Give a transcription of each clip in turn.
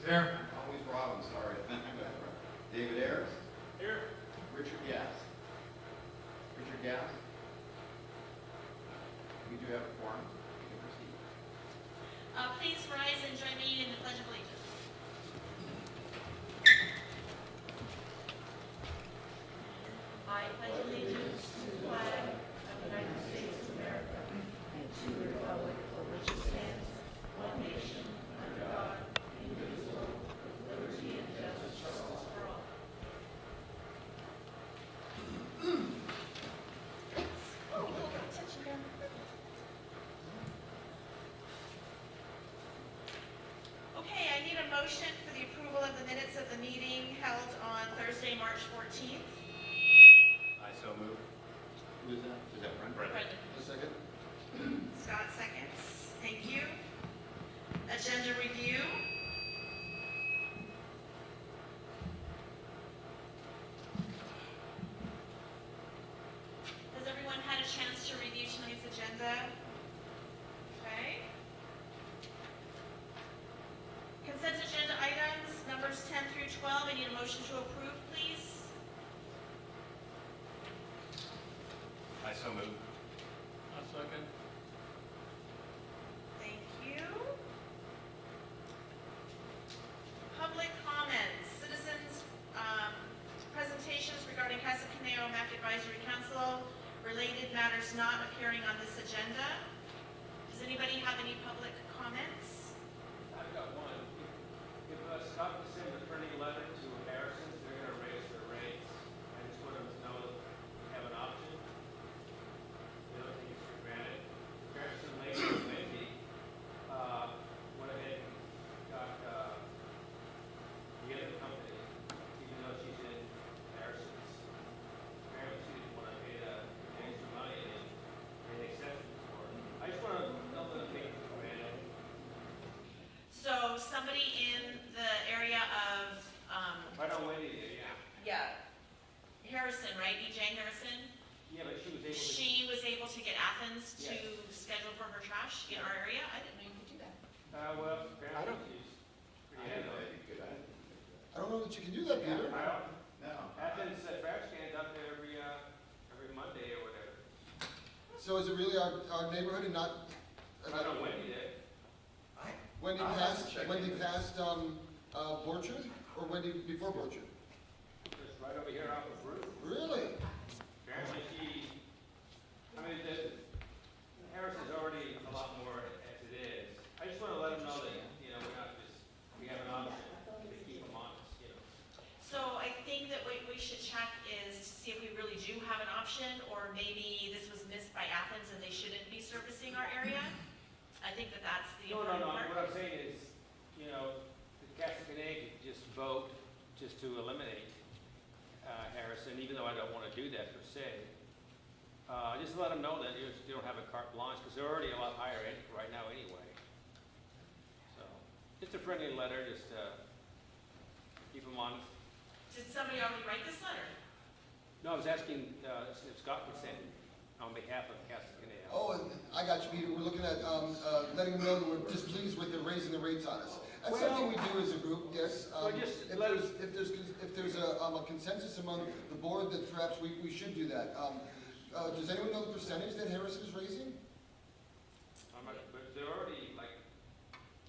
Here. Always Robin, sorry. David Ayers. Here. Richard Gass. Richard Gass. We do have a quorum. You can proceed. Please rise and join me in the Pledge of Allegiance. I pledge allegiance to the flag of the United States of America and to the republic for which it stands, one nation, under God, indivisible, with liberty and justice for all. Okay, I need a motion for the approval of the minutes of the meeting held on Thursday, March 14th. I so move. Who is that? Is that Brent? Brendan. A second. Scott seconds. Thank you. Agenda review. Has everyone had a chance to review tonight's agenda? Okay. Consent agenda items, numbers 10 through 12. I need a motion to approve, please. I so move. A second. Thank you. Public comments, citizens' presentations regarding Casa Conejo MAC Advisory Council, related matters not appearing on this agenda. Does anybody have any public comments? I've got one. If Scott would send a friendly letter to Harrison's, they're going to raise their rates. I just want them to know that we have an option. They don't take it for granted. Harrison lady Wendy went ahead and got the other company, even though she's in Harrison's. Apparently she didn't want to pay the extra money and made exceptions for it. I just want to know that they take it for granted. So somebody in the area of, Right on Wendy did, yeah. yeah, Harrison, right? E.J. Harrison? Yeah, but she was able to. She was able to get Athens to Yes. schedule for her trash in our area? I didn't know you could do that. Well, I don't- apparently she's pretty I ahead know of that'd it. be good. I don't know that you can do that, Peter. No. Athens trash cans out there every Monday or whatever. So is it really our neighborhood and not? Right on Wendy Day. When they I'll have to passed, check when they into passed, Borchard, or when they, before Borchard? Just right over here off of Bruce. Really? Apparently Harrison's already a lot more as it is. I just want to let them know that, we're not just, we have an option to keep them honest, So I think that what we should check is to see if we really do have an option, or maybe this was missed by Athens and they shouldn't be servicing our area. I think that that's the No, important part. what I'm saying is, the Casa Conejo could just vote just to eliminate Harrison, even though I don't want to do that per se. Just let them know that you don't have a carte blanche, because they're already a lot higher right now anyway. So, just a friendly letter, just keep them honest. Did somebody already write this letter? No, I was asking if Scott could send on behalf of Casa Conejo. Oh, and I got you, Peter. We're looking at, letting them know that we're displeased with the raising the rates on us. That's something we do as a group, yes. Well, just If let there's a consensus among the board that perhaps we should do that. Does anyone know the percentage that Harrison is raising? But they're already like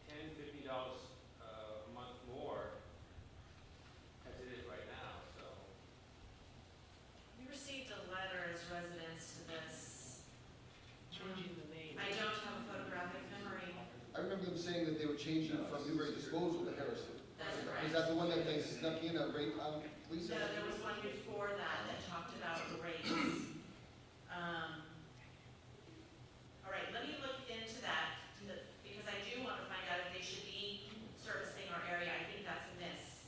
$10, $50 a month more as it is right now, so. We received a letter as residents to this. Changing the name. I don't have a photographic memory. I remember them saying that they were changing from Newbury Disposal to Harrison. That's Is correct. that the one that they snuck in a rate, Lisa? No, there was one before that talked about the rates. All right, let me look into that, because I do want to find out if they should be servicing our area. I think that's a miss.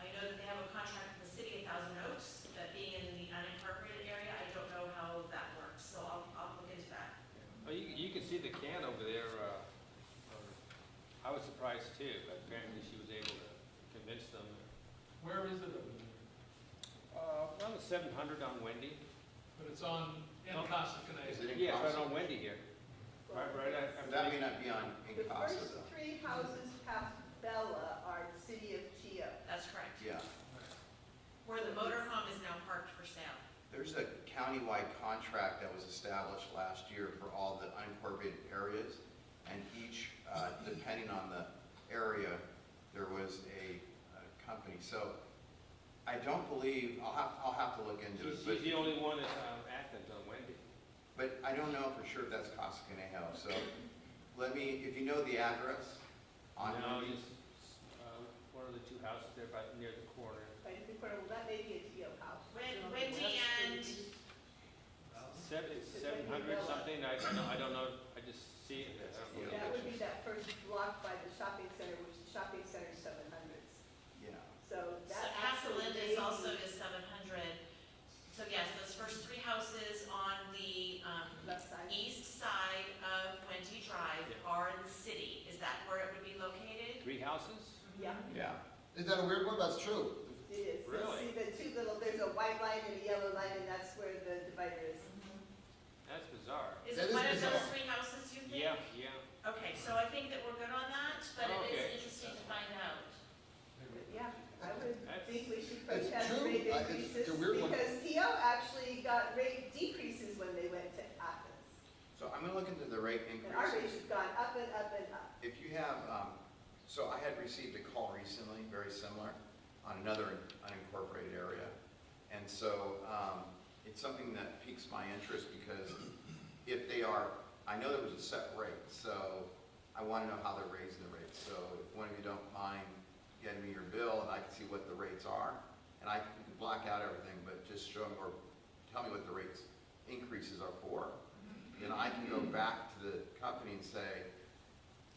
I know that they have a contract with the city of Thousand Oaks, that being in the unincorporated area, I don't know how that works, so I'll look into that. Well, you can see the can over there. I was surprised too, but apparently she was able to convince them. Where is it? Around the 700 on Wendy. But it's on, in Casa Conejo. Is it in Yeah, it's right Casa? on Wendy here. Right, That may not be on in The Casa first though. three houses past Bella are There's a countywide contract that was established last year for all the unincorporated areas, and each, depending on the area, there was a company. So I don't believe, I'll have to look into it. She's the only one that's Athens on Wendy. But I don't know for sure if that's Casa Conejo. So let me, if you know the address on No, Wendy. just, one of the two houses there by, near the corner. Right, well, that may be a Teo house. Wendy and, 700 something, I don't know, I just see it. I don't know the That would be pictures. that first block by the shopping center, which the shopping center is 700s. Yeah. So so that Casa actually Linda may is also be to 700. So yes, those first three houses on the left side. east side of Wendy Drive Yeah. are in the city. Is that where it would be located? 3 houses? Yeah, Yeah. Is that a weird one? That's true. it is. You'll Really? see the two little, there's a white line and a yellow line, and that's where the divider is. That's bizarre. Is That it is one of those bizarre. three houses, you think? Yeah, yeah. Okay, so I think that we're good on that, but it Okay. is interesting to find out. But yeah, I would That's- think we should It's protest true. rate It's increases, a weird one. because Teo actually got rate decreases when they went to Athens. So I'm gonna look into the rate And our rates increases. have gone up and up and up. If you have, so I had received a call recently, very similar, on another unincorporated area. And so it's something that piques my interest because if they are, I know there was a set rate, so I want to know how they're raising the rates. So if one of you don't mind getting me your bill and I can see what the rates are, and you can black out everything, but just show me or tell me what the rates increases are for, then I can go back to the company and say,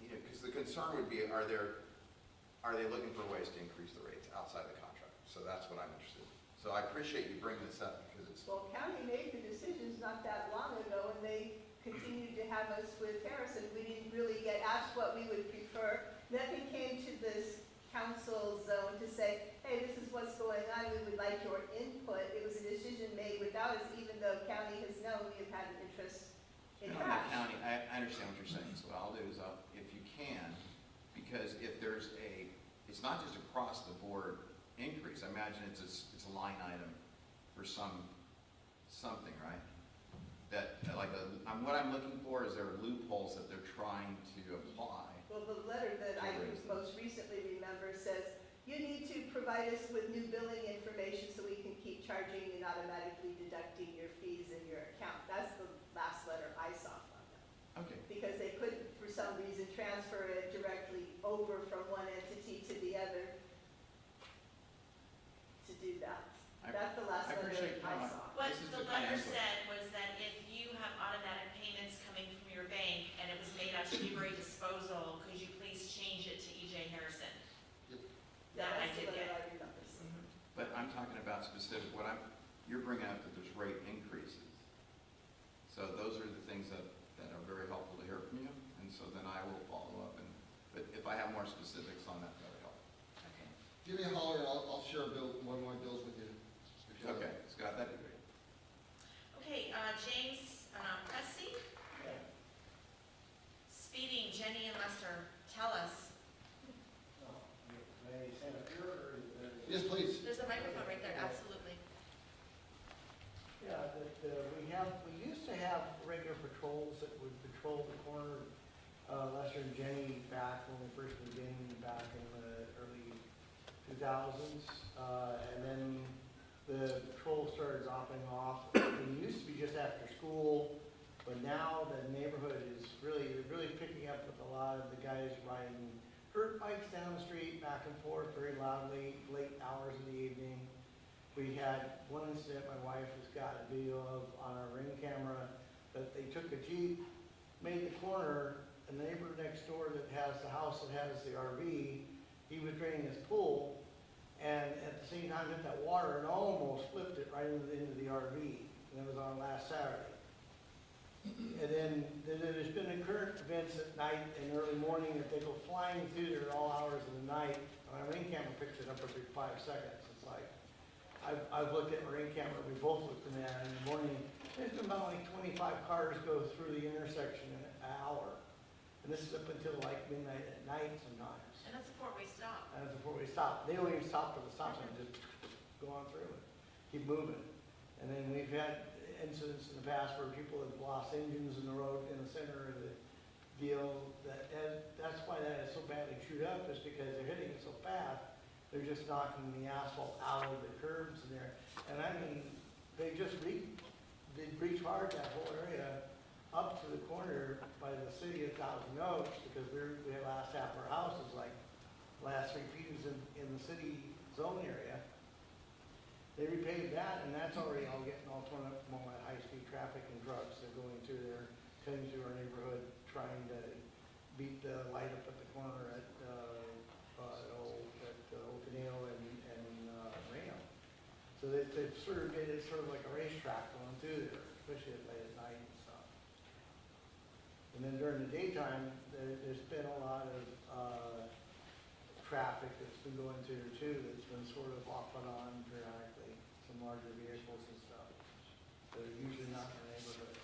you know, because the concern would be, are they looking for ways to increase the rates outside the contract? So that's what I'm interested in. So I appreciate you bringing this up because it's, Well, county made the decisions not that long ago, and they continued to have us with Harrison. We didn't really get asked what we would prefer. Nothing came to this council zone to say, hey, this is what's going on, we would like your input. It was a decision made without us, even though county has known we have had an interest in on the trash. county, I understand what you're saying. So what I'll do is if you can, because if there's it's not just across the board increase. I imagine it's a line item for something, right? What I'm looking for is there are loopholes that they're trying to apply. Well, the letter that I most recently remember says, you need to provide us with new billing information so we can keep charging and automatically deducting your fees in your account. That's the last letter I saw from them. Okay. Because they couldn't, for some reason, transfer it directly over from one entity to the other to do that. That's the last I letter appreciate I that. saw. What This is the the kind of letter input. said was that if you have automatic payments coming from your bank and it was made out to Newbury Disposal, could you please change it to EJ Harrison? That I That's the did letter get. I remember seeing. But I'm talking about specific, you're bringing up that there's rate increases. So those are the things that are very helpful to hear from you, and so then I will follow up, but if I have more specifics on that, that'll help. Okay. Give me a holler and I'll share one more bills with you. If you like. Okay, Scott, that'd be great. Okay, James Cressy? Speeding, Jenny and Lester, tell us. May I stand up here, or is there? Yes, please. There's a microphone right there, absolutely. Yeah, we used to have regular patrols that would patrol the corner, Lester and Jenny back when we first began back in the early 2000s. And then the patrol started dropping off. It used to be just after school, but now the neighborhood is really picking up with a lot of the guys riding dirt bikes down the street, back and forth very loudly, late hours of the evening. We had one incident my wife has got a video of on our Ring camera that they took a Jeep, made the corner, and the neighbor next door that has the house that has the RV, he was draining his pool, and at the same time hit that water and almost flipped it right into the RV. And it was on last Saturday. And then there's been current events at night and early morning that they go flying through there at all hours of the night. My Ring camera picks it up every 5 seconds. It's like, I've looked at my Ring camera, we both looked at that in the morning. There's been about like 25 cars go through the intersection in an hour. And this is up until like midnight at night sometimes. And that's a four-way stop. And that's before we stop. They don't even stop for the stop sign, just go on through it, keep moving. And then we've had incidents in the past where people have lost engines in the road in the center of the deal. That's why that is so badly chewed up, is because they're hitting it so fast, they're just knocking the asphalt out of the curbs in there. And I mean, they breach hard that whole area up to the corner by the city of Thousand Oaks, because we have last half our houses, like, last 3 feet is in the city zone area. They repaved that, and that's already all getting all torn up from all that high-speed traffic and trucks that are going through there, cutting through our neighborhood, trying to beat the light up at the corner at Old Conejo and Reno. So they've sort of made it sort of like a racetrack going through there, especially at late at night and stuff. And then during the daytime, there's been a lot of traffic that's been going through there too, that's been sort of off and on periodically, some larger vehicles and stuff that are usually not in the neighborhood.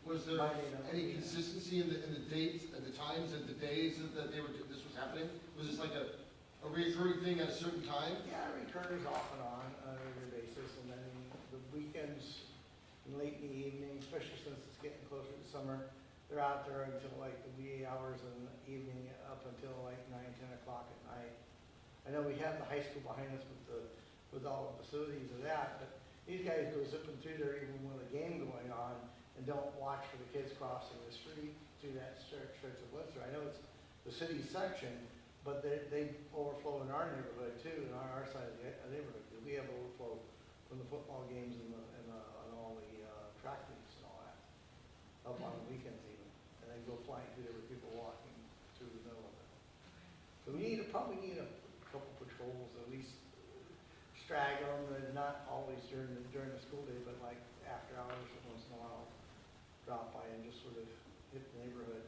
Was there any consistency in the dates, and the times, and the days that this was happening? Was this like a recurring thing at a certain time? Yeah, it recurs off and on a regular basis, and then the weekends, and late in the evening, especially since it's getting closer to summer, they're out there until like the wee hours in the evening, up until like 9, 10 o'clock at night. I know we have the high school behind us with all the facilities of that, but these guys go zipping through there even with a game going on, and don't watch for the kids crossing the street through that stretch of Windsor. I know it's the city section, but they overflow in our neighborhood too, in our side of the neighborhood. We have overflow from the football games and all the track meets and all that, up on the weekends even. And they go flying through there with people walking through the middle of it. So we probably need a couple patrols, at least straggle them, and not always during the school day, but like after hours once in a while, drop by and just sort of hit the neighborhood.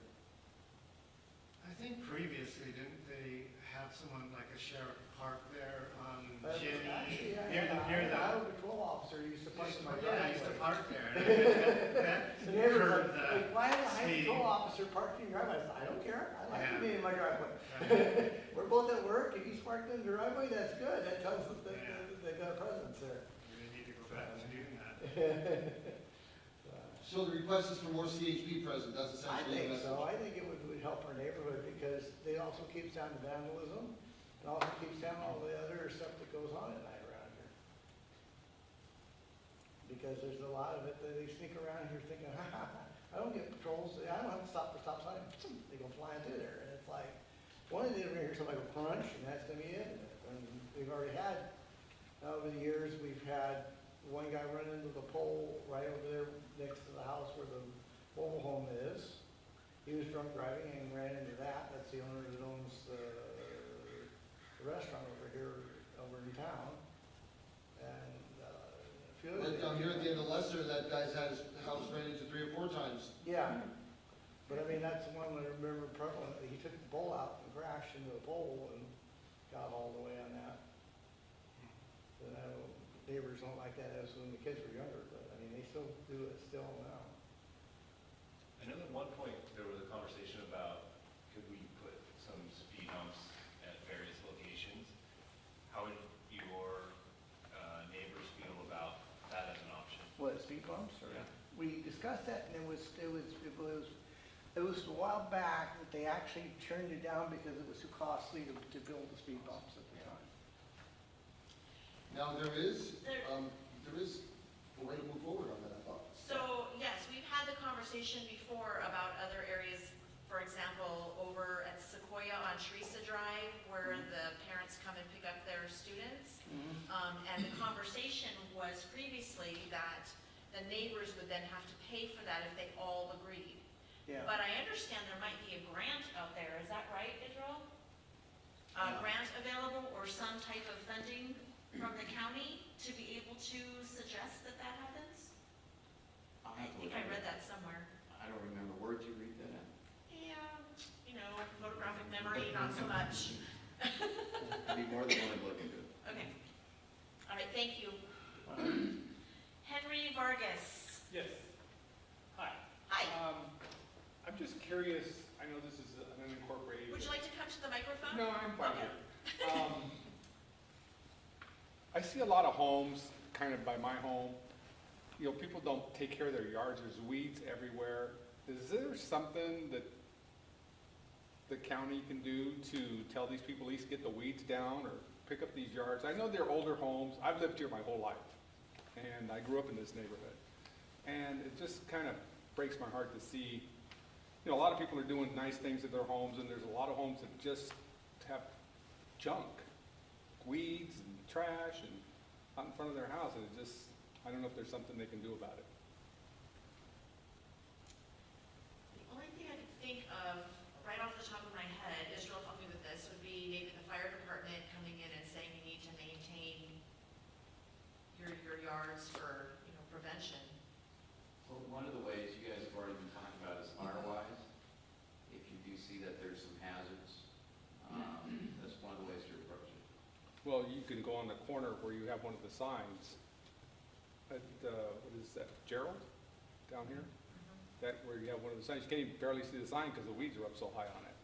I think previously, didn't they have someone like a sheriff park there on Jenny? Actually, near the I was a patrol officer, used to park in my Yeah, I used to driveway. park there. The neighbors Curbed like, why is a high speed. patrol officer parked in your driveway? I said, I don't care, I like Yeah. to be in my driveway. We're both at work, if he's parked in the driveway, that's good, that tells us that they got a presence there. We need to go back to doing that. So the request is for more CHP present, that's I essentially think the message. so, I think it would help our neighborhood, because it also keeps down the vandalism, and also keeps down all the other stuff that goes on at night around here. Because there's a lot of it that they sneak around here thinking, I don't get patrols, I don't have to stop for stop sign, they go flying through there, and it's like, one day we're gonna hear something like a crunch, and that's gonna be it. And we've already had, over the years, we've had one guy run into the pole right over there next to the house where the mobile home is. He was drunk driving and ran into that. That's the owner that owns the restaurant over here, over in town. And a few other Right down here at the end of Leicester, that guy's had his house ran into 3 or 4 times. Yeah, but I mean, that's the one that I remember prevalent. He took the pole out and crashed into the pole and got all the way on that. And I know neighbors don't like that as when the kids were younger, but I mean, they still do it still now. I know at one point there was a conversation about could we put some speed humps at various locations? How would your neighbors feel about that as an option? What, speed bumps? Or Yeah. we discussed that, and it was a while back that they actually turned it down because it was too costly to build the speed bumps at the time. Now, there is a way to move forward on that, I thought. So, yes, we've had the conversation before about other areas, for example, over at Sequoia on Teresa Drive, where the parents come and pick up their students. And the conversation was previously that the neighbors would then have to pay for that if they all agreed. Yeah. But I understand there might be a grant out there, is that right, Israel? A grant available or some type of funding from the county to be able to suggest that that happens? I'll I have to think look I at read it. that somewhere. I don't remember, where'd you read that at? Yeah, photographic memory, not so much. I'd be more than willing to look into it. Okay. All right, thank you. Henry Vargas. Yes. Hi. Hi. I'm just curious, I know this is an unincorporated. Would you like to come to the microphone? No, I'm fine Okay. here. I see a lot of homes kind of by my home, you know, people don't take care of their yards, there's weeds everywhere. Is there something that the county can do to tell these people at least get the weeds down or pick up these yards? I know they're older homes, I've lived here my whole life, and I grew up in this neighborhood. And it just kind of breaks my heart to see, you know, a lot of people are doing nice things at their homes, and there's a lot of homes that just have junk, weeds and trash and out in front of their house, and it just, I don't know if there's something they can do about it. The only thing I could think of, right off the top of my head, Israel helped me with this, would be maybe the fire department coming in and saying you need to maintain your yards for, you know, prevention. Well, one of the ways you guys have already been talking about is fire-wise. If you do see that there's some hazards, that's one of the ways to approach it. Well, you can go on the corner where you have one of the signs at, what is that, Gerald, down here? That where you have one of the signs, you can't even barely see the sign because the weeds are up so high on it.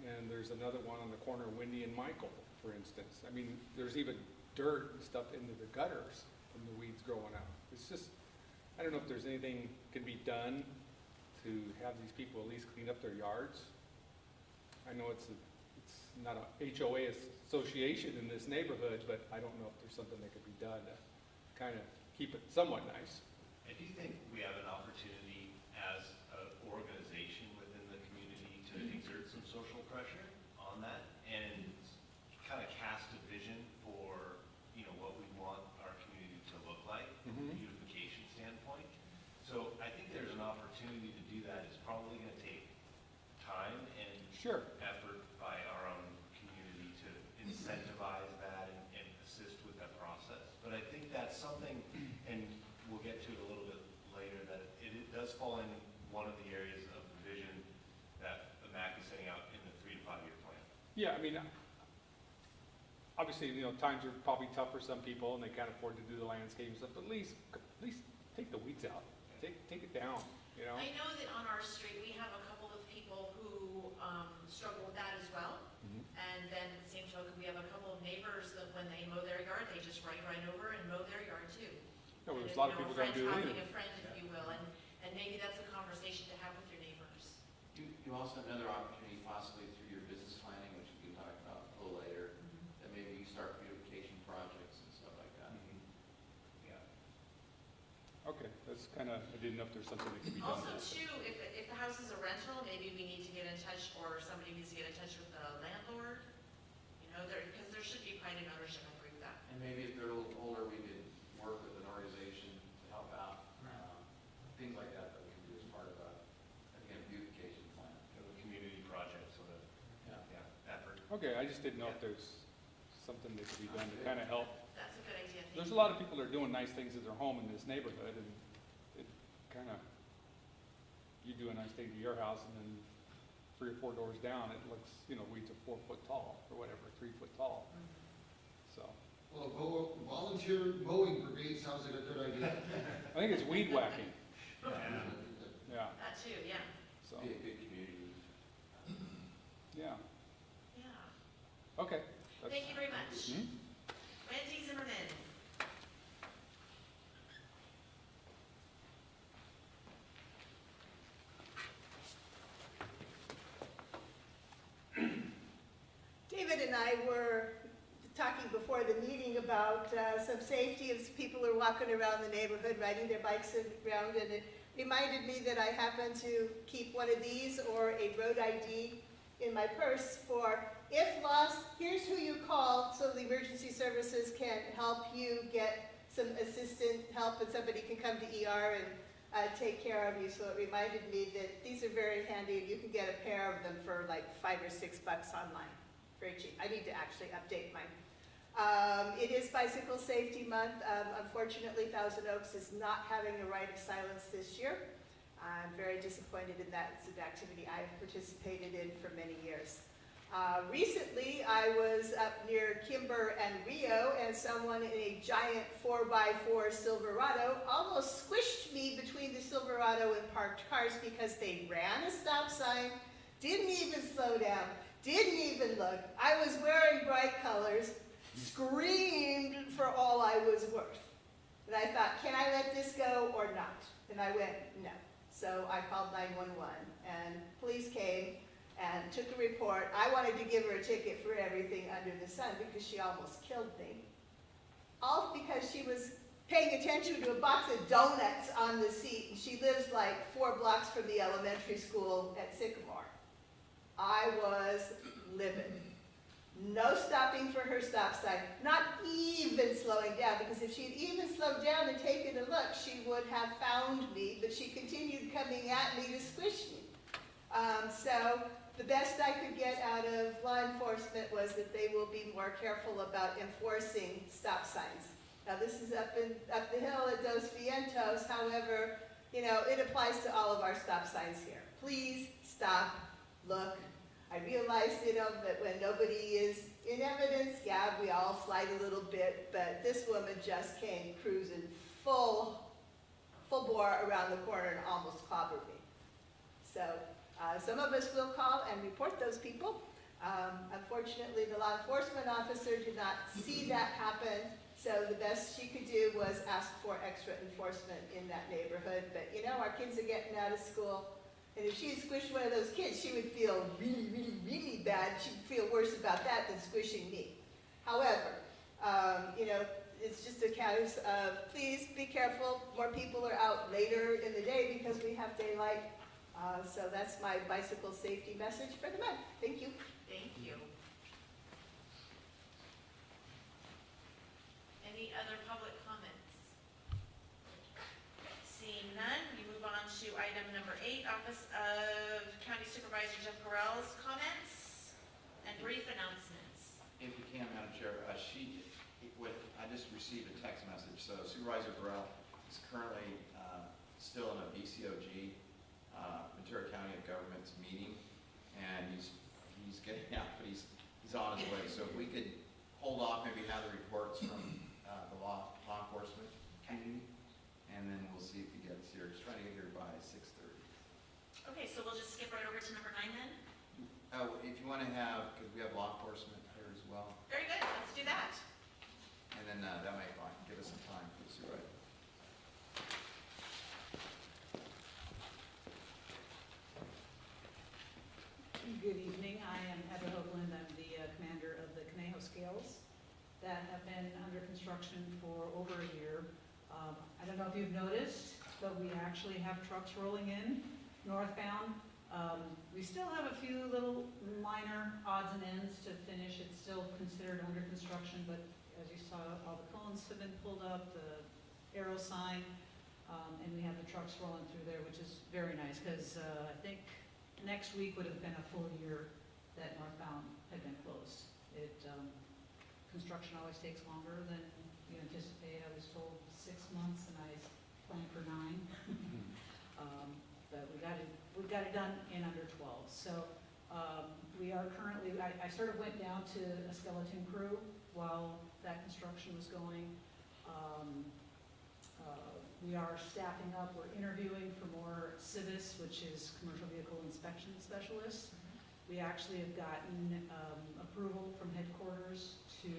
And there's another one on the corner of Wendy and Michael, for instance. I mean, there's even dirt and stuff into the gutters from the weeds growing out. It's just, I don't know if there's anything can be done to have these people at least clean up their yards. I know it's not a HOA association in this neighborhood, but I don't know if there's something that could be done to kind of keep it somewhat nice. I do think we have an opportunity as an organization within the community to exert some social pressure on that and kind of cast a vision for, you know, what we want our community to look like from a beautification standpoint. So I think there's an opportunity to do that. It's probably going to take time and effort by our own community to incentivize that and assist with that process. But I think that's something, and we'll get to it a little bit later, that it does fall in one of the areas of the vision that the MAC is setting out in the 3 to 5 year plan. Yeah, I mean, obviously, you know, times are probably tough for some people and they can't afford to do the landscaping stuff, but at least take the weeds out. Take it down, you know? I know that on our street, we have a couple of people who struggle with that as well. And then at the same token, we have a couple of neighbors that when they mow their yard, they just ride right over and mow their yard too. No, And there's if, a lot of you know, people that do it. Helping a friend, if you will, and maybe that's a conversation to have with your neighbors. You also have another opportunity possibly through your business planning, which we can talk about a little later, that maybe you start beautification projects and stuff like that. Yeah. Okay, that's kind of, I didn't know if there's something that could be done. Also too, if the house is a rental, maybe we need to get in touch, or somebody needs to get in touch with the landlord. You know, because there should be pride in ownership, I agree with that. And maybe if they're a little older, we could work with an organization to help out, things like that we can do as part of again, a beautification plan. You know, the community project sort of effort. Okay, I just didn't know if there's something that could be done to kind of help. That's a good idea. Thank There's a you. lot of people that are doing nice things at their home in this neighborhood, and it kind of, you do a nice thing to your house, and then 3 or 4 doors down, it looks, you know, weeds are 4 foot tall, or whatever, 3 foot tall. So, Well, volunteer mowing brigade sounds like a good idea. I think it's weed whacking, yeah, That too, yeah. so, Be a good community. yeah, Yeah. okay. Thank you very much. Randy Zimmerman. David and I were talking before the meeting about some safety as people are walking around the neighborhood, riding their bikes around, and it reminded me that I happen to keep one of these or a road ID in my purse for, if lost, here's who you call so the emergency services can help you get some assistant help and somebody can come to ER and take care of you. So it reminded me that these are very handy and you can get a pair of them for like $5 or $6 online. Very cheap. I need to actually update mine. It is Bicycle Safety Month. Unfortunately, Thousand Oaks is not having a rite of silence this year. I'm very disappointed in that. It's an activity I've participated in for many years. Recently, I was up near Kimber and Rio, and someone in a giant 4x4 Silverado almost squished me between the Silverado and parked cars because they ran a stop sign, didn't even slow down, didn't even look. I was wearing bright colors, screamed for all I was worth. And I thought, can I let this go or not? And I went, no. So I called 911, and police came and took a report. I wanted to give her a ticket for everything under the sun because she almost killed me. All because she was paying attention to a box of donuts on the seat, and she lives like 4 blocks from the elementary school at Sycamore. I was livid. No stopping for her stop sign, not even slowing down, because if she'd even slowed down and taken a look, she would have found me, but she continued coming at me to squish me. So the best I could get out of law enforcement was that they will be more careful about enforcing stop signs. Now this is up the hill at Dos Vientos, however, you know, it applies to all of our stop signs here. Please stop, look. I realized, you know, that when nobody is in evidence, yeah, we all slide a little bit, but this woman just came cruising full bore around the corner and almost clobbered me. So some of us will call and report those people. Unfortunately, the law enforcement officer did not see that happen, so the best she could do was ask for extra enforcement in that neighborhood. But you know, our kids are getting out of school. And if she had squished one of those kids, she would feel really, really, really bad. She'd feel worse about that than squishing me. However, you know, it's just a case of please be careful. More people are out later in the day because we have daylight. So that's my bicycle safety message for the month. Thank you. Thank you. Any other public comments? Seeing none, we move on to item number 8, Office of County Supervisor Jeff Correll's comments and brief announcements. If you can, Madam Chair, I just received a text message. So Supervisor Burrell is currently still in a BCOG, Ventura County of Government's meeting, and he's getting out, but he's on his way. So if we could hold off, maybe have the reports from the law enforcement community, and then we'll see if he gets here. He's trying to get here by 6:30. Okay, so we'll just skip right over to number 9 then? If you want to have, because we have law enforcement here as well, Very good, let's do that. and then that might give us some time for the supervisor. Good evening. I am Heather Hoagland. I'm the commander of the Conejo scales that have been under construction for over a year. I don't know if you've noticed, but we actually have trucks rolling in northbound. We still have a few little minor odds and ends to finish. It's still considered under construction, but as you saw, all the cones have been pulled up, the arrow sign, and we have the trucks rolling through there, which is very nice because I think next week would have been a full year that northbound had been closed. Construction always takes longer than you anticipate. I was told 6 months, and I planned for 9. But we got it done in under 12. So we are currently. I sort of went down to a skeleton crew while that construction was going. We are staffing up. We're interviewing for more CIVIS, which is Commercial Vehicle Inspection Specialists. We actually have gotten approval from headquarters to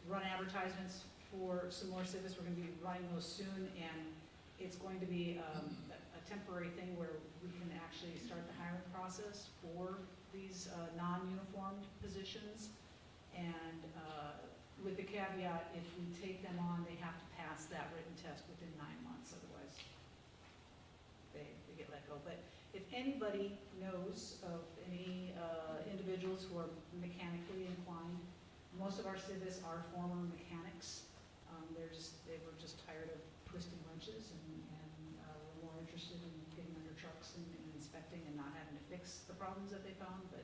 run advertisements for some more CIVIS. We're going to be running those soon, and it's going to be a temporary thing where we can actually start the hiring process for these non-uniformed positions. And with the caveat, if we take them on, they have to pass that written test within 9 months, otherwise they get let go. But if anybody knows of any individuals who are mechanically inclined, most of our civists are former mechanics. They were just tired of twisting wrenches and were more interested in getting under trucks and inspecting and not having to fix the problems that they found, but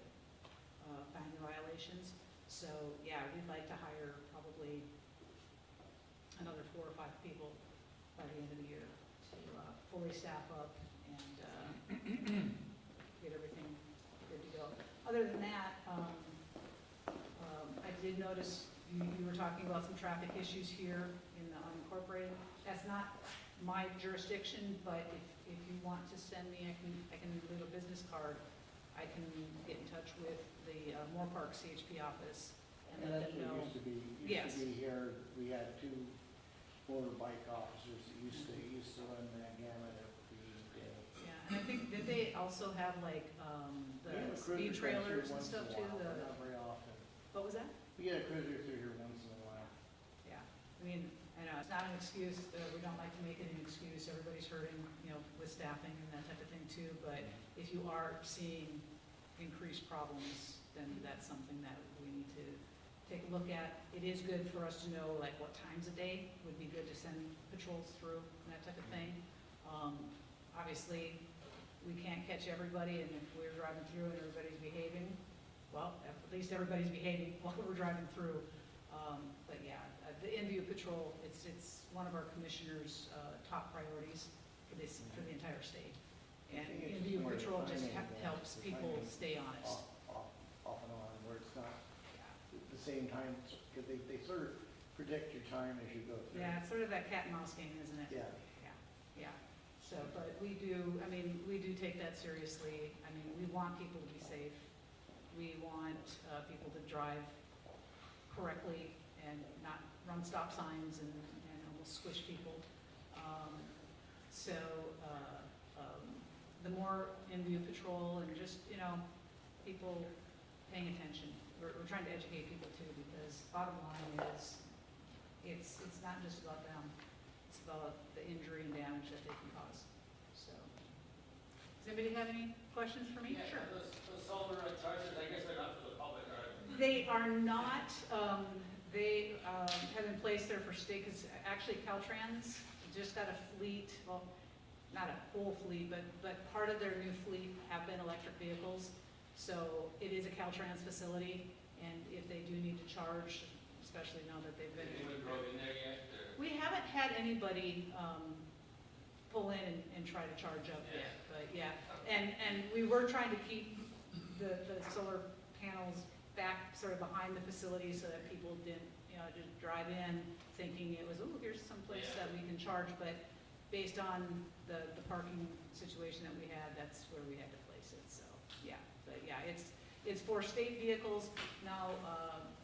finding the violations. So yeah, we'd like to hire probably another 4 or 5 people by the end of the year to fully staff up and get everything good to go. Other than that, I did notice you were talking about some traffic issues here in the unincorporated. That's not my jurisdiction, but if you want to send me, I can leave a business card. I can get in touch with the Moore Park CHP office and And let that's them what know. used to be, Yes. here, we had 2 motorbike officers that used to run that gamut every day. Yeah, and I think, did they also have like, We have the a cruiser speed comes through trailers and once in stuff a too? while, but Not very often. What was that? We get a cruiser through here once in a while. Yeah, I mean, I know, it's not an excuse, we don't like to make it an excuse, everybody's hurting, you know, with staffing and that type of thing too, but if you are seeing increased problems, then that's something that we need to take a look at. It is good for us to know, like, what times a day would be good to send patrols through and that type of thing. Obviously, we can't catch everybody, and if we're driving through and everybody's behaving, well, at least everybody's behaving while we're driving through. But yeah, the in-view patrol, it's one of our commissioners' top priorities for the entire state. And I think it's in-view more patrol just timing than helps the people timing. stay honest. Off and on, where it's not Yeah. the same time, because they sort of predict your time as you go through. Yeah, it's sort of that cat and mouse game, isn't it? Yeah. Yeah. So, but we do take that seriously. I mean, we want people to be safe. We want people to drive correctly and not run stop signs and almost squish people. The more in-view patrol and just, you know, people paying attention. We're trying to educate people too, because bottom line is, it's not just about them. It's about the injury and damage that they can cause. So, does anybody have any questions for me? Sure. The solar chargers, I guess they're not for the public, are they? They are not, they have been placed there for state, because actually Caltrans just got a fleet, well, not a whole fleet, but part of their new fleet have been electric vehicles. So it is a Caltrans facility, and if they do need to charge, especially now that they've been. Anyone drove in there yet, or? We haven't had anybody pull in and try to charge up yet, but yeah. And we were trying to keep the solar panels back sort of behind the facility so that people didn't, you know, just drive in thinking it was, oh, here's some place that we can charge, but based on the parking situation that we had, that's where we had to place it, so, yeah. But yeah, it's for state vehicles. Now,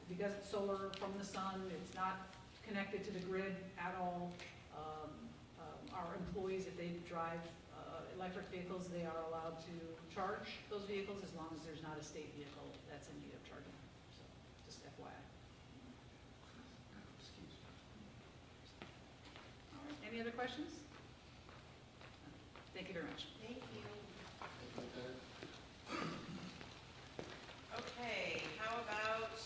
because it's solar from the sun, it's not connected to the grid at all. Our employees, if they drive electric vehicles, they are allowed to charge those vehicles as long as there's not a state vehicle that's in need of charging. So, just FYI. All right, any other questions? Thank you very much. Thank you. Okay, how about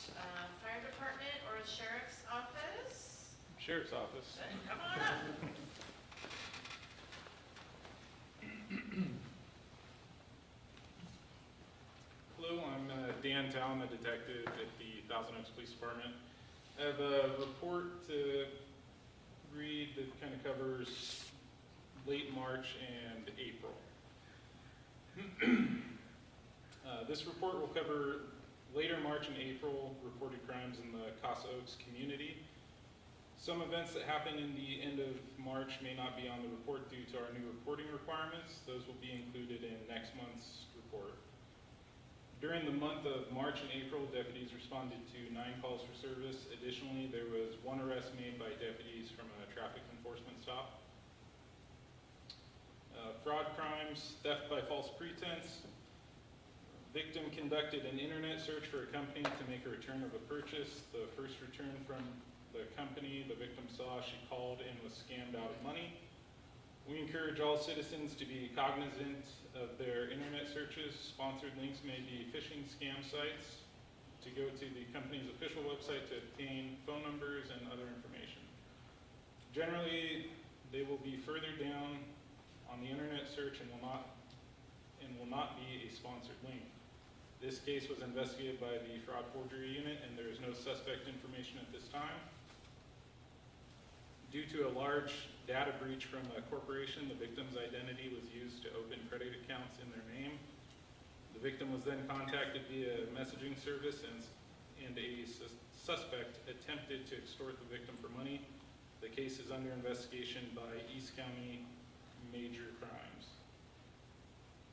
fire department or sheriff's office? Sheriff's Office. Come on up. Hello, I'm Dan Town, a detective at the Thousand Oaks Police Department. I have a report to read that kind of covers late March and April. This report will cover later March and April reported crimes in the Casa Oaks community. Some events that happen in the end of March may not be on the report due to our new reporting requirements. Those will be included in next month's report. During the month of March and April, deputies responded to 9 calls for service. Additionally, there was 1 arrest made by deputies from a traffic enforcement stop. Fraud crimes, theft by false pretense. Victim conducted an internet search for a company to make a return of a purchase. The first return from the company the victim saw, she called and was scammed out of money. We encourage all citizens to be cognizant of their internet searches. Sponsored links may be phishing scam sites. To go to the company's official website to obtain phone numbers and other information. Generally, they will be further down on the internet search and will not be a sponsored link. This case was investigated by the fraud forgery unit, and there is no suspect information at this time. Due to a large data breach from a corporation, the victim's identity was used to open credit accounts in their name. The victim was then contacted via messaging service, and a suspect attempted to extort the victim for money. The case is under investigation by East County Major Crimes.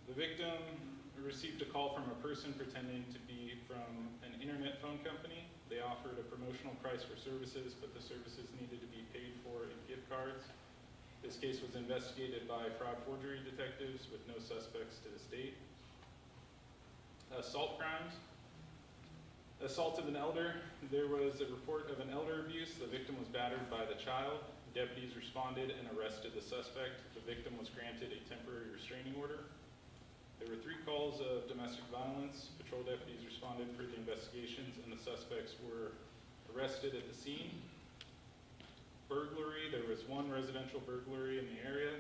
The victim received a call from a person pretending to be from an internet phone company. They offered a promotional price for services, but the services needed to be paid for in gift cards. This case was investigated by fraud forgery detectives with no suspects to this date. Assault crimes. Assault of an elder. There was a report of an elder abuse. The victim was battered by the child. Deputies responded and arrested the suspect. The victim was granted a temporary restraining order. There were 3 calls of domestic violence. Patrol deputies responded for the investigations, and the suspects were arrested at the scene. Burglary. There was 1 residential burglary in the area.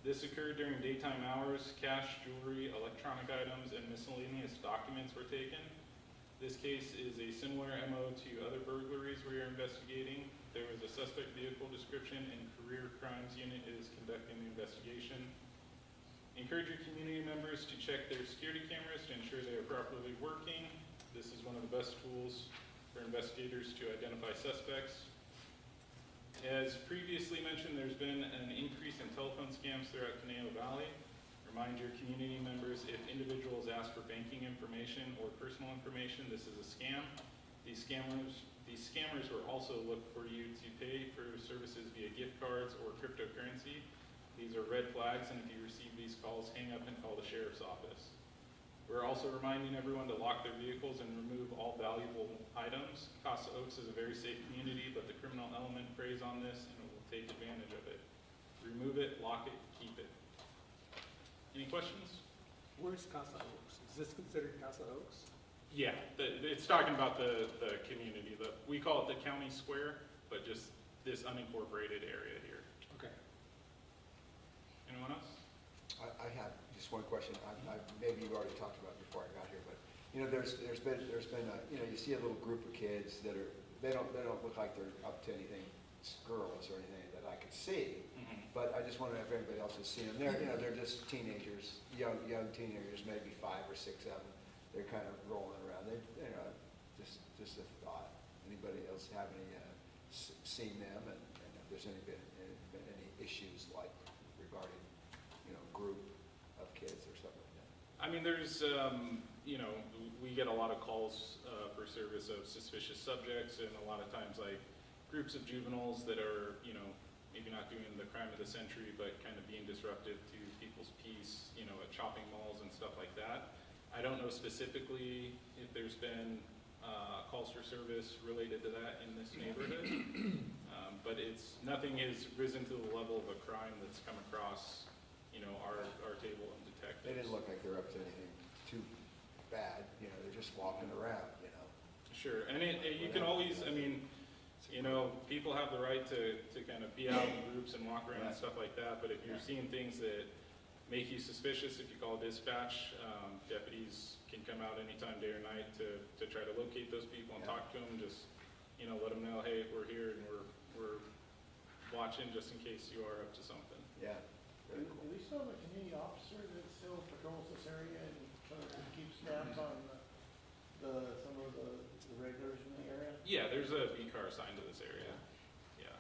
This occurred during daytime hours. Cash, jewelry, electronic items, and miscellaneous documents were taken. This case is a similar MO to other burglaries we are investigating. There was a suspect vehicle description, and Career Crimes Unit is conducting the investigation. Encourage your community members to check their security cameras to ensure they are properly working. This is one of the best tools for investigators to identify suspects. As previously mentioned, there's been an increase in telephone scams throughout Conejo Valley. Remind your community members, if individuals ask for banking information or personal information, this is a scam. These scammers will also look for you to pay for services via gift cards or cryptocurrency. These are red flags, and if you receive these calls, hang up and call the sheriff's office. We're also reminding everyone to lock their vehicles and remove all valuable items. Casa Oaks is a very safe community, but the criminal element preys on this and will take advantage of it. Remove it, lock it, keep it. Any questions? Where's Casa Oaks? Is this considered Casa Oaks? Yeah, it's talking about the community. We call it the county square, but just this unincorporated area here. Okay. Anyone else? I have just one question. Maybe you've already talked about it before I got here, but you know, there's been a, you know, you see a little group of kids that are they don't look like they're up to anything scurrilous or anything that I could see. But I just wonder if anybody else has seen them. They're just teenagers, young teenagers, maybe 5 or 6 of them. They're kind of rolling around. Just a thought. Anybody else have any seen them, and if there's been any issues like regarding, you know, group of kids or something like that? I mean, there's, you know, we get a lot of calls for service of suspicious subjects, and a lot of times like groups of juveniles that are, you know, maybe not doing the crime of the century, but kind of being disruptive to people's peace, you know, at shopping malls and stuff like that. I don't know specifically if there's been calls for service related to that in this neighborhood, but nothing has risen to the level of a crime that's come across, you know, our table of detectives. They didn't look like they're up to anything too bad. You know, they're just walking around. You know. Sure, and you can always, I mean, you know, people have the right to kind of be out in groups and walk around and stuff like that, but if you're seeing things that make you suspicious, if you call dispatch, deputies can come out anytime, day or night, to try to locate those people and talk to them, just, you know, let them know, hey, we're here and we're watching just in case you are up to something. Yeah. Do we still have a community officer that still patrols this area and keeps tabs on some of the regulars in the area? Yeah, there's a B car assigned to this area. Yeah.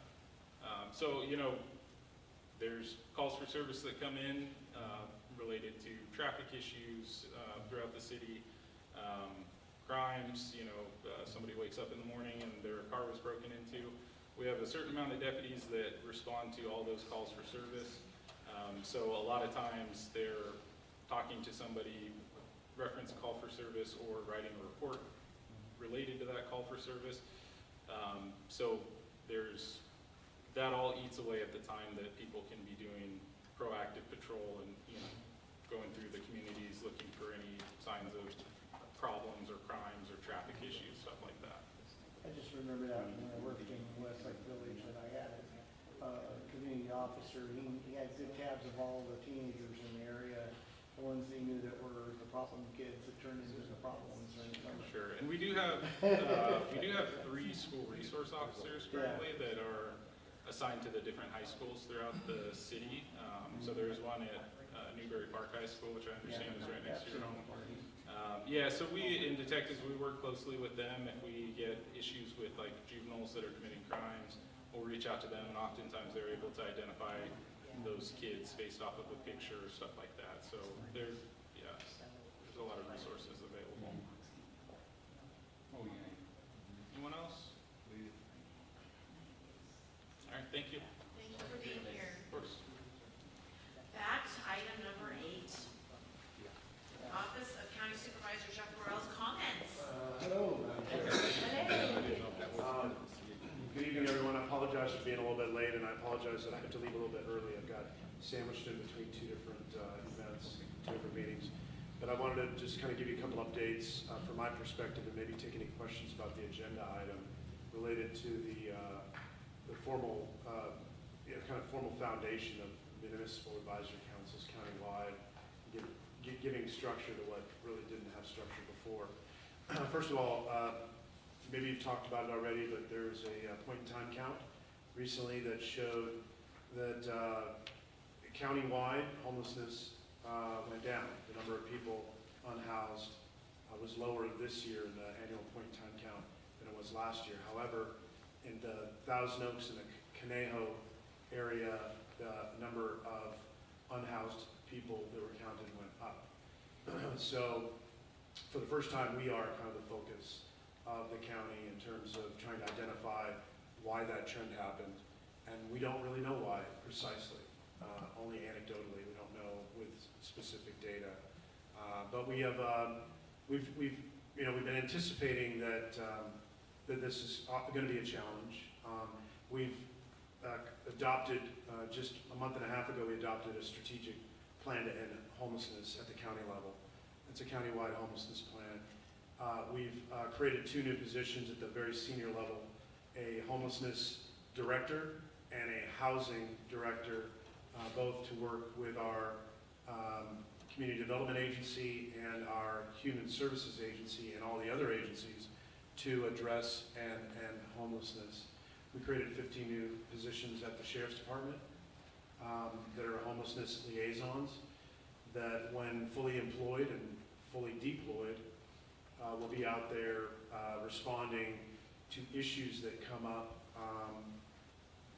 So, you know, there's calls for service that come in related to traffic issues throughout the city, crimes, you know, somebody wakes up in the morning and their car was broken into. We have a certain amount of deputies that respond to all those calls for service. So a lot of times they're talking to somebody, reference a call for service, or writing a report related to that call for service. So that all eats away at the time that people can be doing proactive patrol and, you know, going through the communities looking for any signs of problems or crimes or traffic issues, stuff like that. I just remember that when I worked in Westlake Village and I had a community officer. He had good tabs of all the teenagers in the area, the ones he knew that were the problem kids that turned into the problem ones. Sure, and we do have 3 school resource officers currently that are assigned to the different high schools throughout the city. So there's one at Newberry Park High School, which I understand is right next to your home. Yeah, so in detectives, we work closely with them. If we get issues with like juveniles that are committing crimes, we'll reach out to them, and oftentimes they're able to identify those kids based off of a picture or stuff like that. So there's a lot of resources available. Oh, yeah. Thank you. Thank you for being here. Of course. Back to item number 8. Office of County Supervisor Jeff Morel's comments. Hello, Madam Chair. Good evening, everyone. I apologize for being a little bit late, and I apologize that I have to leave a little bit early. I've got sandwiched in between two different events, two different meetings. But I wanted to just kind of give you a couple updates from my perspective, and maybe take any questions about the agenda item related to the formal, kind of formal foundation of municipal advisory councils countywide, giving structure to what really didn't have structure before. First of all, maybe you've talked about it already, but there's a point-in-time count recently that showed that countywide homelessness went down. The number of people unhoused was lower this year in the annual point-in-time count than it was last year. However, in the Thousand Oaks and the Conejo area, the number of unhoused people that were counted went up. So for the first time, we are kind of the focus of the county in terms of trying to identify why that trend happened. And we don't really know why precisely, only anecdotally. We don't know with specific data. But we have, we've been anticipating that that this is going to be a challenge. We've adopted, just a month and a half ago, we adopted a strategic plan to end homelessness at the county level. It's a countywide homelessness plan. We've created 2 new positions at the very senior level, a homelessness director and a housing director, both to work with our community development agency and our human services agency and all the other agencies to address and end homelessness. We created 15 new positions at the Sheriff's Department that are homelessness liaisons that, when fully employed and fully deployed, will be out there responding to issues that come up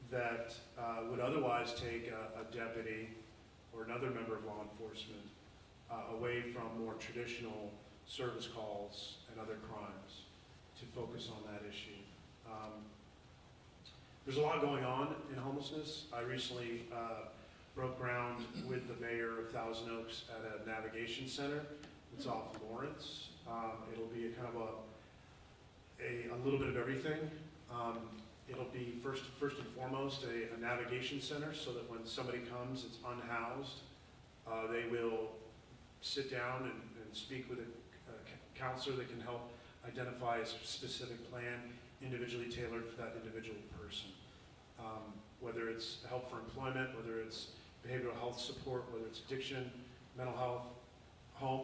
that would otherwise take a deputy or another member of law enforcement away from more traditional service calls and other crimes to focus on that issue. There's a lot going on in homelessness. I recently broke ground with the mayor of Thousand Oaks at a navigation center. It's off Lawrence. It'll be a kind of a little bit of everything. It'll be first and foremost a navigation center, so that when somebody comes that's unhoused, they will sit down and speak with a counselor that can help identify a specific plan individually tailored for that individual person. Whether it's help for employment, whether it's behavioral health support, whether it's addiction, mental health, home,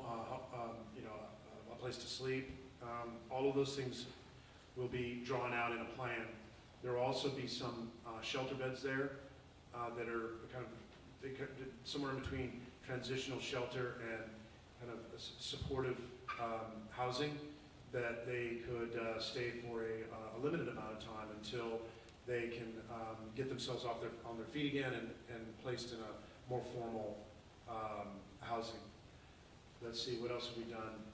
a place to sleep, all of those things will be drawn out in a plan. There will also be some shelter beds there that are somewhere in between transitional shelter and kind of supportive housing, that they could stay for a limited amount of time until they can get themselves on their feet again and placed in a more formal housing. Let's see, what else have we done?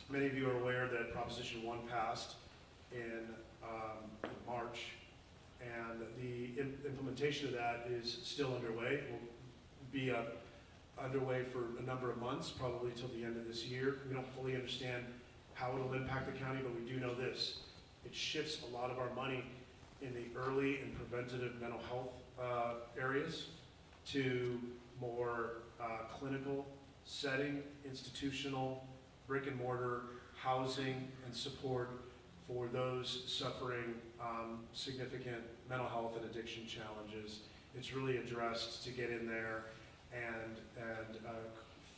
Many of you are aware that Proposition 1 passed in March, and the implementation of that is still underway. It will be underway for a number of months, probably till the end of this year. We don't fully understand how it'll impact the county, but we do know this. It shifts a lot of our money in the early and preventative mental health areas to more clinical setting, institutional, brick and mortar housing and support for those suffering significant mental health and addiction challenges. It's really addressed to get in there and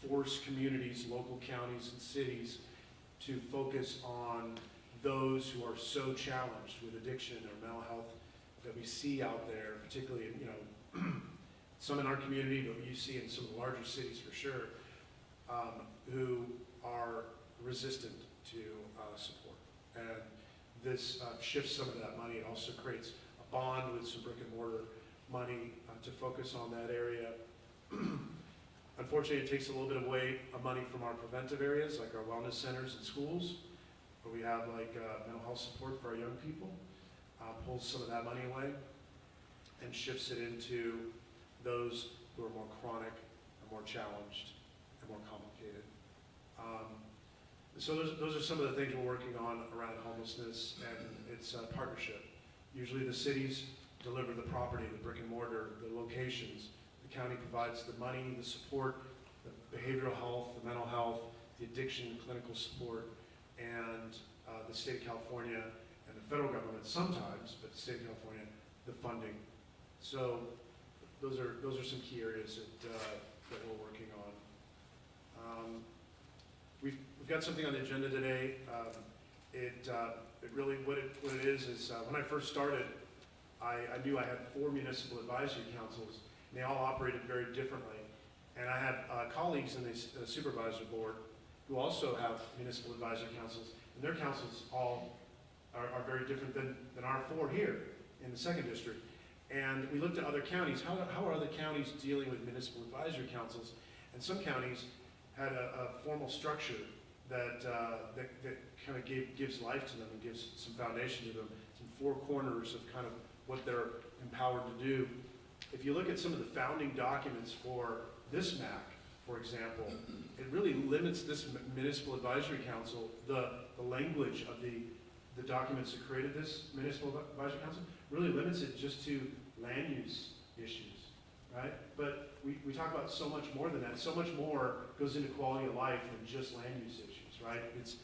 force communities, local counties and cities to focus on those who are so challenged with addiction or mental health that we see out there, particularly in, some in our community, but you see in some of the larger cities for sure, who are resistant to support. And this shifts some of that money. It also creates a bond with some brick and mortar money to focus on that area. Unfortunately, it takes a little bit of money from our preventive areas, like our wellness centers and schools, where we have like mental health support for our young people. pulls some of that money away and shifts it into those who are more chronic, and more challenged, and more complicated. So those are some of the things we're working on around homelessness, and it's a partnership. Usually the cities deliver the property, the brick and mortar, the locations. The county provides the money, the support, the behavioral health, the mental health, the addiction, clinical support, and the state of California and the federal government sometimes, but the state of California, the funding. So those are some key areas that we're working on. We've got something on the agenda today. It really, what it is when I first started, I knew I had 4 municipal advisory councils, and they all operated very differently. And I have colleagues in the supervisory board who also have municipal advisory councils, and their councils all are very different than our 4 here in the 2nd district. And we looked at other counties. How are other counties dealing with municipal advisory councils? And some counties had a formal structure that kind of gives life to them and gives some foundation to them, some 4 corners of kind of what they're empowered to do. If you look at some of the founding documents for this MAC, for example, it really limits this municipal advisory council, the language of the documents that created this municipal advisory council, really limits it just to land use issues, right? But we talk about so much more than that. So much more goes into quality of life than just land use issues, right? It's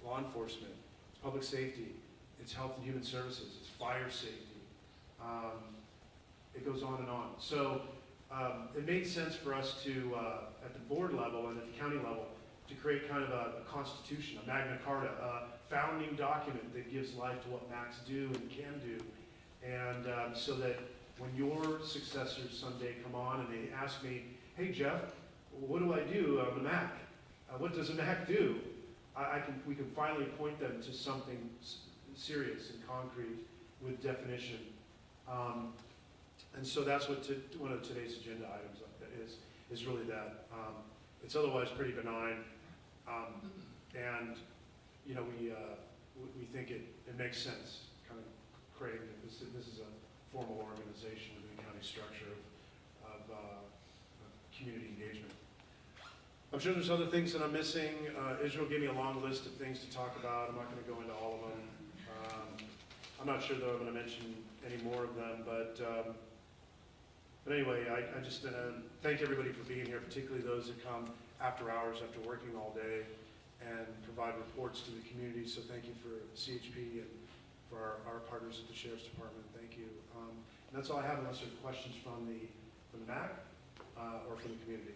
law enforcement, it's public safety, it's health and human services, it's fire safety. It goes on and on. So it made sense for us to, at the board level and at the county level, to create kind of a constitution, a Magna Carta, a founding document that gives life to what MACs do and can do. And so that when your successors someday come on and they ask me, hey Jeff, what do I do on the MAC? What does a MAC do? We can finally point them to something serious and concrete with definition. And so that's what one of today's agenda items is really that. It's otherwise pretty benign. And you know, we think it makes sense, kind of creating this is a formal organization within the county structure of community engagement. I'm sure there's other things that I'm missing. Israel gave me a long list of things to talk about. I'm not going to go into all of them. I'm not sure though I'm going to mention any more of them, but anyway, I just thank everybody for being here, particularly those that come after hours, after working all day, and provide reports to the community. So thank you for CHP and for our partners at the Sheriff's Department. Thank you. And that's all I have, unless there are questions from the MAC or from the community.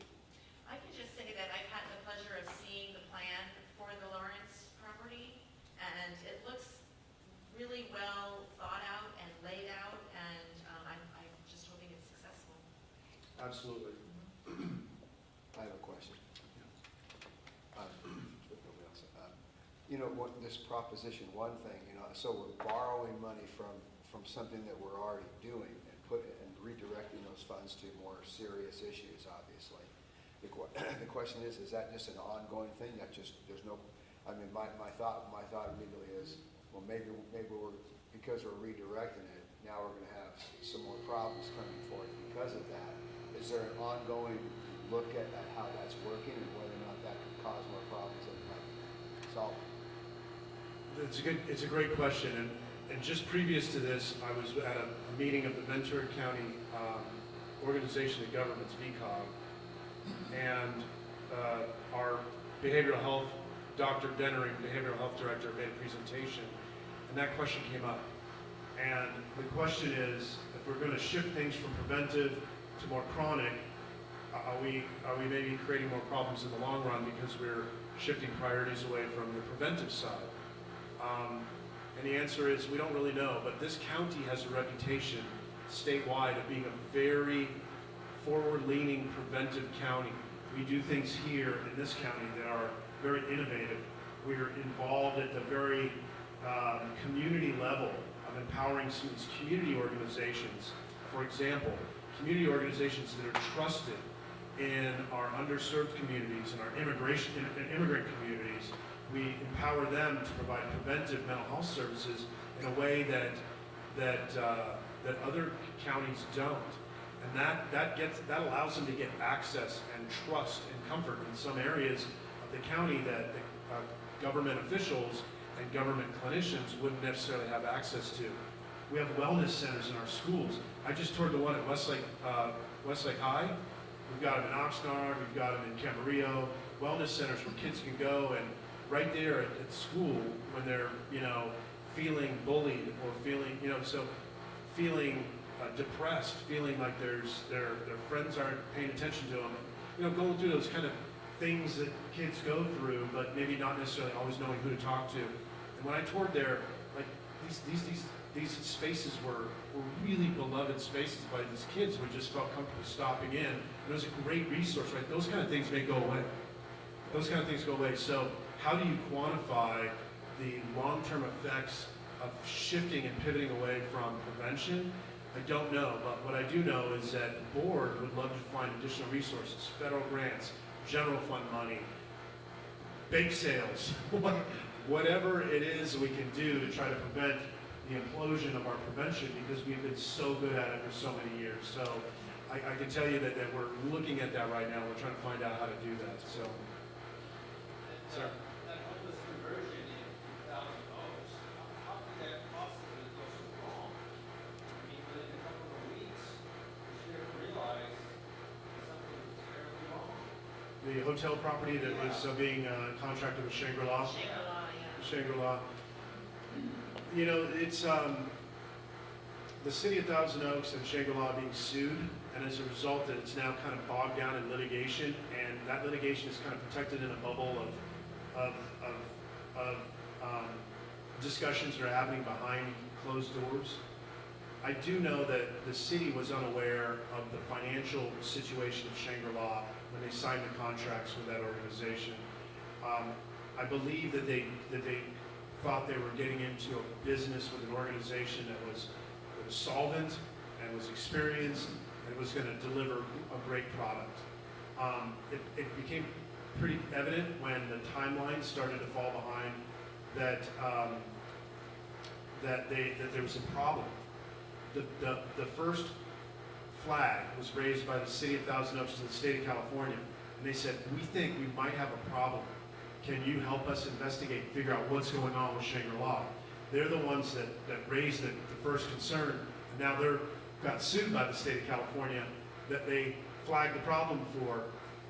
I can just say that I've had the pleasure of seeing the plan for the Lawrence property, and it looks really well thought out and laid out, and I'm just hoping it's successful. Absolutely. I have a question. You know, this proposition 1 thing, you know, so we're borrowing money from something that we're already doing and redirecting those funds to more serious issues, obviously. The question is that just an ongoing thing? That just, there's no, I mean, my thought immediately is, well, maybe because we're redirecting it, now we're going to have some more problems coming forth because of that. Is there an ongoing look at how that's working and whether or not that could cause more problems than it might solve? It's a great question, and just previous to this, I was at a meeting of the Ventura County Organization of Governments, VCOG, and our behavioral health, Dr. Dennering, behavioral health director, made a presentation, and that question came up. And the question is, if we're going to shift things from preventive to more chronic, are we maybe creating more problems in the long run because we're shifting priorities away from the preventive side? And the answer is we don't really know, but this county has a reputation statewide of being a very forward-leaning preventive county. We do things here in this county that are very innovative. We're involved at the very community level of empowering students, community organizations. For example, community organizations that are trusted in our underserved communities and our immigrant communities. We empower them to provide preventive mental health services in a way that that other counties don't. And that allows them to get access and trust and comfort in some areas of the county that the government officials and government clinicians wouldn't necessarily have access to. We have wellness centers in our schools. I just toured the one at Westlake High. We've got them in Oxnard, we've got them in Camarillo, wellness centers where kids can go, and right there at school when they're, feeling bullied or feeling, feeling depressed, feeling like their friends aren't paying attention to them, going through those kind of things that kids go through, but maybe not necessarily always knowing who to talk to. And when I toured there, like these spaces were really beloved spaces by these kids who just felt comfortable stopping in. And it was a great resource, right? Those kind of things may go away. Those kind of things go away. So how do you quantify the long-term effects of shifting and pivoting away from prevention? I don't know, but what I do know is that the board would love to find additional resources, federal grants, general fund money, bake sales, whatever it is we can do to try to prevent the implosion of our prevention, because we've been so good at it for so many years. So I can tell you that we're looking at that right now. We're trying to find out how to do that. So, sir. That homeless conversion in $1,000, how could that possibly go so wrong? I mean, within a couple of weeks, you should have realized something was terribly wrong. The hotel property that was being contracted with Shangri-La. Shangri-La, yeah. Shangri-La. It's the city of Thousand Oaks and Shangri-La being sued, and as a result, it's now kind of bogged down in litigation, and that litigation is kind of protected in a bubble of discussions that are happening behind closed doors. I do know that the city was unaware of the financial situation of Shangri-La when they signed the contracts with that organization. I believe that they thought they were getting into a business with an organization that was solvent and was experienced and was going to deliver a great product. It became pretty evident when the timeline started to fall behind that there was a problem. The first flag was raised by the city of Thousand Oaks to the state of California, and they said, "We think we might have a problem. Can you help us investigate and figure out what's going on with Shangri-La?" They're the ones that raised the first concern, and now they're got sued by the state of California that they flagged the problem for.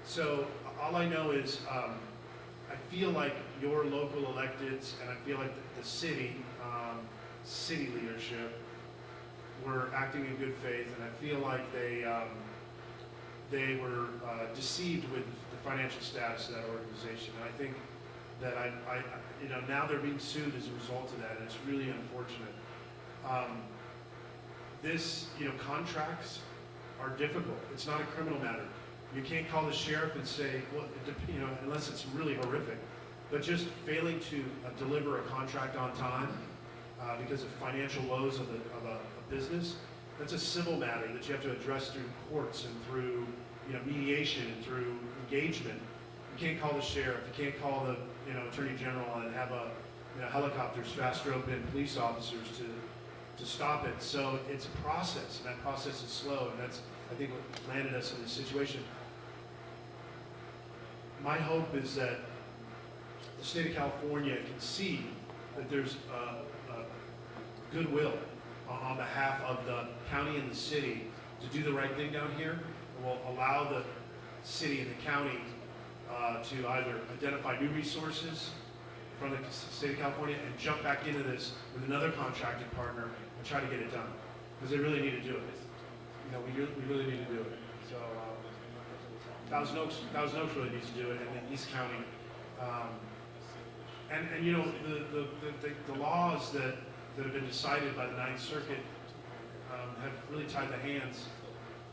So all I know is I feel like your local electeds and I feel like the city leadership were acting in good faith, and I feel like they were deceived with the financial status of that organization. And I think that now they're being sued as a result of that, and it's really unfortunate. Contracts are difficult. It's not a criminal matter. You can't call the sheriff and say, well, unless it's really horrific. But just failing to deliver a contract on time because of financial woes of a business, that's a civil matter that you have to address through courts and through mediation and through engagement. You can't call the sheriff. You can't call the attorney general and have helicopters fast rope in police officers to stop it. So it's a process, and that process is slow, and that's, I think, what landed us in this situation. My hope is that the state of California can see that there's goodwill on behalf of the county and the city to do the right thing down here, and will allow the city and the county to either identify new resources from the state of California and jump back into this with another contracted partner and try to get it done, because they really need to do it. We really need to do it. So Thousand Oaks really needs to do it, and then East County. The laws that have been decided by the Ninth Circuit have really tied the hands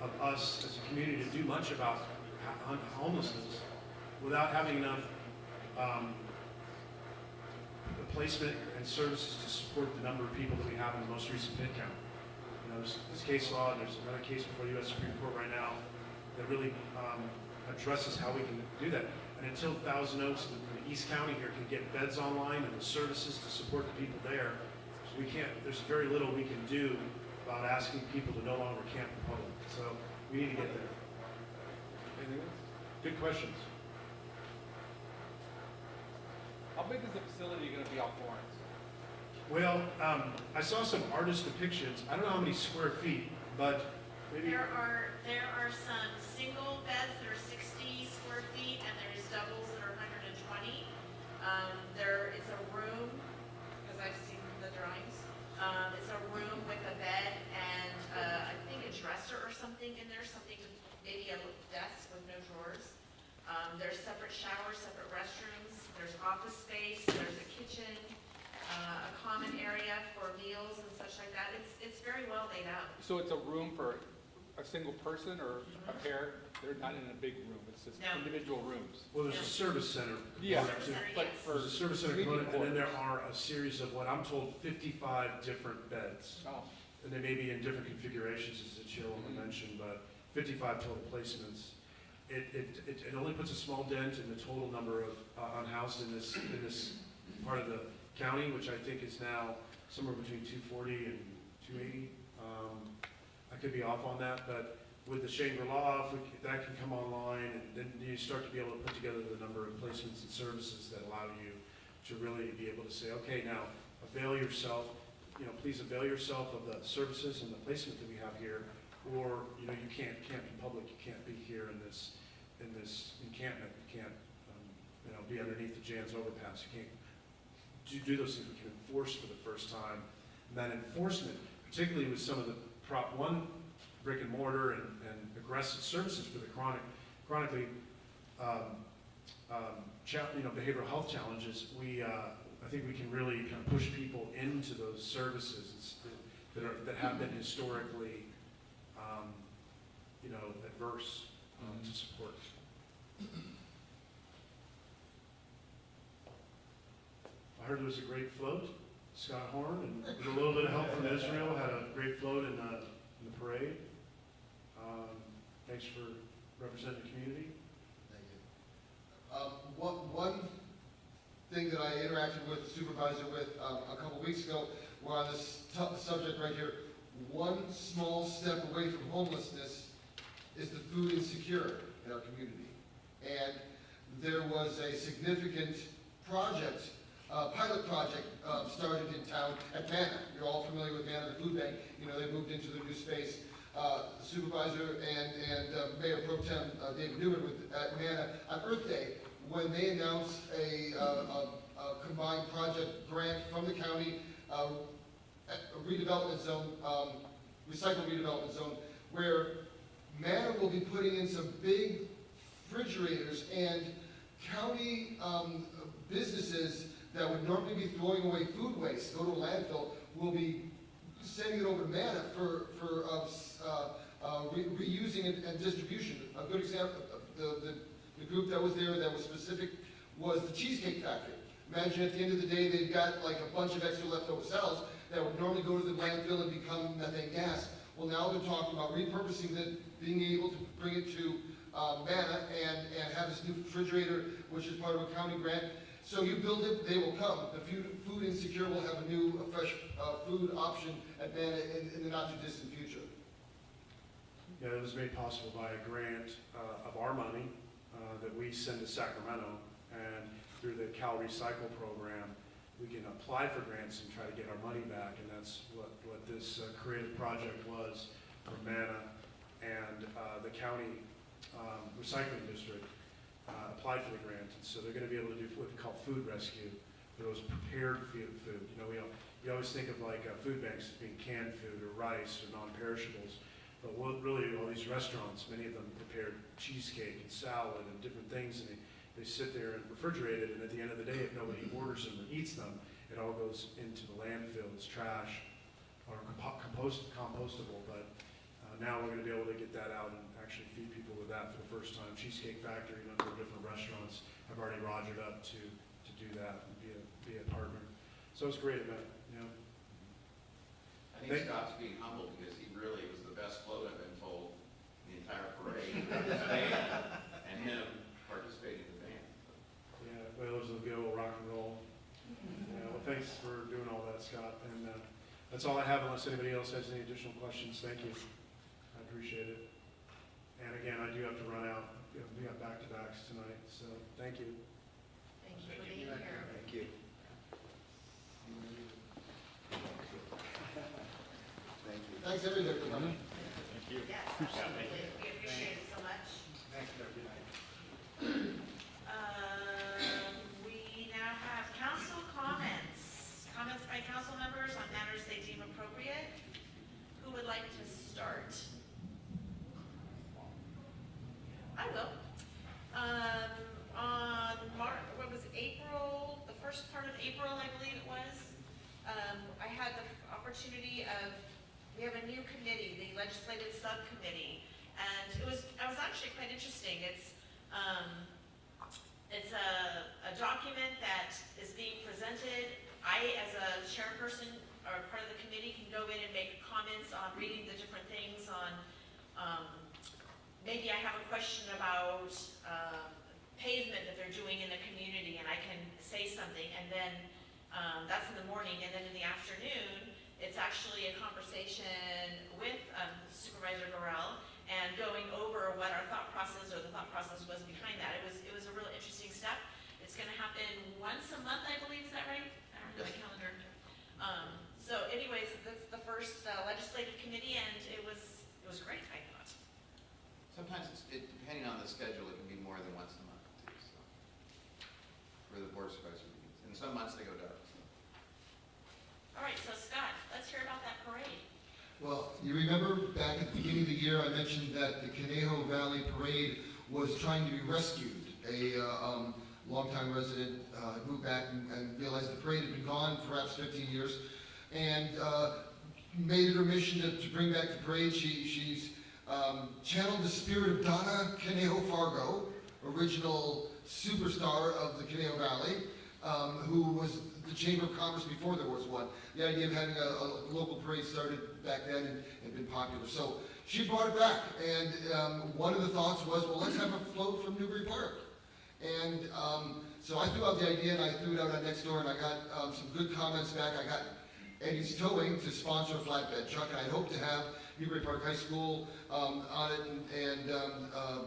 of us as a community to do much about homelessness without having enough placement and services to support the number of people that we have in the most recent PID count. There's this case law, and there's another case before the U.S. Supreme Court right now that really addresses how we can do that. And until Thousand Oaks and East County here can get beds online and the services to support the people there, we can't, there's very little we can do about asking people to no longer camp in public. So we need to get there. Anything else? Good questions. How big is the facility gonna be off Lawrence? Well, I saw some artist depictions. I don't know how many square feet, but maybe, There are some single beds that are 60 square feet, and there's doubles that are 120. There is a room, because I've seen the drawings, it's a room with a bed and, I think a dresser or something in there, something to, maybe a desk with no drawers. There's separate showers, separate restrooms, there's office space, there's a kitchen, a common area for meals and such like that. It's very well laid out. So it's a room for a single person or a pair? They're not in a big room, it's just No. individual rooms? well, there's a service center. Yeah, Service center, but yes. for There's a service center sleeping component, and then there quarters. are a series of what I'm told 55 different beds. Oh, And they may be in different configurations, as the chairwoman mentioned, but 55 total placements. It only puts a small dent in the total number of unhoused in this part of the county, which I think is now somewhere between 240 and 280. I could be off on that, but with the Shangri-La, if that can come online, and then you start to be able to put together the number of placements and services that allow you to really be able to say, okay, now avail yourself, please avail yourself of the services and the placement that we have here, or, you can't camp in public, you can't be here in this encampment, you can't, be underneath the Jan's overpass, you can't do those things we can enforce for the first time. And that enforcement, particularly with some of the Prop 1 brick and mortar and aggressive services for the chronically behavioral health challenges, I think we can really kind of push people into those services that have been historically, adverse to support. I heard there was a great float. Scott Horn, and with a little bit of help from Israel, had a great float in the parade. Thanks for representing the community. Thank you. One thing that I interacted with the supervisor with a couple weeks ago, we're on this subject right here. One small step away from homelessness is the food insecure in our community. And there was a significant project, pilot project started in town at Manna. You're all familiar with Manna, the food bank. They moved into the new space. Supervisor and Mayor Pro Tem David Newman at Manna on Earth Day, when they announced a combined project grant from the county, a redevelopment zone, recycle redevelopment zone, where Manna will be putting in some big refrigerators, and county businesses that would normally be throwing away food waste, go to a landfill, will be sending it over to Manna for reusing it and distribution. A good example, the group that was there that was specific was the Cheesecake Factory. Imagine at the end of the day, they've got like a bunch of extra leftover salads that would normally go to the landfill and become methane gas. Well, now they're talking about repurposing it, being able to bring it to Manna and have this new refrigerator, which is part of a county grant. So you build it, they will come. The food insecure will have a new, fresh food option at Manna in the not too distant future. Yeah, it was made possible by a grant of our money that we send to Sacramento, and through the Cal Recycle program, we can apply for grants and try to get our money back, and that's what this creative project was for Manna. And the county recycling district applied for the grant, and so they're going to be able to do what we call food rescue for those prepared food. You always think of like food banks as being canned food or rice or non-perishables, but what really all these restaurants, many of them prepared cheesecake and salad and different things, and they sit there and refrigerate it, and at the end of the day, if nobody orders them or eats them, it all goes into the landfill as trash or compostable. But now we're going to be able to get that out and actually feed people with that for the first time. Cheesecake Factory, a number of different restaurants have already rogered up to do that and be a partner. So it's a great event. I think Scott's being humble because he really was the best float, I've been told, in the entire parade. His band and him participating in the band. Yeah, well, it was a good old rock and roll. Yeah, well, thanks for doing all that, Scott. And That's all I have unless anybody else has any additional questions. Thank you. I appreciate it. And again, I do have to run out. We have back-to-backs tonight, so thank you. Thank you for being here. Thank you. Thank you. Thanks everybody for coming. Thank you. Yes, absolutely. We appreciate it so much. Thanks, Good night. We now have council comments. Comments by council members on matters they deem appropriate. Who would like to start? I will. On what was it, April, the first part of April, I believe it was, I had the opportunity of, we have a new committee, the legislative subcommittee, and I was actually quite interesting. It's a document that is being presented. I, as a chairperson or part of the committee, can go in and make comments on reading the different things on, maybe I have a question about pavement that they're doing in the community, and I can say something, and then that's in the morning, and then in the afternoon, it's actually a conversation with Supervisor Burrell and going over what our thought process or the thought process was behind that. It was a real interesting step. It's going to happen once a month, I believe. Is that right? I don't know my calendar. So, anyways, that's the first legislative committee, and it was great, I thought. Sometimes, depending on the schedule, it can be more than once a month, too, so, for the board supervisor meetings. And some months they go dark, so. All right, so Scott, let's hear about that parade. Well, you remember back at the beginning of the year, I mentioned that the Conejo Valley Parade was trying to be rescued. A longtime resident moved back and realized the parade had been gone for perhaps 15 years, and made it her mission to bring back the parade. She's channeled the spirit of Donna Conejo Fargo, original superstar of the Conejo Valley, who was the Chamber of Commerce before there was one. The idea of having a local parade started back then and had been popular. So she brought it back, and one of the thoughts was, well, let's have a float from Newbury Park. And so I threw out the idea, and I threw it out on Nextdoor, and I got some good comments back. I got Eddie's Towing to sponsor a flatbed truck, and I hope to have Newbury Park High School on it, and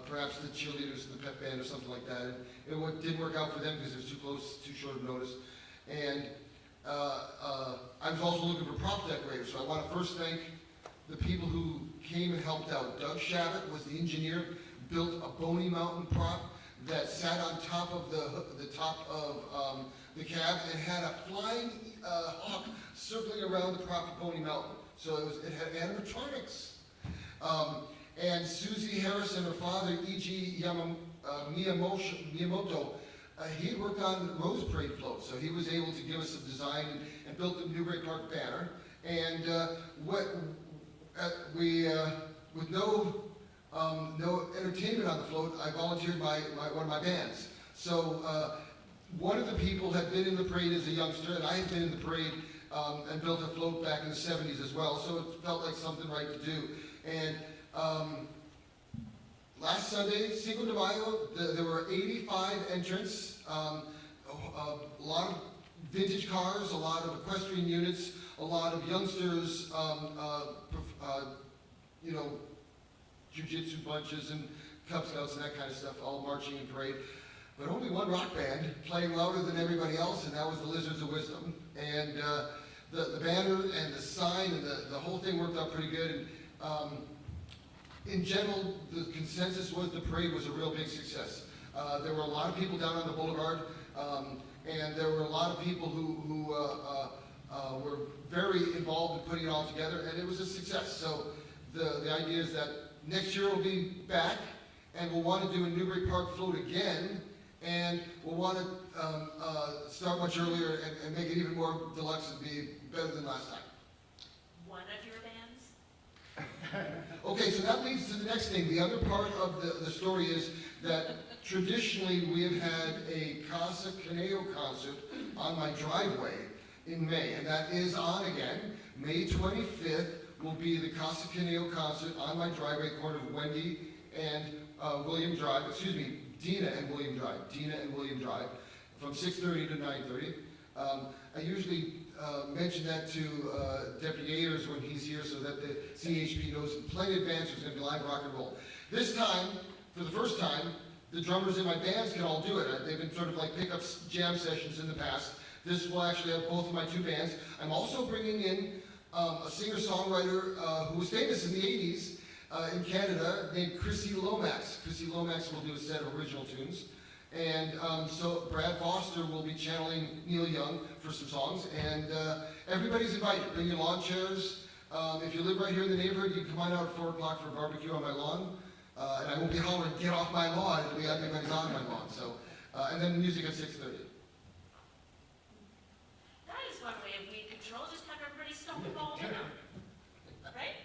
perhaps the cheerleaders and the pep band or something like that. And it didn't work out for them because it was too close, too short of notice. And I was also looking for prop decorators, so I want to first thank the people who came and helped out. Doug Shabbat was the engineer, built a Boney Mountain prop that sat on top of the top of the cab and had a flying hawk circling around the prop of Boney Mountain. So it had animatronics. And Susie Harris and her father, E.G. Miyamoto, he worked on the Rose Parade float, so he was able to give us a design and built the Newbury Park banner. And with no entertainment on the float, I volunteered one of my bands. So one of the people had been in the parade as a youngster, and I had been in the parade and built a float back in the 70s as well, so it felt like something right to do. And last Sunday, Cinco de Mayo, there were 85 entrants, a lot of vintage cars, a lot of equestrian units, a lot of youngsters, jiu-jitsu bunches and Cub Scouts and that kind of stuff, all marching in parade. But only one rock band playing louder than everybody else, and that was the Lizards of Wisdom. And the banner and the sign and the whole thing worked out pretty good. And in general, the consensus was the parade was a real big success. There were a lot of people down on the boulevard, and there were a lot of people who were very involved in putting it all together, and it was a success. So the idea is that next year we'll be back, and we'll want to do a Newbury Park float again, and we'll want to start much earlier and make it even more deluxe and be better than last time. One of your bands? Okay, so that leads to the next thing. The other part of the story is that traditionally we have had a Casa Conejo concert on my driveway in May, and that is on again. May 25th will be the Casa Conejo concert on my driveway, corner of Wendy and William Drive, Dina and William Drive, from 6:30 to 9:30. I usually mention that to Deputy Ayers when he's here so that the CHP knows plenty in advance there's going to be live rock and roll. This time, for the first time, the drummers in my bands can all do it. They've been sort of like pickup jam sessions in the past. This will actually have both of my two bands. I'm also bringing in a singer-songwriter who was famous in the 80s in Canada named Chrissy Lomax. Chrissy Lomax will do a set of original tunes. And so Brad Foster will be channeling Neil Young for some songs. And everybody's invited. Bring your lawn chairs. If you live right here in the neighborhood, you can come on out at 4 o'clock for a barbecue on my lawn. And I won't be hollering, get off my lawn. It'll be everybody's on my lawn. So, and then music at 6:30. That is one way of weed control, just have everybody stomp the ball down. Right?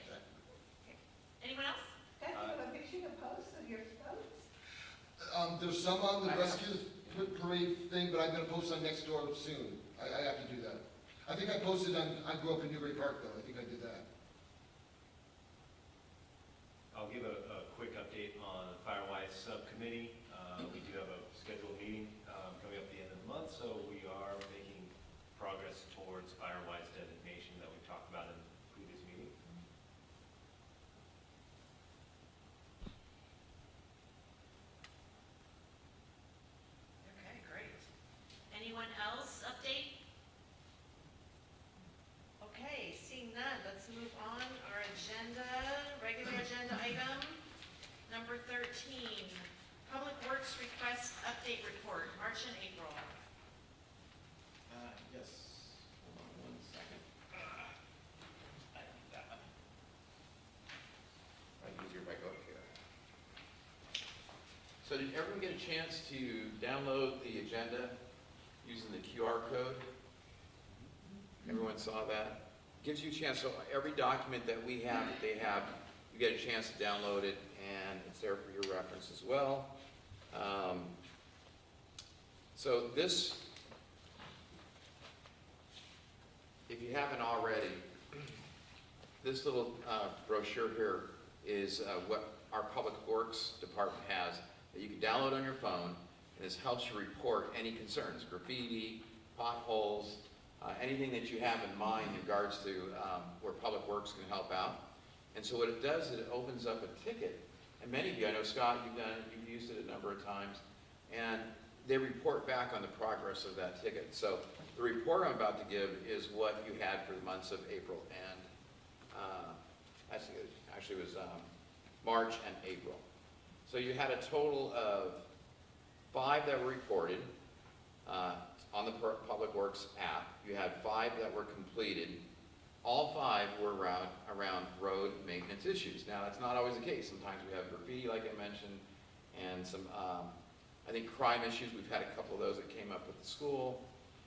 Okay. Anyone else? Can you have a picture to post of your spots? There's some on the rescue parade thing, but I'm going to post on Nextdoor soon. I have to do that. I think I posted on, I grew up in Newbury Park though. I think I did that. I'll give a quick update on the Firewise Subcommittee. We do have a scheduled meeting coming up at the end of the month, so we are making progress towards Firewise designation that we talked about in the previous meeting. Okay, great. Anyone else update? Okay, seeing none, let's move on. Our agenda, regular agenda item, number 13, Public Works Request Update Report, March and April. Yes. Hold on one second. I need that one. Probably easier if I go up here. So did everyone get a chance to download the agenda using the QR code? Everyone saw that? Gives you a chance, so every document that we have, that they have, you get a chance to download it, and it's there for your reference as well. So this, if you haven't already, this little brochure here is what our Public Works Department has that you can download on your phone, and this helps you report any concerns, graffiti, potholes, anything that you have in mind in regards to where Public Works can help out. And so what it does is it opens up a ticket, and many of you, I know Scott, you've done it, you've used it a number of times, and they report back on the progress of that ticket. So the report I'm about to give is what you had for the months of April and, actually it was March and April. So you had a total of 5 that were reported on the Public Works app. You had 5 that were completed. All 5 were around road maintenance issues. Now, that's not always the case. Sometimes we have graffiti, like I mentioned, and some, I think, crime issues. We've had a couple of those that came up with the school.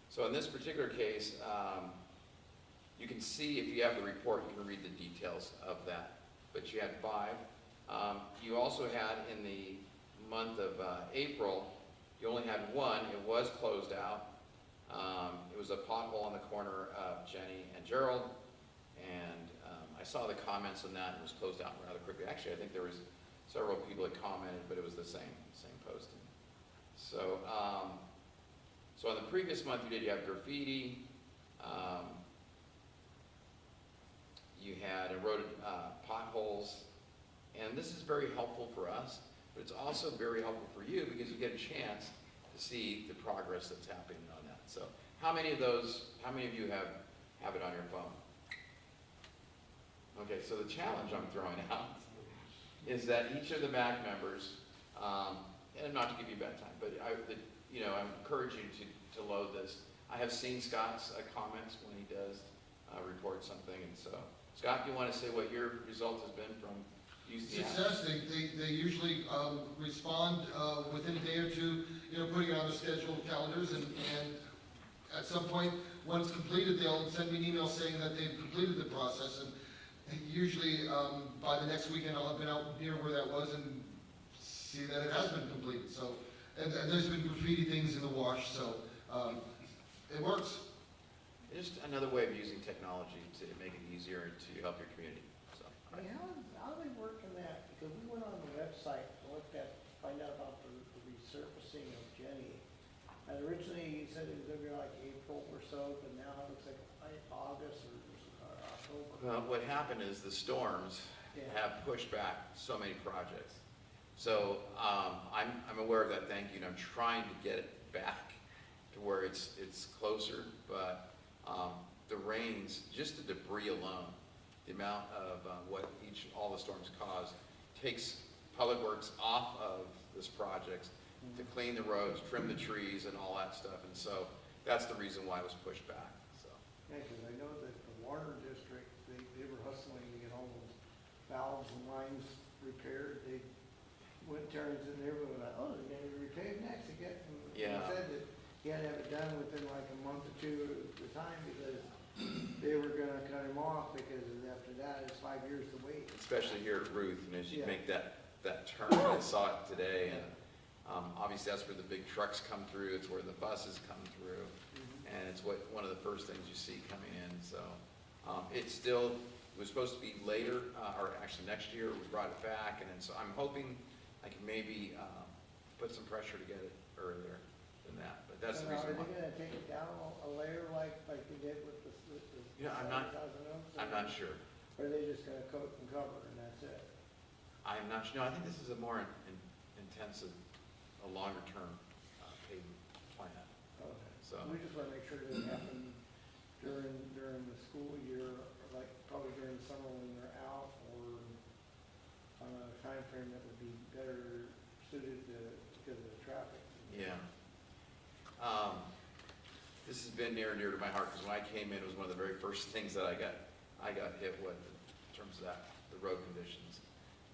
So in this particular case, you can see, if you have the report, you can read the details of that. But you had 5. You also had, in the month of April, you only had 1. It was closed out. It was a pothole on the corner of Jenny and Gerald, and I saw the comments on that, and it was closed out rather quickly. Actually, I think there was several people that commented, but it was the same posting. So, so in the previous month, you have graffiti. You had eroded potholes, and this is very helpful for us, but it's also very helpful for you because you get a chance to see the progress that's happening on that. So how many of you have it on your phone? Okay, so the challenge I'm throwing out is that each of the MAC members, and not to give you bad time, but I encourage you to load this. I have seen Scott's comments when he does report something, and so, Scott, do you want to say what your result has been from using the app? Success. They usually respond within a day or two, putting it on their scheduled calendars, and at some point, when it's completed, they'll send me an email saying that they've completed the process, and usually by the next weekend, I'll have been out near where that was and see that it has been completed. So, and there's been graffiti things in the wash, so it works. It's just another way of using technology to make it easier to help your community. So, all right. How do they work on that? Because we went on the website and looked at, find out about the resurfacing of Jenny. And originally, he said it was gonna be like April or so, but now it looks like August or October. Well, what happened is the storms Yeah. have pushed back so many projects. So, I'm aware of that, thank you, and I'm trying to get it back to where it's closer, but, the rains, just the debris alone, the amount of, all the storms cause, takes Public Works off of this project to clean the roads, trim the trees and all that stuff, and so that's the reason why it was pushed back, so. Yeah, because I know that the water district, they were hustling to get all those valves and lines repaired. They went turns in there, but like, oh, they're gonna be repaved next again. He Yeah. said that he had to have it done within like a month or two at the time because they were gonna cut him off because after that, it's 5 years to wait. Especially here at Ruth, and as you Yeah. make that turn, I saw it today, and obviously that's where the big trucks come through, it's where the buses come through, and it's one of the first things you see coming in, so. It was supposed to be later, or actually next year, we brought it back, and then so I'm hoping I can maybe put some pressure to get it earlier than that, but that's the So reason Are why. they gonna take it down a layer like they did with the? You know, I'm not sure. Or are they just gonna coat and cover and that's it? I'm not sure, no, I think this is a more intensive, a longer-term paving plan, Okay. so. We just wanna make sure it doesn't happen during the school year, like probably during the summer when they're out, or on a time frame that would be better suited because of the traffic. Yeah. This has been near and dear to my heart, because when I came in, it was one of the very first things that I got hit with in terms of the road conditions.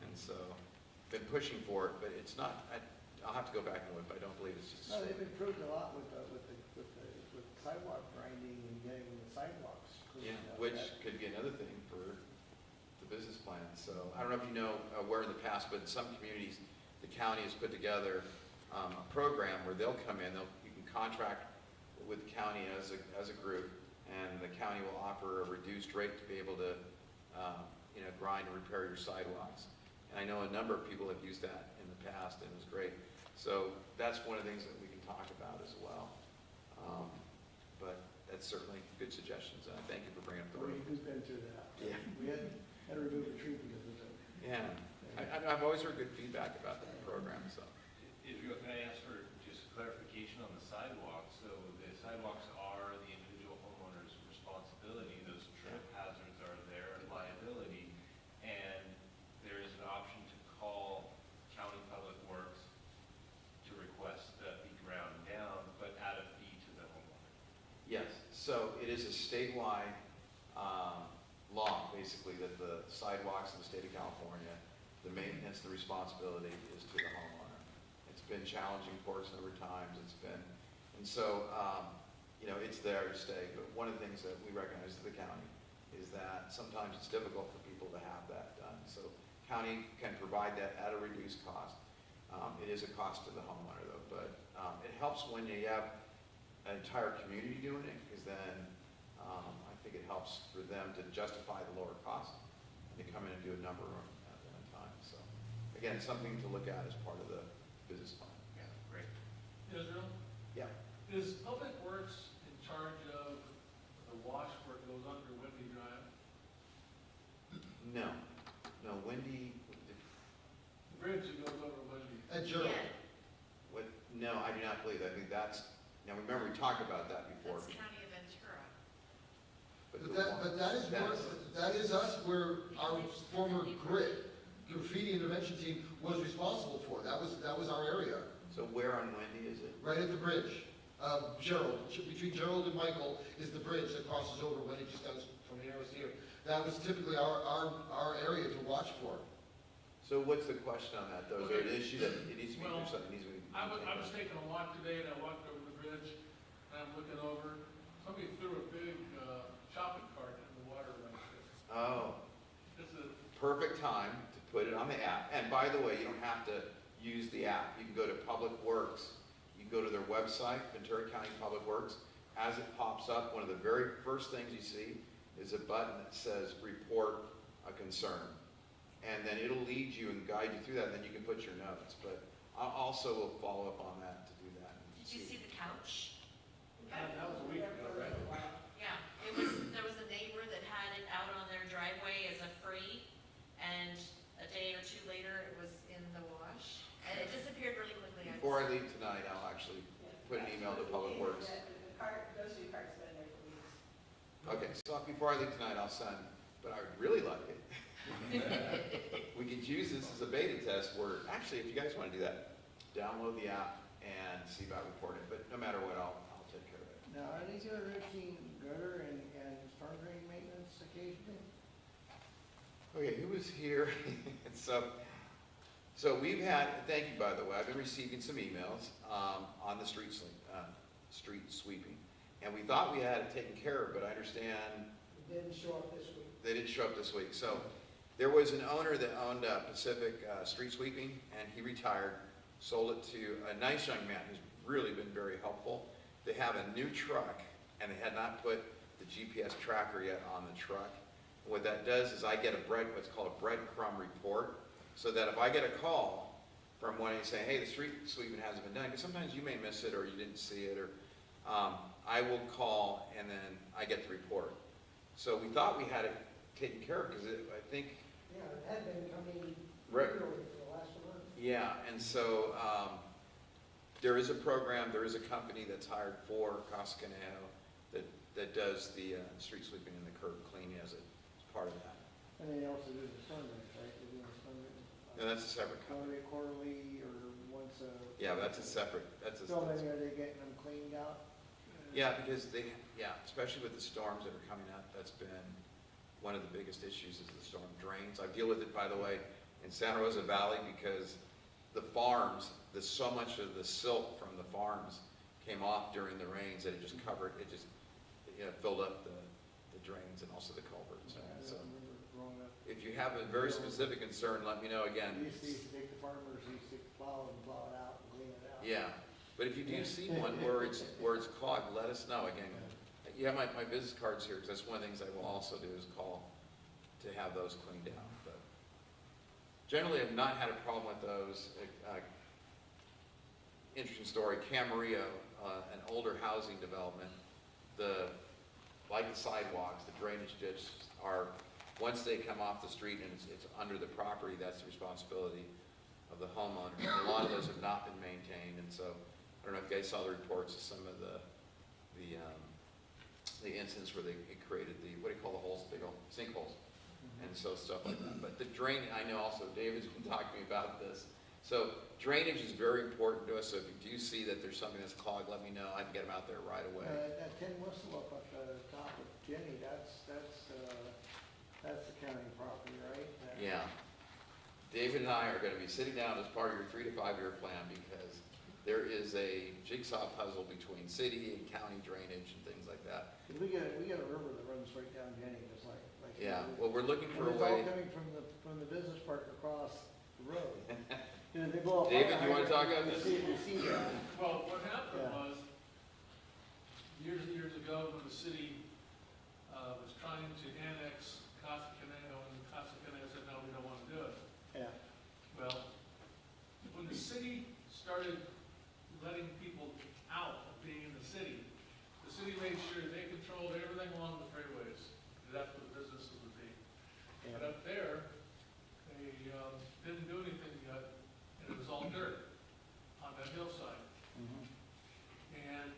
And so, been pushing for it, but it's not, I'll have to go back and look, but I don't believe it's just. No, they've improved a lot with sidewalk grinding and getting the sidewalks. Yeah, cleaned up. which could be another thing for the business plan. So, I don't know if you know where in the past, but in some communities, the county has put together a program where they'll come in, you can contract with the county as a group, and the county will offer a reduced rate to be able to, grind and repair your sidewalks. And I know a number of people have used that in the past, and it was great. So that's one of the things that we can talk about as well. But that's certainly good suggestions, and I thank you for bringing up the road. We've been through that. Yeah. We had to remove a tree because of it. Yeah, I've always heard good feedback about that program, so. Can I ask for just clarification on the sidewalks? So the sidewalks are the individual homeowner's responsibility, those trip hazards are their liability, and there is an option to call County Public Works to request that be ground down, but add a fee to the homeowner. Yes, so it is a statewide law, basically, that the sidewalks in the state of California, the maintenance, the responsibility is to the homeowner. It's been challenging for us a number of times, and so, it's there to stay, but one of the things that we recognize as the county is that sometimes it's difficult for people to have that done. So county can provide that at a reduced cost. It is a cost to the homeowner though, but it helps when you have an entire community doing it, because then I think it helps for them to justify the lower cost. They come in and do a number of them at one time. So again, something to look at as part of the business plan. Yeah, great. Israel, Yeah. is Public Works in charge of the wash where it goes under Whitney Drive? No, Wendy, The bridge that goes over Whitney? And Gerald, what, no, I do not believe that. I think that's, now remember, we talked about that before. That's County of Ventura. that is us where our former graffiti intervention team was responsible for. That was our area, So where on Wendy is it? right at the bridge. Gerald, between Gerald and Michael is the bridge that crosses over when it just goes from here to here. That was typically our area to watch for. So what's the question on that, though? Is there an issue that it needs to be, Well, there's something needs to be? I was taking a walk today, and I walked over the bridge, and I'm looking over, somebody threw a big shopping cart in the water right there. Oh, It's a, perfect time to put it on the app. And by the way, you don't have to use the app. You can go to Public Works. You can go to their website, Ventura County Public Works. As it pops up, one of the very first things you see is a button that says report a concern. And then it'll lead you and guide you through that, and then you can put your notes. But I also will follow up on that to do that. Did you see the couch? actually put an email to Public Works. The cart, grocery cart's been there for weeks. Okay, so before I leave tonight, I'll send, but I would really like it. We could use this as a beta test where, actually, if you guys want to do that, download the app and see about reporting, but no matter what, I'll take care of it. Now, are these other routine gutter and storm drain maintenance occasionally? Okay, who was here? So we've had, thank you, by the way, I've been receiving some emails on the street sweeping. And we thought we had it taken care of, but I understand It didn't show up this week. they didn't show up this week. So there was an owner that owned Pacific Street Sweeping, and he retired, sold it to a nice young man who's really been very helpful. They have a new truck, and they had not put the GPS tracker yet on the truck. What that does is I get what's called a breadcrumb report, so that if I get a call from one and saying, hey, the street sweeping hasn't been done, because sometimes you may miss it or you didn't see it, or I will call and then I get the report. So we thought we had it taken care of, because I think... Yeah, it had been coming Right. regularly for the last month. Yeah, and so there is a program, there is a company that's hired for Casa Conejo that does the street sweeping and the curb cleaning as part of that. And they also do the storm drains, right? They do the storm drains. And that's a separate company. Quarterly or once a... Yeah, but that's a separate, So then are they getting them cleaned out? Yeah, because especially with the storms that are coming up, that's been one of the biggest issues is the storm drains. I deal with it, by the way, in Santa Rosa Valley, because the farms, so much of the silt from the farms came off during the rains that it just covered, filled up the drains and also the culverts. I So don't remember growing up. if you have a very specific concern, let me know again. We used to take the farmers, used to plow and plow it out and clean it out. Yeah, but if you do see one where it's clogged, let us know. Again, you have my business cards here, because that's one of the things I will also do is call to have those cleaned out. But generally, I've not had a problem with those. Interesting story, Camarillo, an older housing development, like the sidewalks, the drainage ditches are, once they come off the street and it's under the property, that's the responsibility of the homeowner. And a lot of those have not been maintained, and so I don't know if you guys saw the reports of some of the incidents where they created what do you call the holes, big old sinkholes, and so stuff like that. But the drain, I know also David's been talking to me about this. So drainage is very important to us, so if you do see that there's something that's clogged, let me know. I can get them out there right away. That tin whistle up at the top of Jenny, that's the county property, right? Yeah. David and I are going to be sitting down as part of your 3 to 5 year plan, because there is a jigsaw puzzle between city and county drainage and things like that. We got a river that runs right down Jenny, just like. Yeah, well, we're looking for a It's way. all coming from the business park across the road. They blow up. David, you want to talk about this? You see that? Well, what happened Yeah. was, years and years ago, when the city was trying to annex Casa Conejo, and Casa Conejo said, no, we don't want to do it. Yeah. Well, when the city started letting people out of being in the city made sure they controlled everything along the freeways. That's what businesses would be. But up there, they didn't do anything yet, and it was all dirt on that hillside. And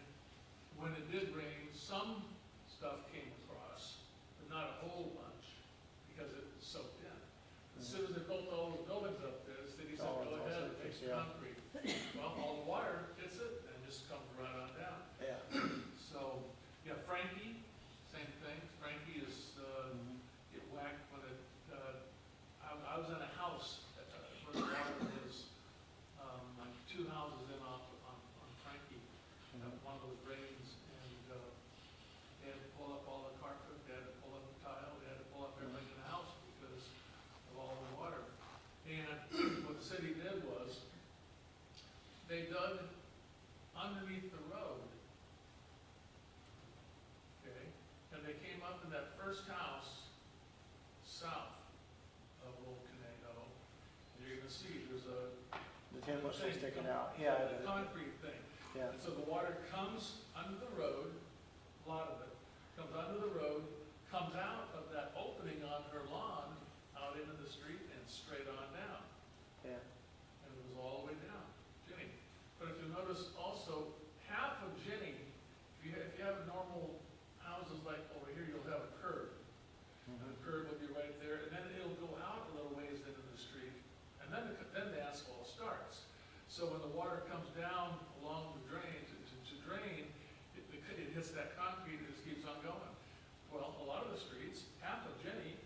when it did rain, some stuff came across, but not a whole bunch, because it was soaked in. As soon as they built all those buildings up there, the city said, go ahead and fix the concrete. Well, all the water hits it and just comes right on down. Yeah. So, yeah, Frankie, same thing. Frankie is, get whacked when it, I was in a house, where the water was, like 2 houses in off on Frankie, one of those rains, and, they had to pull up all the carpet, they had to pull up the tile, they had to pull up everything in the house because of all the water. And what the city did was, they dug underneath the road, okay, and they came up in that first house south of Old Conejo. You're gonna see there's a The tin was thing sticking come- out. Yeah. the concrete thing. Yeah. And so the water comes under the road, a lot of it, comes under the road, comes out of that opening on her lawn, out into the street and straight on down. Yeah. And it was all the way down. Jenny, But if you notice also, half of Jenny, if you have normal houses like over here, you'll have a curb. And the curb will be right there, and then it'll go out a little ways into the street, and then the asphalt starts. So when the water comes down along the drain to drain, it hits that concrete and it just keeps on going. Well, a lot of the streets, half of Jenny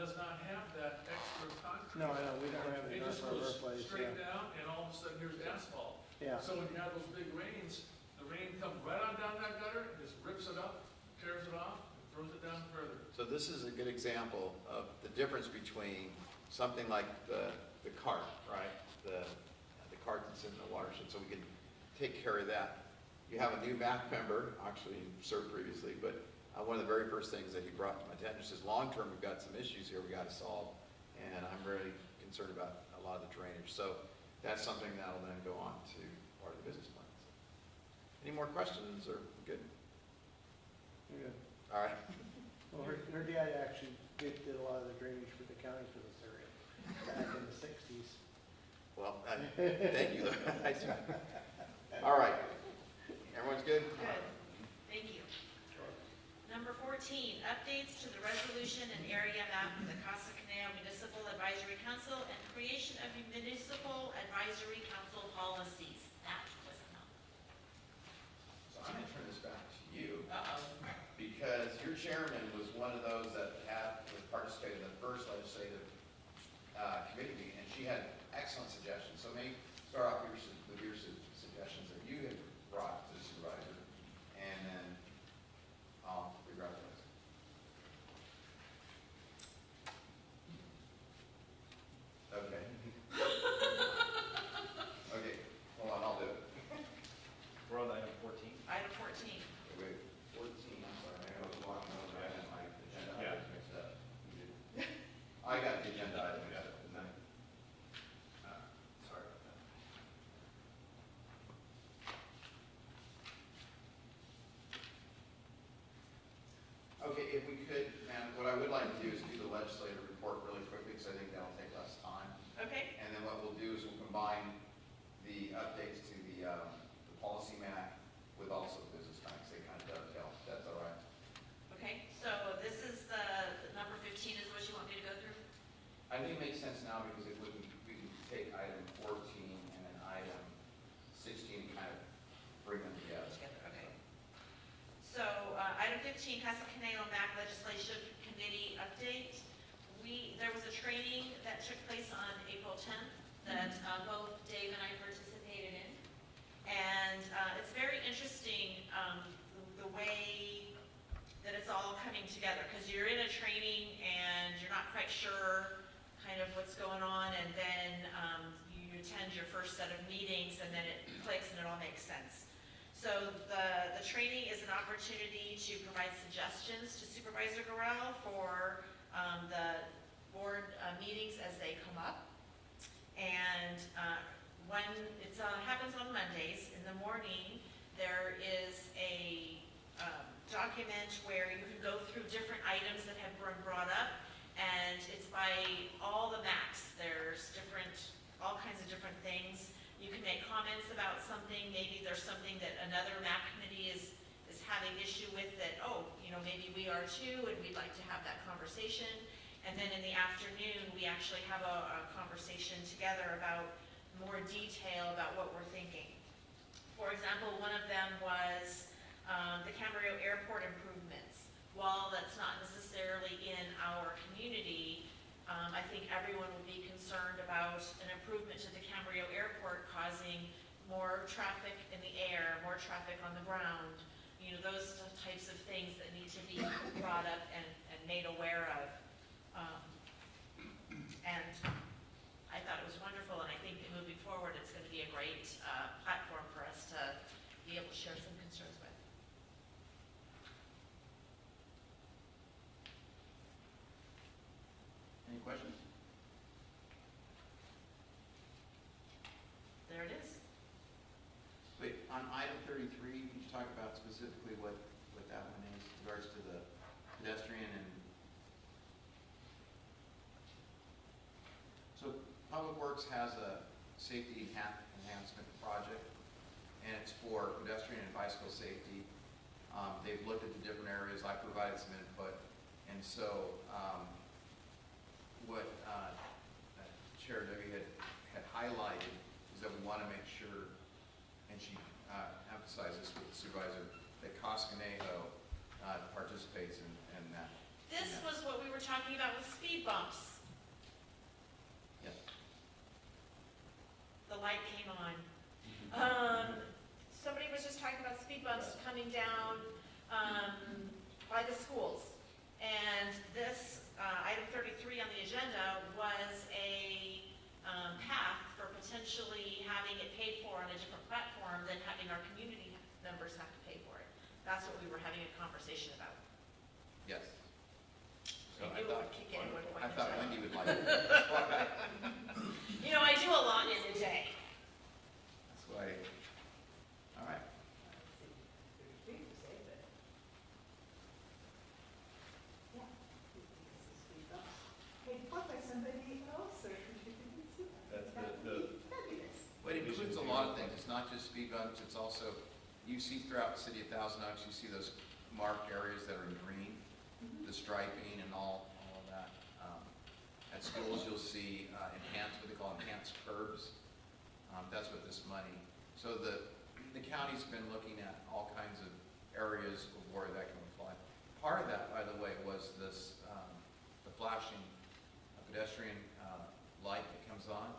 does not have that extra concrete. No, I know, we don't have It enough just for our goes place, straight yeah. down, and all of a sudden here's asphalt. Yeah. So when you have those big rains, the rain comes right on down that gutter, and just rips it up, tears it off, and throws it down further. So this is a good example of the difference between something like the cart, right? The cart that's in the watershed, so we can take care of that. You have a new MAC member, actually served previously, but one of the very first things that he brought to my attention is long-term, we've got some issues here we got to solve, and I'm really concerned about a lot of the drainage. So that's something that'll then go on to part of the business plan. Any more questions, or good? Yeah. All right. Well, her dad actually did a lot of the drainage for the county for this area back in the 60s. Well, thank you. All right. Everyone's good? Good, thank you. Number 14, updates to the resolution and area map of the Casa Conejo Municipal Advisory Council and creation of municipal advisory council policies. That was enough. So I'm going to turn this back to you. Uh-oh. Because your chairman was one of those that participated in the first legislative committee meeting, and she had excellent suggestions. So maybe start off with your suggestions that you had brought to the supervisor, and then I'll figure out the rest. Okay. Okay, hold on, I'll do it. We're on item 14. Item 14. Wait, 14, I'm sorry, maybe I was walking over, I had my agenda Yeah. items mixed up. I got the agenda item mixed up, didn't I? Sorry about that. Okay, if we could, ma'am, what I would like to do is do the legislative report really quickly, because I think that'll take less time. Okay, And then what we'll do is we'll combine the updates to the policy map with also the business plan, because they kind of dovetail. That's all right. okay, so this is the number 15 is what you want me to go through? I think it makes sense now because it wouldn't, we can take item 14 and then item 16 and kind of bring them together. Together, okay. So, item 15, Casa Conejo MAC Legislative Committee update. There was a training that took place on April 10th that both Dave and I participated in. And it's very interesting the way that it's all coming together, because you're in a training and you're not quite sure kind of what's going on, and then you attend your first set of meetings, and then it clicks and it all makes sense. So the training is an opportunity to provide suggestions to Supervisor Gorell for the board meetings as they come up. And when it happens on Mondays in the morning, there is a document where you can go through different items that have been brought up, and it's by all the MACs. There's all kinds of different things. You can make comments about something. Maybe there's something that another MAC committee is having issue with that, maybe we are too, and we'd like to have that conversation. And then in the afternoon, we actually have a conversation together about more detail about what we're thinking. For example, one of them was the Camarillo Airport improvements. While that's not necessarily in our community, I think everyone would be concerned about an improvement to the Camarillo Airport causing more traffic in the air, more traffic on the ground, those types of things that need to be brought up and made aware of. And I thought it was wonderful, and I think that moving forward, it's going to be a great platform for us to be able to share some concerns with. Any questions? There it is. Wait, on item 33, could you talk about specifically what that one is in regards to the pedestrian and... So Public Works has a safety enhancement project and it's for pedestrian and bicycle safety. They've looked at the different areas, I provided some input, and so what Chair Debbie had highlighted is that we want to make sure, and she emphasized this with the supervisor, that Casa Conejo participates in that. This was what we were talking about with speed bumps. Yes. The light came on. Somebody was just talking about speed bumps coming down by the schools. And this, item 33 on the agenda was a path for potentially having it paid for on a different platform than having our community members have to pay for it. That's what we were having a conversation about. Yes. So I knew it would kick in at one point I in thought time. Wendy would like it. You know, I do a lot in a day. That's why, all right. Paid for by somebody else or contributed to it. That's That would the- be fabulous. But it includes a lot of things. It's not just speed bumps, it's also, you see throughout the city of Thousand Oaks, you see those marked areas that are in green, the striping and all of that. At schools, you'll see enhanced, what they call enhanced curbs. That's what this money, so the county's been looking at all kinds of areas of where that can apply. Part of that, by the way, was this, the flashing pedestrian light that comes on.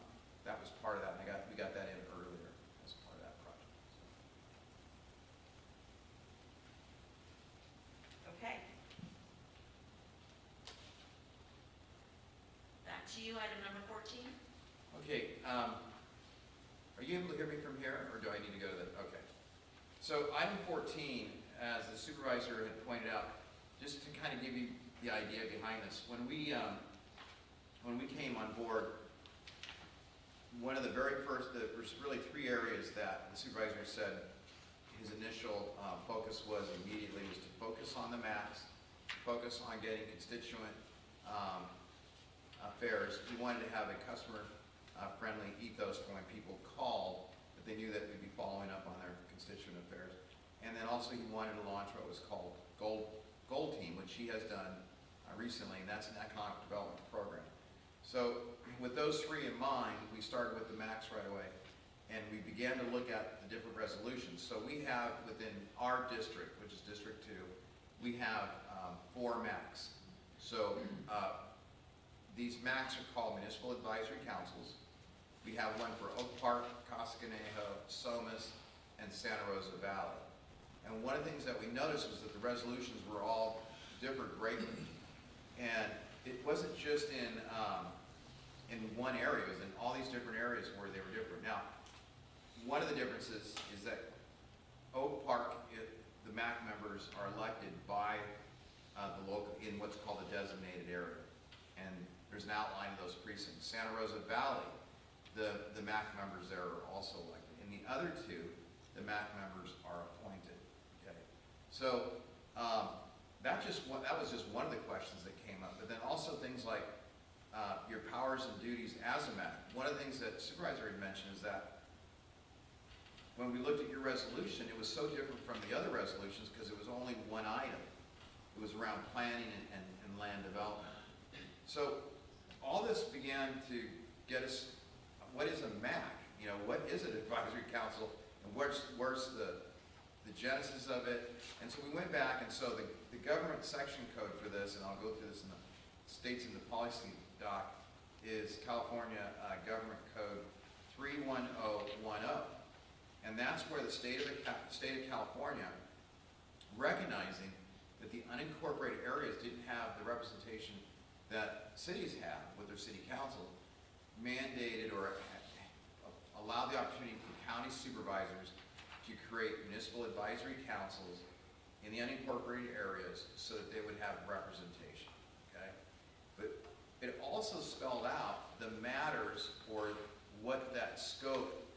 That was part of that, and we got that in earlier as part of that project. Okay. Back to you, item number 14. Okay, are you able to hear me from here, or do I need to go to the, okay. So item 14, as the supervisor had pointed out, just to kind of give you the idea behind this, when we came on board, one of the very first, there's really three areas that the supervisor said his initial focus was immediately was to focus on the maps, focus on getting constituent affairs. We wanted to have a customer-friendly ethos for when people called, that they knew that we'd be following up on their constituent affairs. And then also he wanted to launch what was called Gold Team, which he has done recently, and that's an economic development program. So with those three in mind, we started with the MAX right away, and we began to look at the different resolutions. So we have within our district, which is District 2, we have 4 MAX. So these MAX are called Municipal Advisory Councils. We have one for Oak Park, Casa Conejo, Somas, and Santa Rosa Valley. And one of the things that we noticed was that the resolutions were all differed greatly. And it wasn't just in one area, it was in all these different areas where they were different. Now, one of the differences is that Oak Park, the MAC members are elected by the local, in what's called a designated area. And there's an outline of those precincts. Santa Rosa Valley, the MAC members there are also elected. In the other two, the MAC members are appointed. Okay, so that was just one of the questions that came up. But then also things like your powers and duties as a MAC. One of the things that Supervisor had mentioned is that when we looked at your resolution, it was so different from the other resolutions because it was only one item. It was around planning and land development. So all this began to get us, what is a MAC? You know, what is an advisory council, and where's the genesis of it? And so we went back, and so the government section code for this, and I'll go through this in the states in the policy doc, is California Government Code 31010. And that's where the state of California, recognizing that the unincorporated areas didn't have the representation that cities have with their city council, mandated or allowed the opportunity for county supervisors to create municipal advisory councils in the unincorporated areas so that they would have representation, okay? But it also spelled out the matters or what that scope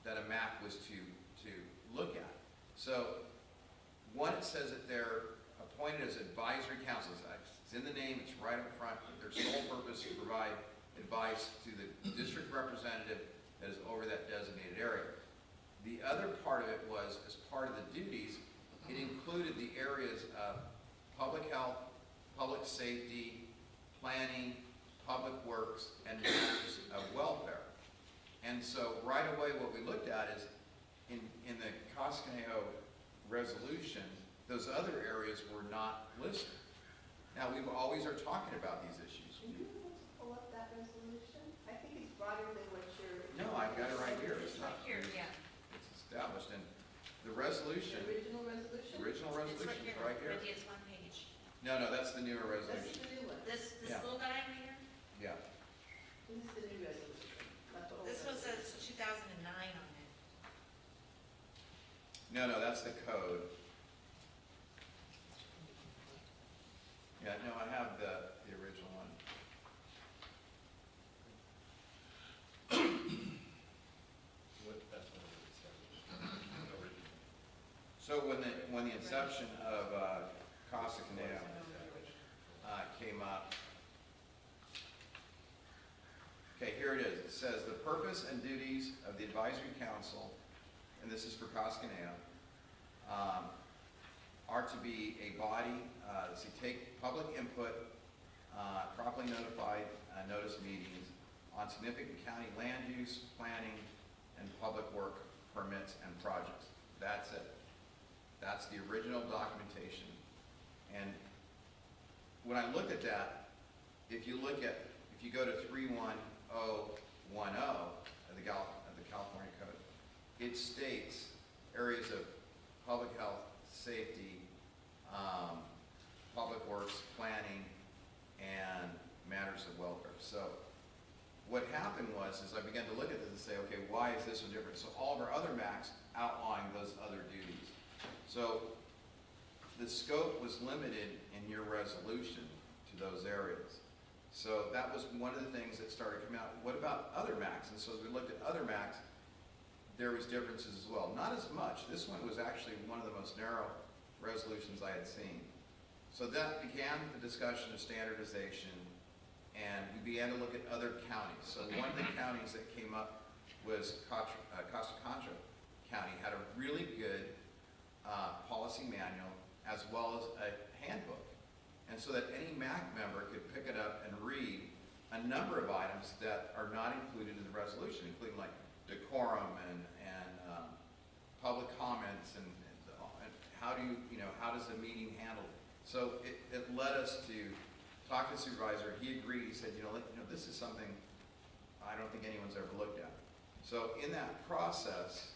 that a MAC was to look at. So one, it says that they're appointed as advisory councils. It's in the name, it's right up front, but their sole purpose is to provide advice to the district representative that is over that designated area. The other part of it was, as part of the duties, it included the areas of public health, public safety, planning, public works, and matters of welfare. And so right away what we looked at is, in the Casa Conejo resolution, those other areas were not listed. Now, we always are talking about these issues. Can you pull up that resolution? I think it's broader than what you're. No, I've got it right here. It's right here, yeah. It's established, and the resolution, The original resolution? original resolution is right here. Ricky, it's one page. No, that's the newer That's resolution. the new one. This Yeah. little guy right here, Yeah. This is the new resolution, not the old this one resolution. says 2009 on it. No, that's the code. Yeah, no, I have the original one. That's what it established. Originally. So when the inception of Casa Conejo came up, okay, here it is. It says, the purpose and duties of the advisory council, and this is for Casa Conejo, are to be a body, to take public input, properly notified notice meetings on significant county land use, planning, and public work permits and projects. That's it. That's the original documentation. And when I look at that, if you go to 31010 of the California Code, it states areas of public health, safety, public works, planning, and matters of welfare. So what happened was, I began to look at this and say, okay, why is this one different? So all of our other MACs outline those other duties. So the scope was limited in your resolution to those areas. So that was one of the things that started coming out. What about other MACs? And so as we looked at other MACs, there was differences as well. Not as much. This one was actually one of the most narrow resolutions I had seen. So that began the discussion of standardization, and we began to look at other counties. So one of the counties that came up was Casa Conejo County, had a really good policy manual as well as a handbook. And so that any MAC member could pick it up and read a number of items that are not included in the resolution, including like decorum and public comments and how does the meeting handle. So it led us to talk to the supervisor. He agreed. He said, this is something I don't think anyone's ever looked at. So in that process,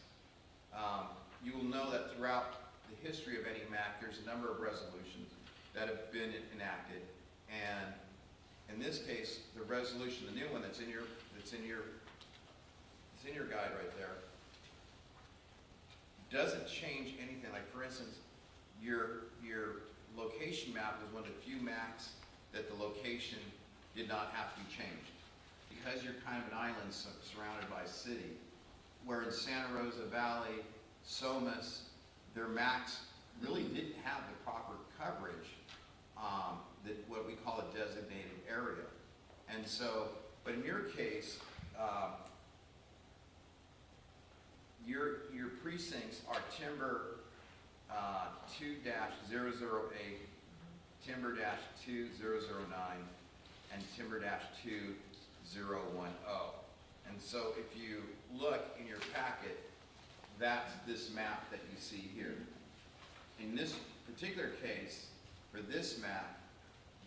you will know that throughout the history of any MAC, there's a number of resolutions that have been enacted, and in this case, the resolution, the new one that's in your guide right there, doesn't change anything. Like for instance, your location map was one of the few MACs that the location did not have to be changed. Because you're kind of an island surrounded by city, where in Santa Rosa Valley, Somas, their MACs really didn't have the proper coverage, that what we call a designated area. And so, but in your case, your precincts are timber 2-008, timber -2009, and timber -2010. And so if you look in your packet, that's this map that you see here. In this particular case, for this map,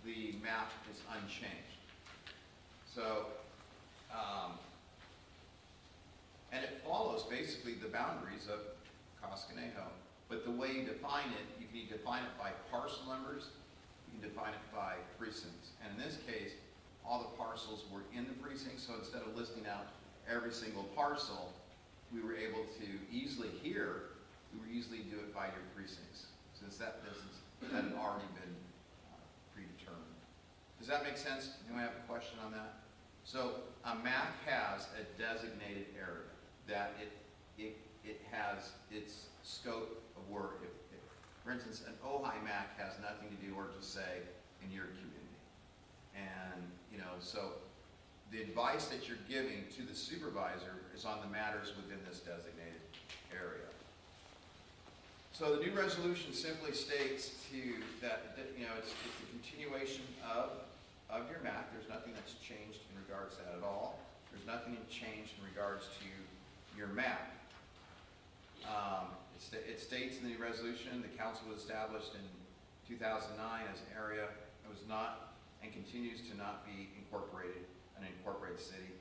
the map is unchanged. So, and it follows basically the boundaries of Casa Conejo. But the way you define it, you can define it by parcel numbers, you can define it by precincts. And in this case, all the parcels were in the precincts, so instead of listing out every single parcel, we were able to easily do it by your precincts, since that had already been predetermined. Does that make sense? Anyone have a question on that? So a MAC has a designated area that it has its scope of work. For instance, an Ojai MAC has nothing to do or to say in your community. And, so the advice that you're giving to the supervisor is on the matters within this designated area. So the new resolution simply states that it's a continuation of your map. There's nothing that's changed in regards to that at all. There's nothing changed in regards to your map. It states in the resolution, the council was established in 2009 as an area that was not and continues to not be incorporated, an incorporated city.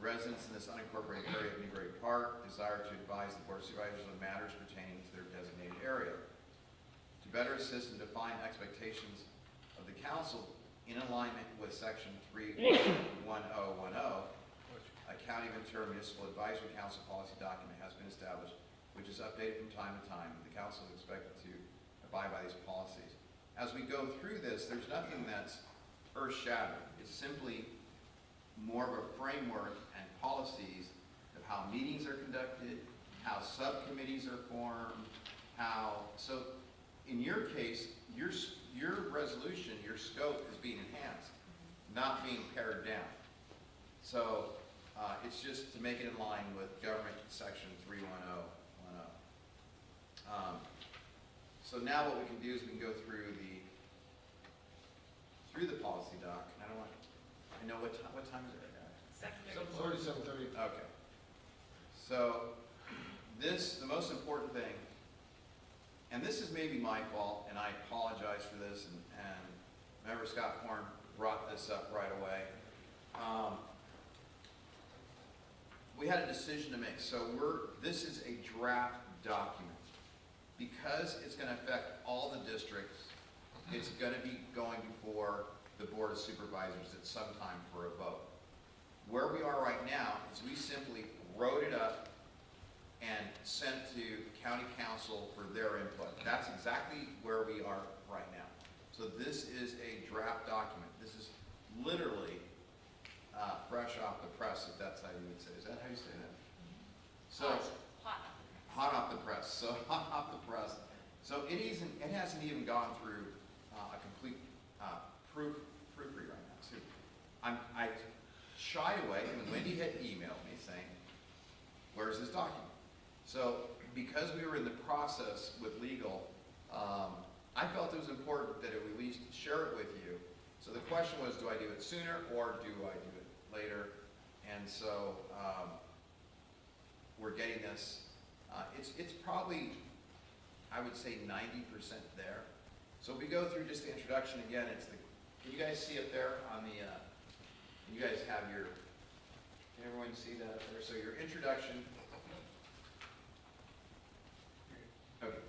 Residents in this unincorporated area of Newberry Park desire to advise the Board of Supervisors on matters pertaining to their designated area. To better assist and define expectations of the council in alignment with Section 31010, a County Ventura Municipal Advisory Council policy document has been established, which is updated from time to time. The council is expected to abide by these policies. As we go through this, there's nothing that's earth-shattering. It's simply more of a framework and policies of how meetings are conducted, how subcommittees are formed, so in your case, your resolution, your scope is being enhanced, not being pared down. So it's just to make it in line with government section 31010. So now what we can do is we can go through the policy doc. I know what time is it right now? It's already 7:30. Okay. So the most important thing, and this is maybe my fault, and I apologize for this, and Member Scott Horn brought this up right away. We had a decision to make, so this is a draft document. Because it's going to affect all the districts, it's going to be going before the Board of Supervisors at some time for a vote. Where we are right now is we simply wrote it up and sent to County Council for their input. That's exactly where we are right now. So this is a draft document. This is literally fresh off the press, if that's how you would say. Is that how you say that? So hot off the press. So hot off the press. So it hasn't even gone through a complete proofread right now. So I shied away, and Wendy had emailed me saying, "Where's this document?" So because we were in the process with legal, I felt it was important that we at least share it with you. So the question was, do I do it sooner or do I do it later? And so we're getting this. It's probably, I would say, 90% there. So if we go through just the introduction again, can you guys see up there on the, you guys have can everyone see that up there? So your introduction. Okay.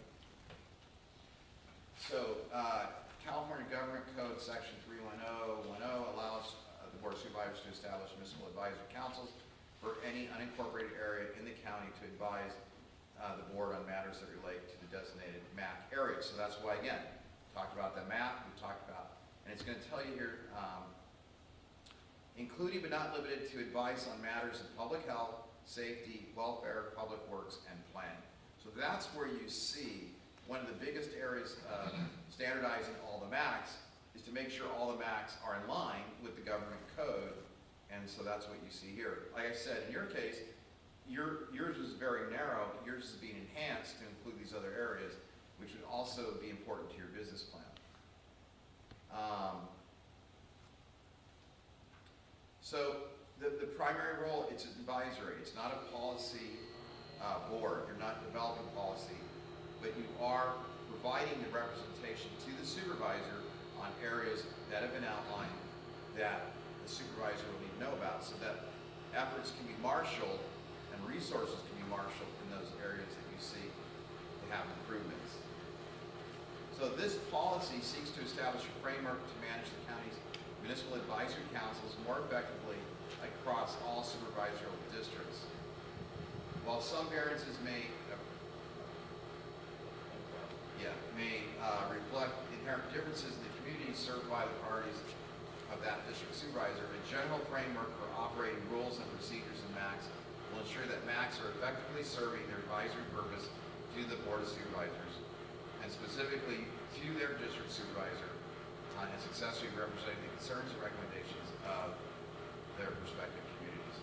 So California Government Code Section 31010 allows the Board of Supervisors to establish municipal advisory councils for any unincorporated area in the county to advise the board on matters that relate to the designated map areas. So that's why, again, we talked about the map, we talked about, and it's going to tell you here, including but not limited to advice on matters of public health, safety, welfare, public works, and planning. So that's where you see one of the biggest areas of standardizing all the MACs is to make sure all the MACs are in line with the government code, and so that's what you see here. Like I said, in your case, yours was very narrow. Yours is being enhanced to include these other areas, which would also be important to your business plan. So the primary role, it's advisory. It's not a policy board. You're not developing policy, but you are providing the representation to the supervisor on areas that have been outlined that the supervisor will need to know about, so that efforts can be marshaled and resources can be marshaled in those areas that you see to have improvements. So this policy seeks to establish a framework to manage the county's municipal advisory councils more effectively across all supervisory districts. While some variances may reflect inherent differences in the communities served by the parties of that district supervisor, a general framework for operating rules and procedures in MACs will ensure that MACs are effectively serving their advisory purpose to the Board of Supervisors, and specifically to their district supervisor, and successfully representing the concerns and recommendations of their respective communities.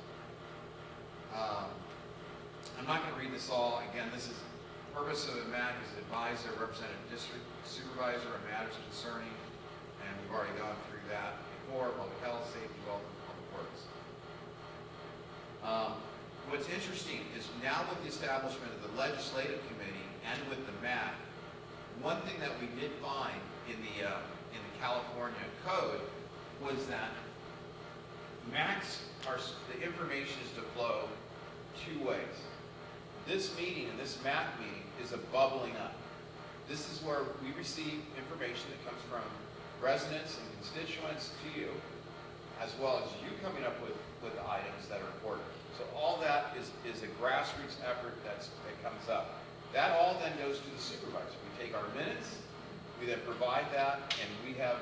I'm not going to read this all. Again, this is, purpose of the MAC is to advise their representative district supervisor on matters concerning, and we've already gone through that before, public health, safety, welfare, public works. What's interesting is now with the establishment of the legislative committee and with the MAC, one thing that we did find in the California code was that MACs are, the information is to flow two ways. This meeting and this MAC meeting is a bubbling up. This is where we receive information that comes from residents and constituents to you, as well as you coming up with items that are important. So all that is a grassroots effort that comes up. That all then goes to the supervisor. We take our minutes, we then provide that, and we have,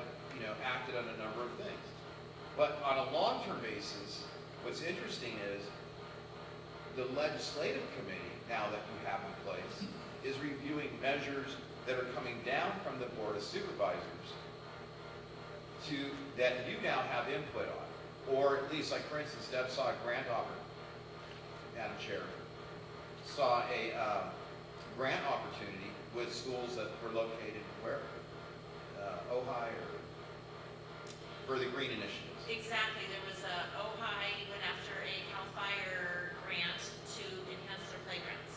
acted on a number of things. But on a long-term basis, what's interesting is the legislative committee, now that you have in place, is reviewing measures that are coming down from the Board of Supervisors that you now have input on. Or at least, like for instance, Deb saw a grant offer, Madam Chair, saw a grant opportunity with schools that were located where? Ojai or for the green initiatives. Exactly, there was Ojai went after a CAL FIRE grant to enhance their playgrounds.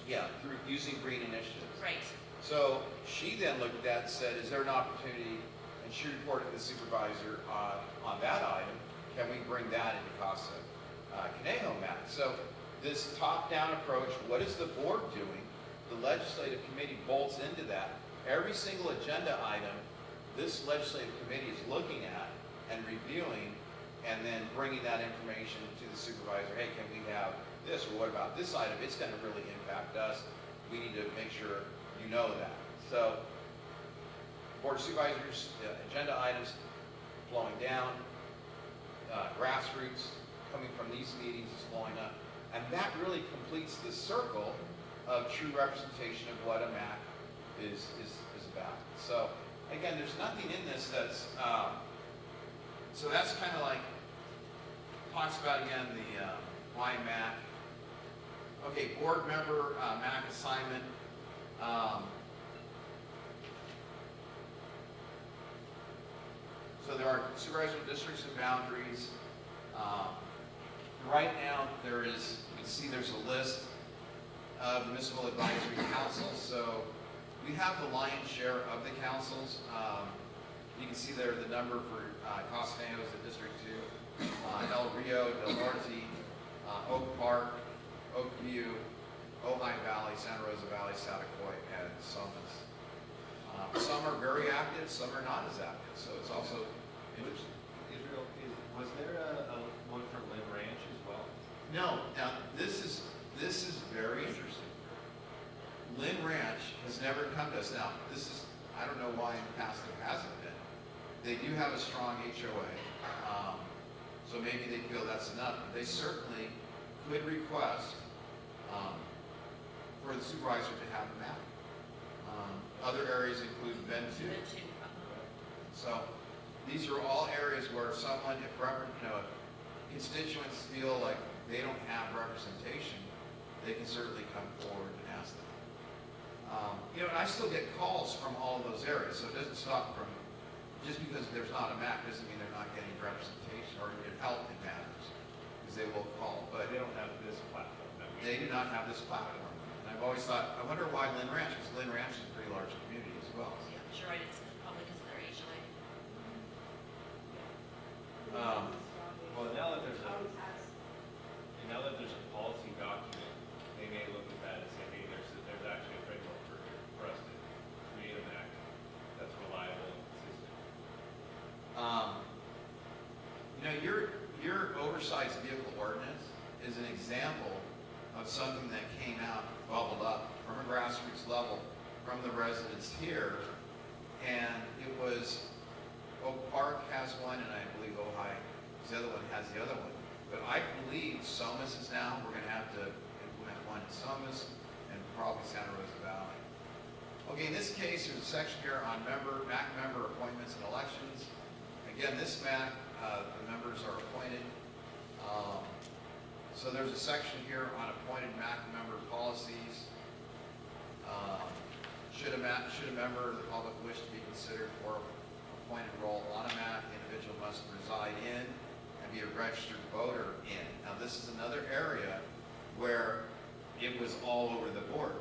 Yeah, through using green initiatives. Right. So she then looked at that and said, is there an opportunity, and she reported to the supervisor on that item, can we bring that into Casa Conejo MAC? So this top-down approach, what is the board doing? The legislative committee bolts into that. Every single agenda item, this legislative committee is looking at and reviewing, and then bringing that information to the supervisor. Hey, can we have this, or what about this item? It's going to really impact us. We need to make sure you know that. So, Board of Supervisors, agenda items flowing down, grassroots coming from these meetings is flowing up. And that really completes the circle of true representation of what a MAC is about. So, again, there's nothing in this that's, so that's kind of like, talks about, again, the why MAC. Okay, board member MAC assignment. So there are supervisory districts and boundaries. Right now, there is, you can see there's a list of municipal advisory councils. So we have the lion's share of the councils. You can see there the number for Casa Conejo is at District 2, El Rio, Del Norte, Oak Park, Oakview, Ojai Valley, Santa Rosa Valley, Satacoy, and Somas. Some are very active, some are not as active. So it's also interesting. Israel, was there a one for Lynn Ranch as well? No. Now this is very interesting. Lynn Ranch has never come to us. Now this is, I don't know why in the past there hasn't been. They do have a strong HOA, so maybe they feel that's enough. But they certainly could request for the supervisor to have a map. Other areas include Ventu. So these are all areas where someone, if constituents feel like they don't have representation, they can certainly come forward and ask them. And I still get calls from all of those areas, so it doesn't stop from, just because there's not a map doesn't mean they're not getting representation or help in matters, because they will call. But they don't have this platform. They do not have this platform. And I've always thought, I wonder why Lynn Ranch, because Lynn Ranch is a pretty large community as well. Yeah, sure, right, it's probably because of their HOA. Well, now that there's a policy document, they may look at that and say, hey, there's actually a framework for us to create a MAC that's reliable and consistent. Your oversized vehicle ordinance is an example of something that came out, bubbled up from a grassroots level from the residents here, and it was, Oak Park has one, and I believe Ojai, the other one has the other one. But I believe Somas is now, we're going to have to implement one in Somas and probably Santa Rosa Valley. Okay, in this case, there's a section here on MAC member appointments and elections. Again, this MAC, the members are appointed. So there's a section here on appointed MAC member policies. Should a member of the public wish to be considered for appointed role on a MAC, the individual must reside in and be a registered voter in. Now this is another area where it was all over the board.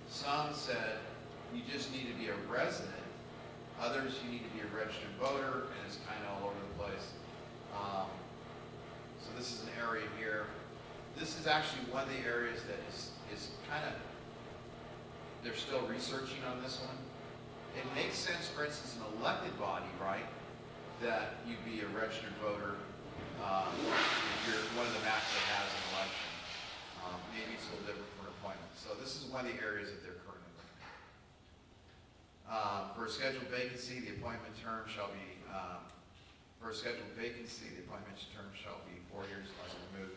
Some said you just need to be a resident. Others, you need to be a registered voter, and it's kind of all over the place. So this is an area here. This is actually one of the areas that is kind of, they're still researching on this one. It makes sense, for instance, an elected body, right, that you be a registered voter if you're one of the MACs that has an election. Maybe it's a little different for an appointment. So this is one of the areas that they're currently looking at. For a scheduled vacancy, the appointment term shall be, 4 years unless removed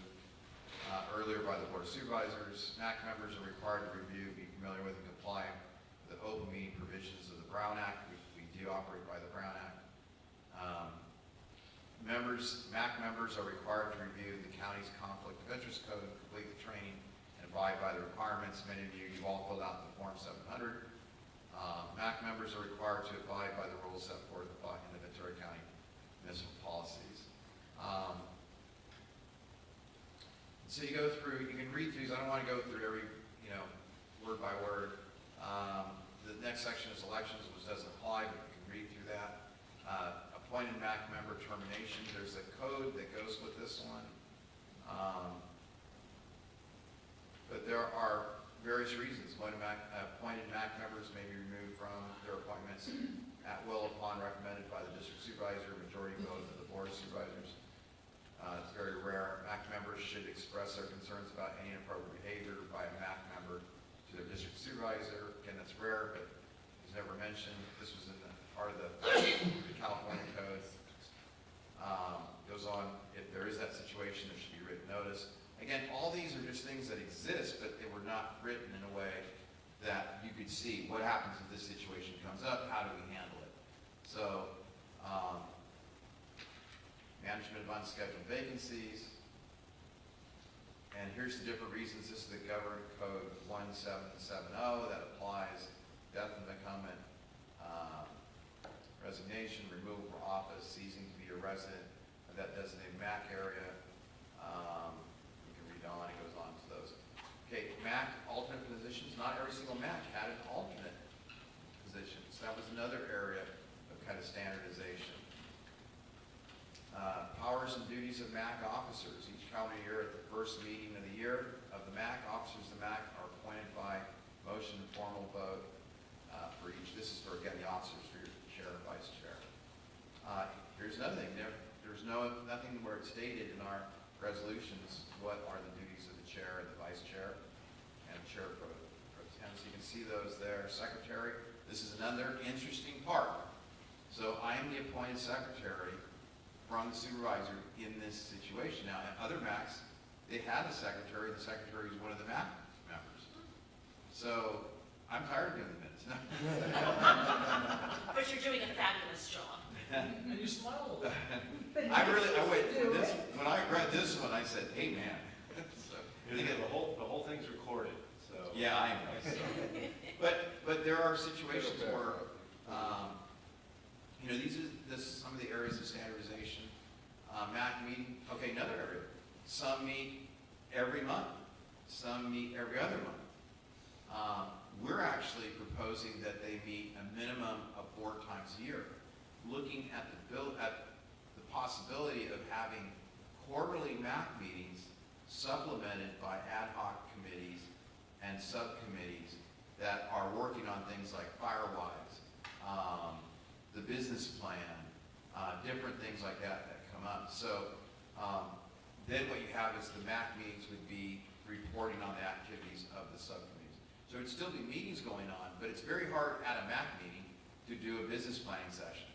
earlier by the Board of Supervisors. MAC members are required to review, be familiar with, and comply with the open meeting provisions of the Brown Act. We do operate by the Brown Act. MAC members are required to review the county's conflict of interest code, complete the training, and abide by the requirements. Many of you all filled out the Form 700. MAC members are required to abide by the rules set forth in the Ventura County municipal policies. So you go through, you can read through these. I don't want to go through every, word by word. The next section is elections, which doesn't apply, but you can read through that. Appointed MAC member termination. There's a code that goes with this one. But there are various reasons when appointed MAC members may be removed from their appointments at will upon recommended by the district supervisor, majority vote of the Board of Supervisors. It's very rare. MAC members should express their concerns about any inappropriate behavior by a MAC member to their district supervisor. Again, that's rare, but it's never mentioned. This was in the part of the California code. Goes on, if there is that situation, there should be written notice. Again, all these are just things that exist, but they were not written in a way that you could see what happens if this situation comes up, how do we handle it? So, management of unscheduled vacancies. And here's the different reasons. This is the Government Code 1770 that applies: death of incumbent, resignation, removal from office, ceasing to be a resident of that designated MAC area. You can read on, it goes on to those. Okay, MAC alternate positions. Not every single MAC had an alternate position. So that was another area of kind of standardization. Powers and duties of MAC officers. Each calendar year at the first meeting of the year of the MAC, officers of the MAC are appointed by motion and formal vote for each. This is for, again, the officers, for your chair and vice chair. Here's another thing. There's nothing where it's stated in our resolutions what are the duties of the chair and the vice chair and the chair pro tem. So you can see those there. Secretary. This is another interesting part. So I am the appointed secretary from the supervisor in this situation. Now, at other MACs, they had a secretary. The secretary is one of the MAC members. So I'm tired of doing the minutes. But you're doing a fabulous job. And you smile a little. When I read this one, I said, hey, man. So, The whole thing's recorded, so. yeah, I know. So. But there are situations where, these are some of the areas of standardization. MAC meeting, okay, another area. Some meet every month. Some meet every other month. We're actually proposing that they meet a minimum of 4 times a year. Looking at the possibility of having quarterly MAC meetings supplemented by ad hoc committees and subcommittees that are working on things like Firewise, the business plan, different things like that come up. So then what you have is the MAC meetings would be reporting on the activities of the subcommittees. So it'd still be meetings going on, but it's very hard at a MAC meeting to do a business planning session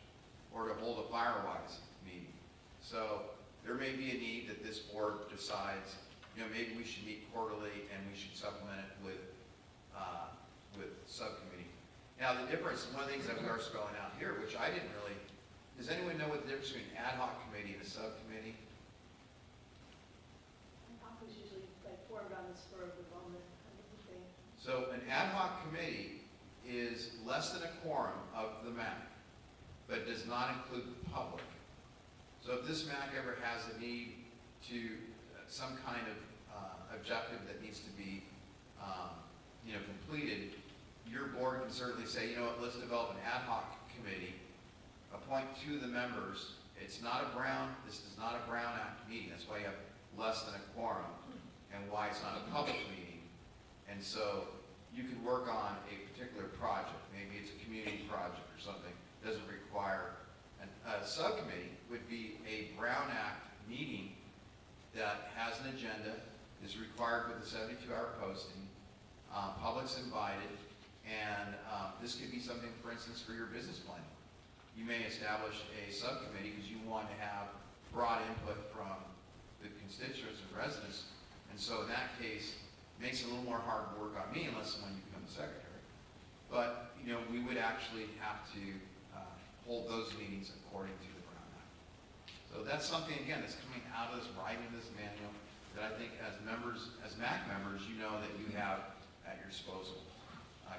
or to hold a Firewise meeting. So there may be a need that this board decides, maybe we should meet quarterly and we should supplement it with subcommittee. Now the difference, one of the things that we are spelling out here, which I didn't really, does anyone know what the difference between an ad hoc committee and a subcommittee? Ad hoc was So an ad hoc committee is less than a quorum of the MAC, but does not include the public. So if this MAC ever has a need to, some kind of objective that needs to be, completed, your board can certainly say, you know what, let's develop an ad hoc committee, appoint 2 of the members. This is not a Brown Act meeting. That's why you have less than a quorum and why it's not a public meeting. And so you can work on a particular project. Maybe it's a community project or something. It doesn't require a subcommittee. Would be a Brown Act meeting that has an agenda, is required with the 72-hour posting, public's invited, and this could be something, for instance, for your business plan. You may establish a subcommittee because you want to have broad input from the constituents and residents, and so in that case, it makes it a little more hard work on me unless when you become the secretary. But, we would actually have to hold those meetings according to the Brown Act. So that's something, again, that's coming out of this, writing this manual, that I think as members, as MAC members, you know that you have at your disposal.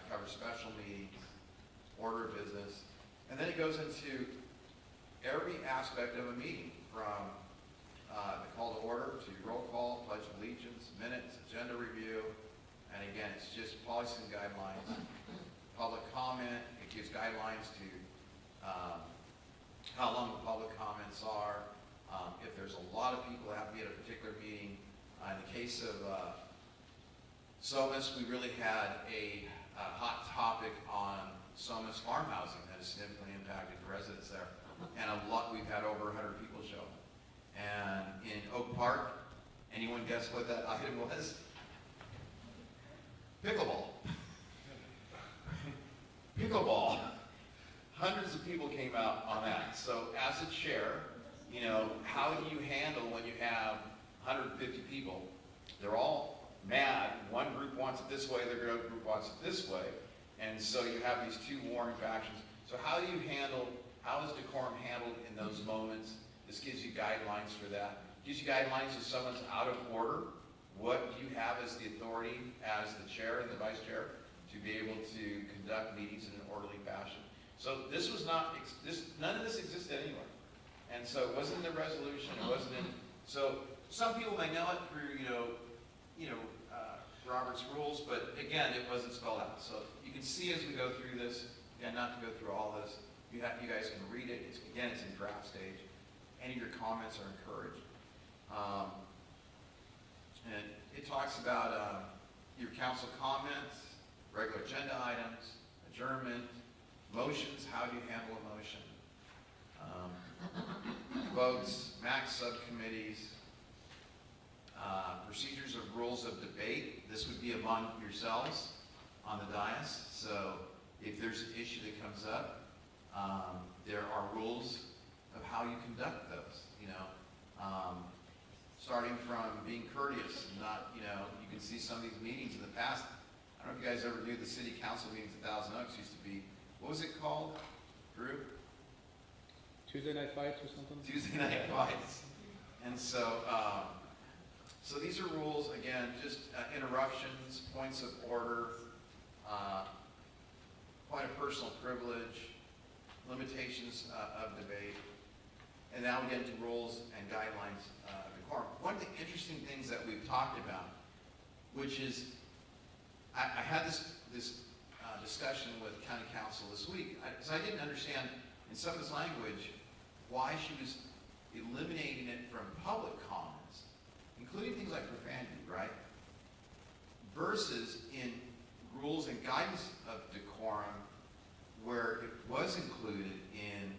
Cover special meetings, order of business, and then it goes into every aspect of a meeting, from the call to order to roll call, pledge of allegiance, minutes, agenda review, and again, it's just policies and guidelines. Public comment, it gives guidelines to how long the public comments are. If there's a lot of people that have to be at a particular meeting. In the case of SOMAS, we really had a hot topic on SOMAS farm housing that has significantly impacted residents there. And we've had over 100 people show. And in Oak Park, anyone guess what that item was? Pickleball. Pickleball. Hundreds of people came out on that. So as a chair, how do you handle when you have 150 people? They're all mad. One group wants it this way, the other group wants it this way. And so you have these 2 warring factions. So how is decorum handled in those moments? This gives you guidelines for that. It gives you guidelines if someone's out of order. What do you have as the authority, as the chair and the vice chair, to be able to conduct meetings in an orderly fashion? So this was not, none of this existed anywhere. And so it wasn't in the resolution, it wasn't in, so some people may know it through, Robert's rules, but again, it wasn't spelled out. So you can see as we go through this, again, not to go through all this, you guys can read it. It's in draft stage. Any of your comments are encouraged. And it talks about your council comments, regular agenda items, adjournment, motions, how do you handle a motion, votes, max subcommittees, procedures of rules of debate. This would be among yourselves on the dais. So if there's an issue that comes up, there are rules of how you conduct those, starting from being courteous, not, you can see some of these meetings in the past. I don't know if you guys ever knew the city council meetings at Thousand Oaks used to be, what was it called, Drew? Tuesday night fights or something? Tuesday night fights. And so, so these are rules, again, just interruptions, points of order, point of personal privilege, limitations of debate, and now we get into rules and guidelines of decorum. One of the interesting things that we've talked about, which is, I had this discussion with county council this week, because I didn't understand in some of this language why she was eliminating it from public comments, including things like profanity, right? Versus in rules and guidance of decorum, where it was included in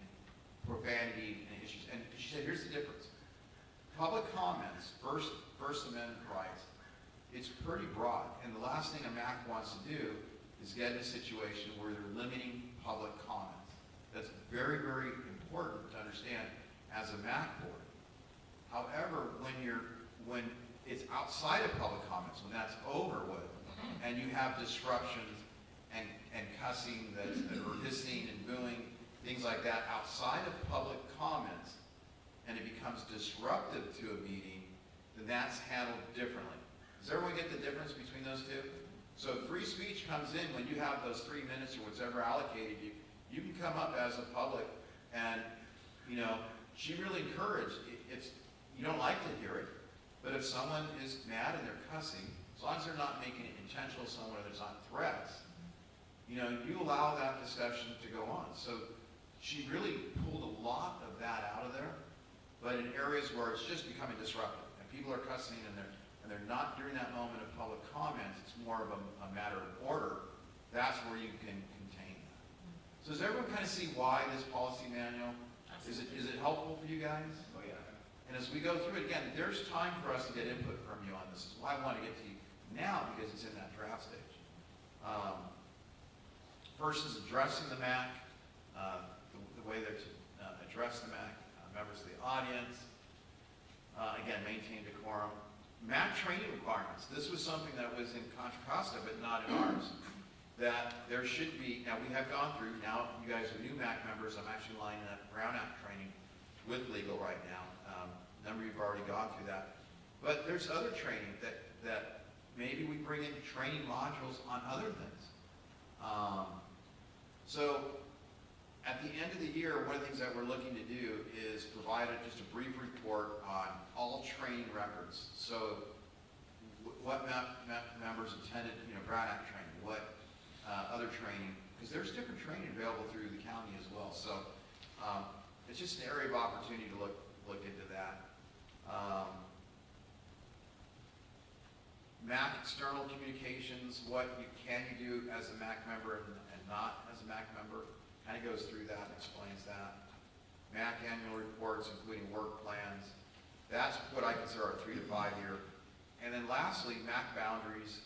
profanity and issues. And she said, here's the difference. Public comments, First Amendment rights, it's pretty broad. And the last thing a MAC wants to do is get in a situation where they're limiting public comments. That's very, very important to understand as a MAC board. However, when it's outside of public comments, when that's over with, and you have disruptions and cussing or hissing and booing, things like that outside of public comments, and it becomes disruptive to a meeting, then that's handled differently. Does everyone get the difference between those two? So free speech comes in when you have those 3 minutes or whatever allocated you. You can come up as a public and, you know, she really encouraged, it's, you don't like to hear it, but if someone is mad and they're cussing, as long as they're not making it intentional somewhere, there's not threats, you know, you allow that discussion to go on. So she really pulled a lot of that out of there, but in areas where it's just becoming disruptive and people are cussing and they're not during that moment of public comment, it's more of a matter of order, that's where you can contain that. So does everyone kind of see why this policy manual, is it helpful for you guys? Oh, yeah. And as we go through it, again, there's time for us to get input from you on this. This is why I want to get to you now, because it's in that draft stage. First is addressing the MAC, the way they're to address the MAC, members of the audience. Again, maintain decorum. MAC training requirements. This was something that was in Contra Costa, but not in ours. That there should be, now we have gone through, now you guys are new MAC members, I'm actually lining up Brown Act training with legal right now. A number of you have already gone through that. But there's other training that maybe we bring in training modules on other things. So at the end of the year, one of the things that we're looking to do is provide just a brief report on all training records. So what members attended, you know, Brown Act training, what other training, because there's different training available through the county as well. So it's just an area of opportunity to look into that. MAC external communications, what can you do as a MAC member and not as a MAC member, kind of goes through that and explains that. MAC annual reports, including work plans. That's what I consider our 3 to 5 year. And then lastly, MAC boundaries,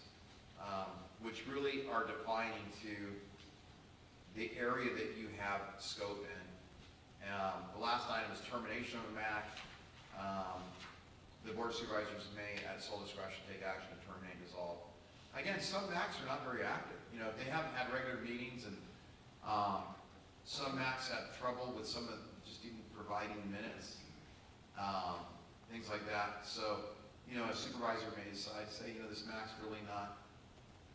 which really are defining to the area that you have scope in. The last item is termination of a MAC. The Board of Supervisors may, at sole discretion, take action to terminate, dissolve. Again, some MACs are not very active. You know, they haven't had regular meetings, and some MACs have trouble with some of just even providing minutes, things like that. So, you know, a supervisor may decide, say, you know, this MAC's really not,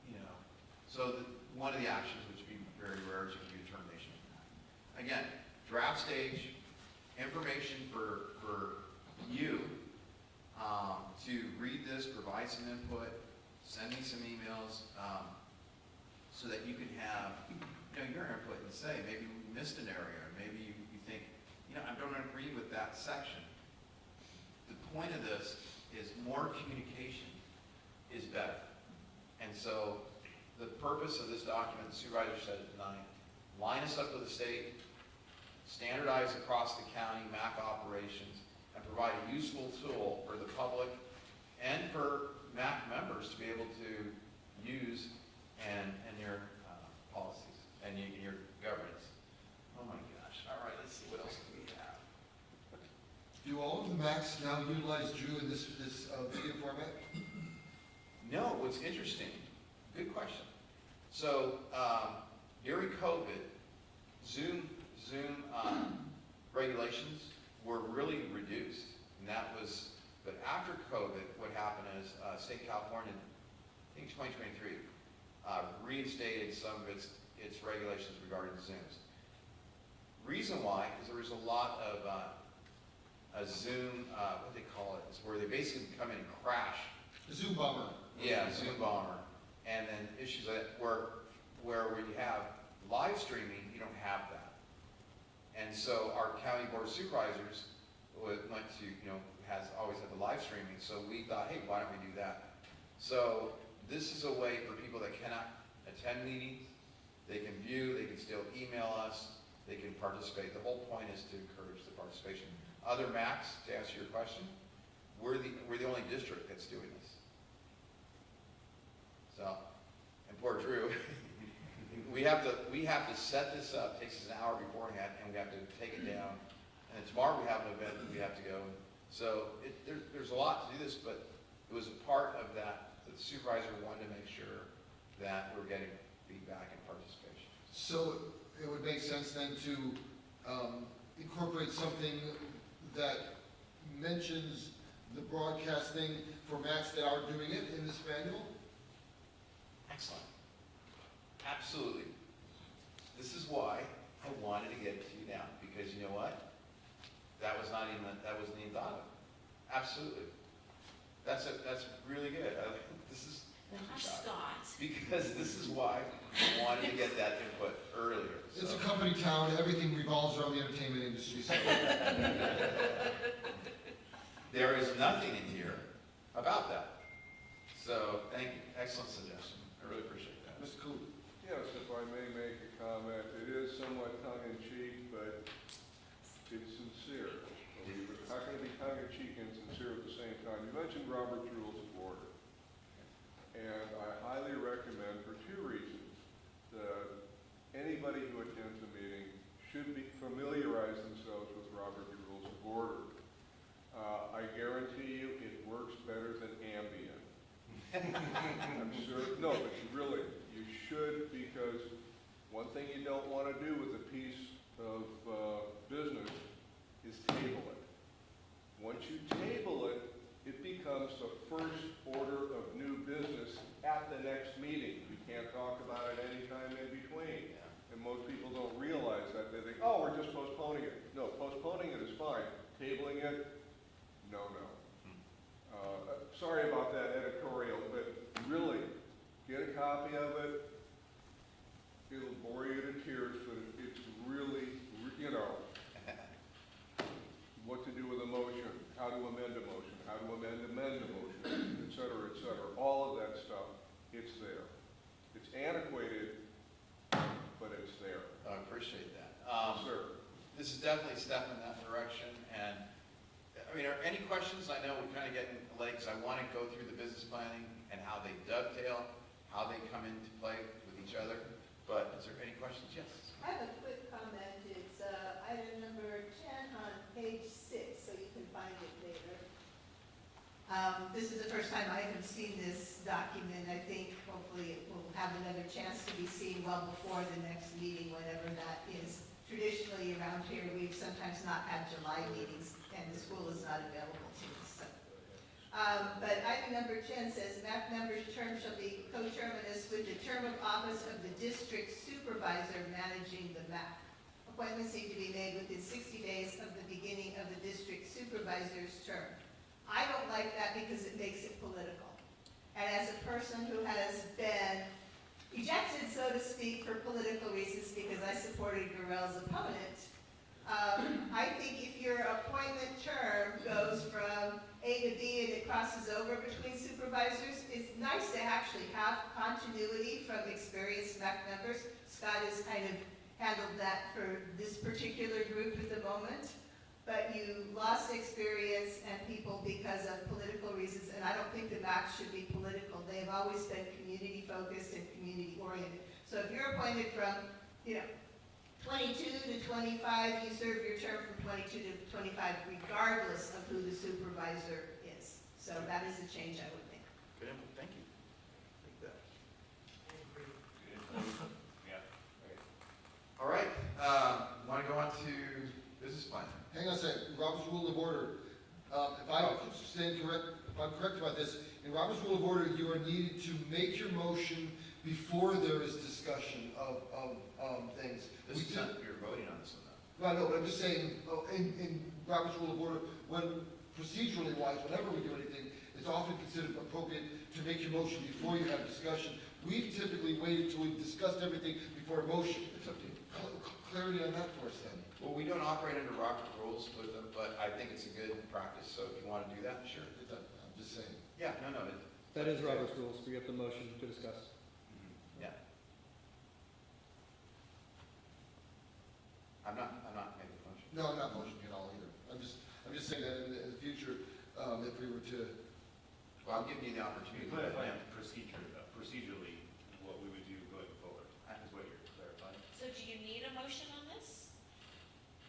you know. So one of the actions, which would be very rare, is you can do termination. Again, draft stage, information for you to read this, provide some input, send me some emails, so that you can have, you know, your input and say, maybe we missed an area, or maybe you think, you know, I don't agree with that section. The point of this is more communication is better. And so the purpose of this document, the supervisor said it tonight, line us up with the state, standardize across the county MAC operations, and provide a useful tool for the public and for MAC members to be able to use and your policies and your governance. Oh my gosh. All right, let's see, what else do we have? Do all of the MACs now utilize Drew in this video format? No, what's interesting, good question. So during COVID, Zoom regulations were really reduced, and that was, but after COVID, what happened is State of California, I think 2023, reinstated some of its regulations regarding Zooms. Reason why is there was a lot of a Zoom, what do they call it? It's where they basically come in and crash. Zoom bomber. Yeah, Zoom bomber. And then issues that where you have live streaming, you don't have that. And so our county board of supervisors went to, you know, has always had the live streaming. So we thought, hey, why don't we do that? So this is a way for people that cannot attend meetings. They can view, they can still email us, they can participate. The whole point is to encourage the participation. Other MACs, to answer your question, we're the only district that's doing this. So, and poor Drew, we have to set this up. It takes us an hour beforehand, and we have to take it down. And then tomorrow we have an event that we have to go. So there's a lot to do this, but it was a part of that the supervisor wanted to make sure that we're getting feedback and participation. So it would make sense then to incorporate something that mentions the broadcasting for MACs that are doing it in this manual? Excellent. Absolutely. This is why I wanted to get it to you now, because you know what? That wasn't even thought of. Absolutely. That's really good. This is, Gosh, Scott. because this is why I wanted to get that input earlier. It's so. a company town, everything revolves around the entertainment industry. So There is nothing in here about that. So, thank you. Excellent suggestion. I really appreciate that. Mr. Cool. Yes, if I may make a comment, it is somewhat tongue-in-cheek, but it's sincere. How can it be tongue-in-cheek and sincere at the same time? You mentioned Robert's Rules of Order, and I highly recommend, for two reasons, that anybody who attends a meeting should familiarize themselves with Robert's Rules of Order. I guarantee you it works better than Ambien. I'm sure, no, but you should, because one thing you don't want to do with a piece of business is table it. Once you table it, it becomes the first order of new business at the next meeting. We can't talk about it any time in between. And most people don't realize that. They think, oh, we're just postponing it. No, postponing it is fine. Tabling it, no. Sorry about that editorial, but really, get a copy of it. It'll bore you to tears, but it's really, what to do with a motion, how to amend a motion, how to amend a motion, et cetera, et cetera. All of that stuff, it's there. It's antiquated, but it's there. I appreciate that. Sir. This is definitely a step in that direction, and I mean, are any questions? I know we're kind of getting late, because I want to go through the business planning and how they dovetail, how they come into play with each other, but is there any questions? Yes? I have a quick comment. It's item number 10 on page 6, so you can find it later. This is the first time I have seen this document. I think hopefully it will have another chance to be seen well before the next meeting, whenever that is. Traditionally around here, we've sometimes not had July meetings, and the school is not available to us. So. But item number 10 says, MAC member's term shall be coterminous with the term of office of the district supervisor managing the MAC. Appointments need to be made within 60 days of the beginning of the district supervisor's term. I don't like that because it makes it political. And as a person who has been ejected, so to speak, for political reasons because I supported Gurrell's opponent, I think if your appointment term goes from A to B and it crosses over between supervisors, it's nice to actually have continuity from experienced MAC members. Scott has kind of handled that for this particular group at the moment. But you lost experience and people because of political reasons, and I don't think the MAC should be political. They've always been community focused and community oriented. So if you're appointed from, 22 to 25, you serve your term from 22 to 25, regardless of who the supervisor is. So that is a change I would make. Good input. Thank you. Like that. Yeah. All right. Want to go on to business plan? Hang on a second, Robert's Rule of Order. If I'm correct about this, in Robert's Rule of Order, you are needed to make your motion before there is discussion of things. This is not, you're voting on this one, though. No, I know, but I'm just saying, in Robert's Rule of Order, when procedurally wise, whenever we do anything, it's often considered appropriate to make your motion before you have discussion. We've typically waited till we've discussed everything before a motion. It's up to you. Clarity on that for us then. Well, we don't operate under Robert rules with them, but I think it's a good practice, so if you want to do that, sure. I'm just saying. Yeah, no. That is Robert's rules, we have the motion to discuss. Yeah. I'm not making a motion. No, I'm not motioning at all either. I'm just saying that in the future, if we were to. Well, I'm giving you the opportunity to Clarify plan. procedurally what we would do going forward, is what you're clarifying. So do you need a motion on this?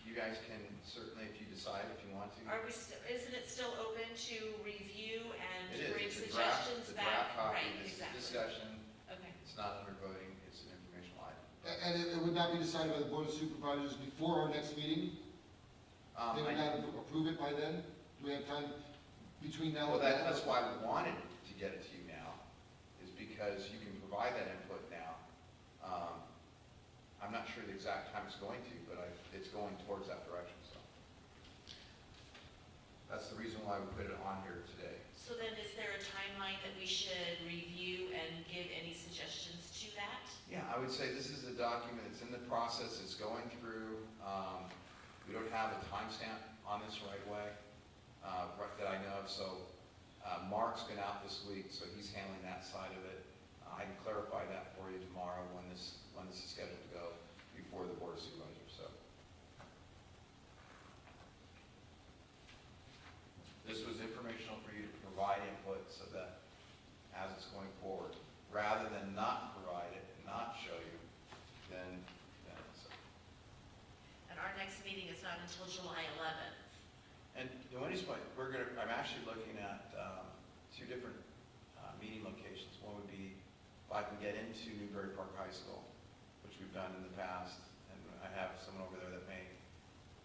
You guys can certainly, if you decide, if you want to. Are we isn't it still open to review and It is. bring It's a suggestions draft, back? copy, Right, this is exactly. discussion. Okay. It's not under voting, it's an informational item. And it would not be decided by the Board of Supervisors before our next meeting? They would not approve it by then? Do we have time between now Well, and then? that's why we wanted to get it to you now, is because you can provide that input now. I'm not sure the exact time it's going to, but it's going towards that direction, so. That's the reason why we put it on here today. So then is there a timeline that we should review and give any suggestions to that? Yeah, I would say this is a document, it's in the process, it's going through. We don't have a timestamp on this right away that I know of, so Mark's been out this week, so he's handling that side of it. I can clarify that for you tomorrow when this is scheduled to go before the Board of Supervisors, so. This was informational for you to provide input so that as it's going forward, rather than not provide it and not show you, then so. And our next meeting is not until July 11th. And Wendy's point, I'm actually looking at two different meeting locations. One would be if I can get into Newbury Park High School, which we've done in the past, and I have someone over there that may.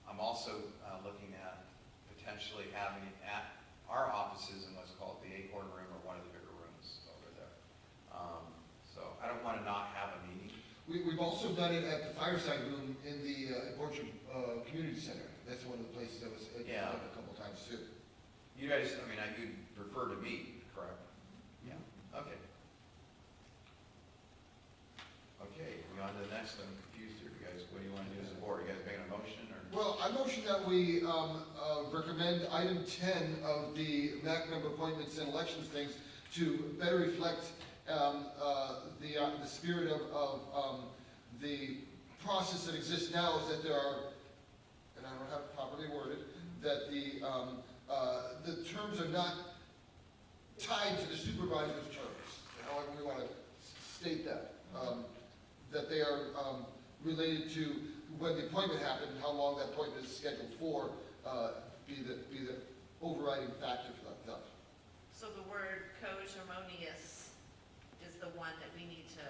I'm also looking at potentially having it at our offices in what's called the Acorn Room or one of the bigger rooms over there. So I don't want to not have a meeting. We've also done it at the Fireside Room in the Borcham Community Center. That's one of the places that was done a couple times too. You guys, I mean, you prefer to meet, correct? Yeah. Okay. Okay, moving on to the next one. I'm confused here, you guys. What do you want to do as a board? You guys making a motion or? Well, I motion that we recommend item 10 of the MAC member appointments and elections things to better reflect the spirit of the process that exists now, is that there are, and I don't have it properly worded, that the terms are not tied to the supervisor's terms, however we want to state that. That they are related to when the appointment happened and how long that appointment is scheduled for, be the overriding factor for that stuff. So the word co-termonious is the one that we need to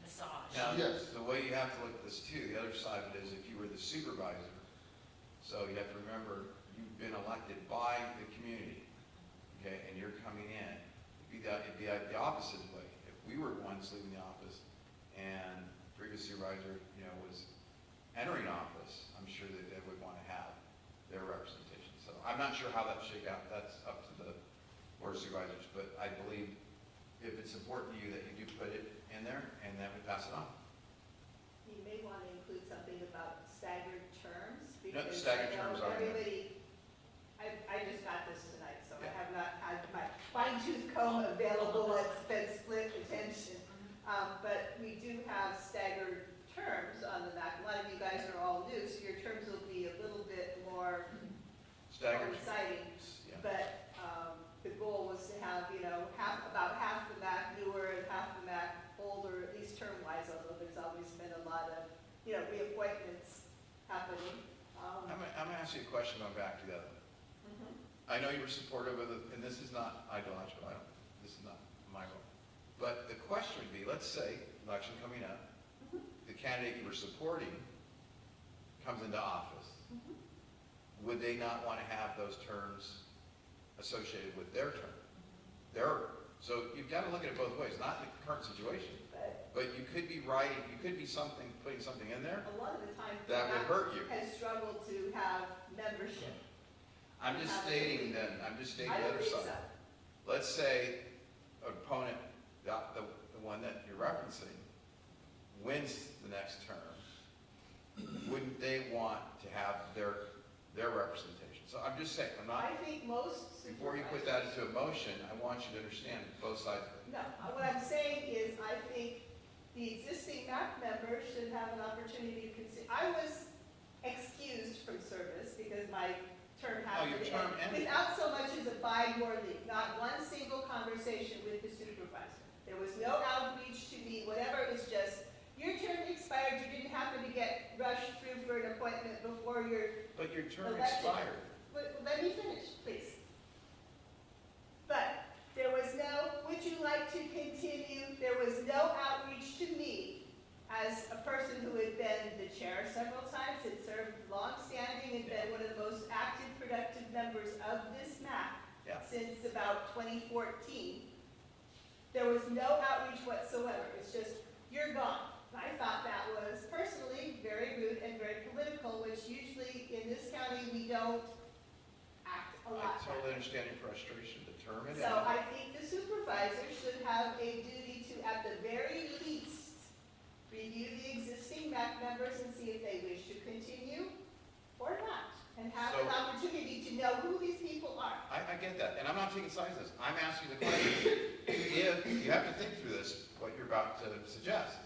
massage. Now, Yes. the way you have to look at this too, the other side of it is if you were the supervisor, so you have to remember you've been elected by the community, okay, and you're coming in. It'd be the opposite way. If we were ones leaving the office and previous supervisor, was entering office, I'm sure that they would want to have their representation. So I'm not sure how that shake out. That's up to the Board of Supervisors, but I believe if it's important to you that you do put it in there and then we pass it on. You may want to include something about staggered terms, No, because staggered I know terms are in there. everybody, I just got this tonight, so I have not had my fine tooth comb available, it's been split attention. But we do have staggered terms on the MAC. A lot of you guys are all new, so your terms will be a little bit more Staggered. exciting. Yeah. But the goal was to have, about half the MAC newer and half the MAC older, at least term-wise, although there's always been a lot of, reappointments happening. I'm going to ask you a question going back to the other. I know you were supportive of it, and this is not ideological. This is not my role. But the question would be, let's say, election coming up, the candidate you were supporting comes into office. Would they not want to have those terms associated with their term? So you've got to look at it both ways, not the current situation, but you could be writing, you could be putting something in there A lot of the time, that would hurt you. has struggled to have membership. I'm just stating the I don't other think side. so. Let's say an opponent, the one that you're referencing, wins the next term. Wouldn't they want to have their representation? So I'm just saying, I think most before you put that into a motion, I want you to understand both sides. No, what I'm saying is, I think the existing MAC members should have an opportunity to consider. I was excused from service because my term happened your term ended. without so much as a by your leave, not one single conversation with the supervisor. There was no outreach to me, whatever, it was just, your term expired, you didn't happen to get rushed through for an appointment before your But your term election. expired. But let me finish, please. But there was no, would you like to continue? There was no outreach to me as a person who had been the chair several times, had served long-standing, and been one of the most active, productive members of this MAC since about 2014. There was no outreach whatsoever. It's just, you're gone. I thought that was personally very rude and very political, which usually in this county, we don't act a I lot. totally understand your frustration, determined. So I think the supervisor should have a duty to, at the very least, review the existing MAC members and see if they wish to continue or not, and have an So- opportunity to know who these people are. I get that, and I'm not taking sides on this. I'm asking the question, if, you have to think through this, what you're about to suggest.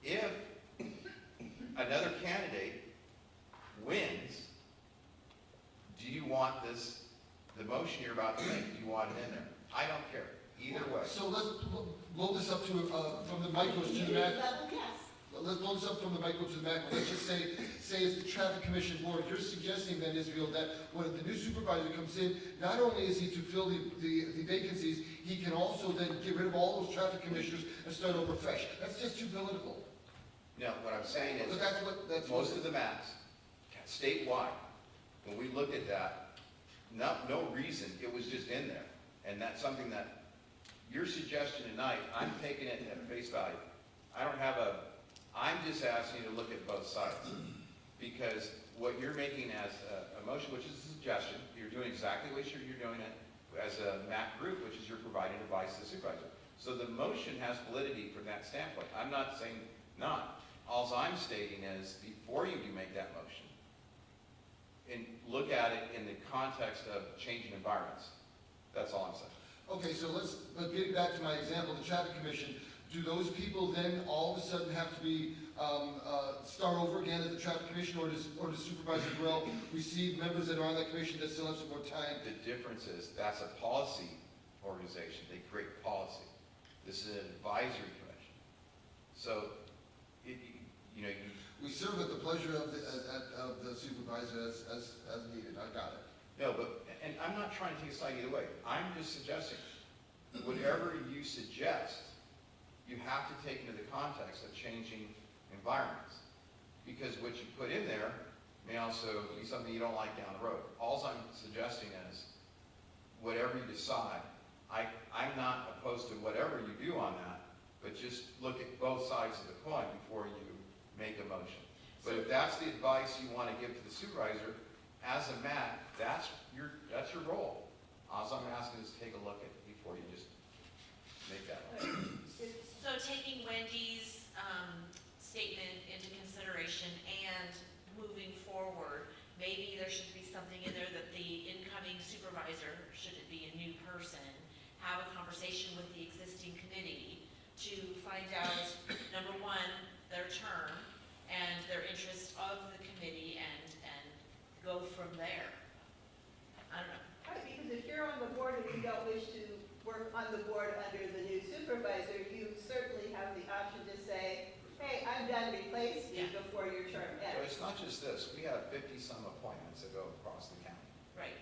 If another candidate wins, do you want this, the motion you're about to make, do you want it in there? I don't care, either way. So let's blow this up to, from the micros to the MAC. Level, yes. Let's blow this up from the micro to the macro. Let's just say it's the traffic commission board. You're suggesting then, Israel, that when the new supervisor comes in, not only is he to fill the vacancies, he can also then get rid of all those traffic commissioners and start over fresh. That's just too political. No, what I'm saying is, But that's most of the maps, statewide, when we looked at that, no reason, it was just in there. And that's something that, your suggestion tonight, I'm taking it at face value. I'm just asking you to look at both sides. Because what you're making as a motion, which is a suggestion, you're doing exactly what you're doing it as a MAC group, which is you're providing advice to the supervisor. So the motion has validity from that standpoint. I'm not saying not. All I'm stating is, before you do make that motion, and look at it in the context of changing environments. That's all I'm saying. Okay, so let's get back to my example, the traffic commission. Do those people then all of a sudden have to be, start over again at the traffic commission, or does Supervisor Burrell receive members that are on that commission that still have some more time? The difference is, that's a policy organization. They create policy. This is an advisory commission. So, We serve at the pleasure of the supervisor as needed. I got it. No, and I'm not trying to take a side either way. I'm just suggesting, whatever you suggest, you have to take into the context of changing environments. Because what you put in there may also be something you don't like down the road. All I'm suggesting is, whatever you decide, I'm not opposed to whatever you do on that, but just look at both sides of the coin before you make a motion. But if that's the advice you want to give to the supervisor, as a MAC, that's your role. All I'm asking is take a look at it before you just make that motion. So taking Wendy's statement into consideration and moving forward, maybe there should be something in there that the incoming supervisor, should it be a new person, have a conversation with the existing committee to find out, number one, their term and their interest of the committee and go from there. I don't know. Right, because if you're on the board and you don't wish to work on the board under the new supervisor, you certainly have the option to say, hey, I'm done, replace me before your term But ends. it's not just this. We have 50-some appointments that go across the county. Right.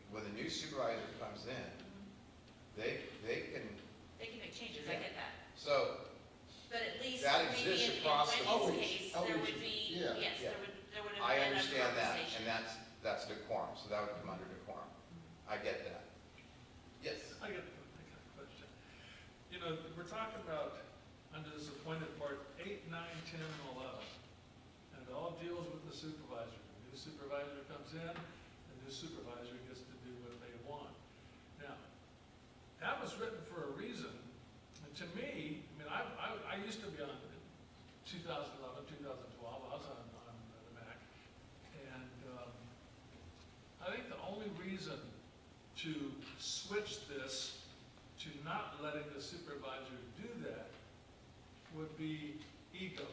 When a new supervisor comes in, they can, Make changes, I get that. so But at least that maybe exists in across the board. Wendy's case, there would be, Yeah. yes, Yeah. there would have I been a understand that, conversation. and that's decorum, so that would come under decorum. I get that. Yes? I got a question. You know, we're talking about, under this appointed part, 8, 9, 10, and 11. And it all deals with the supervisor. The new supervisor comes in, the new supervisor gets to do what they want. Now, that was written for a reason. And to me, I used to be on 2011, 2012, I was on the MAC. And I think the only reason to switch this to not letting the supervisor do that would be ego.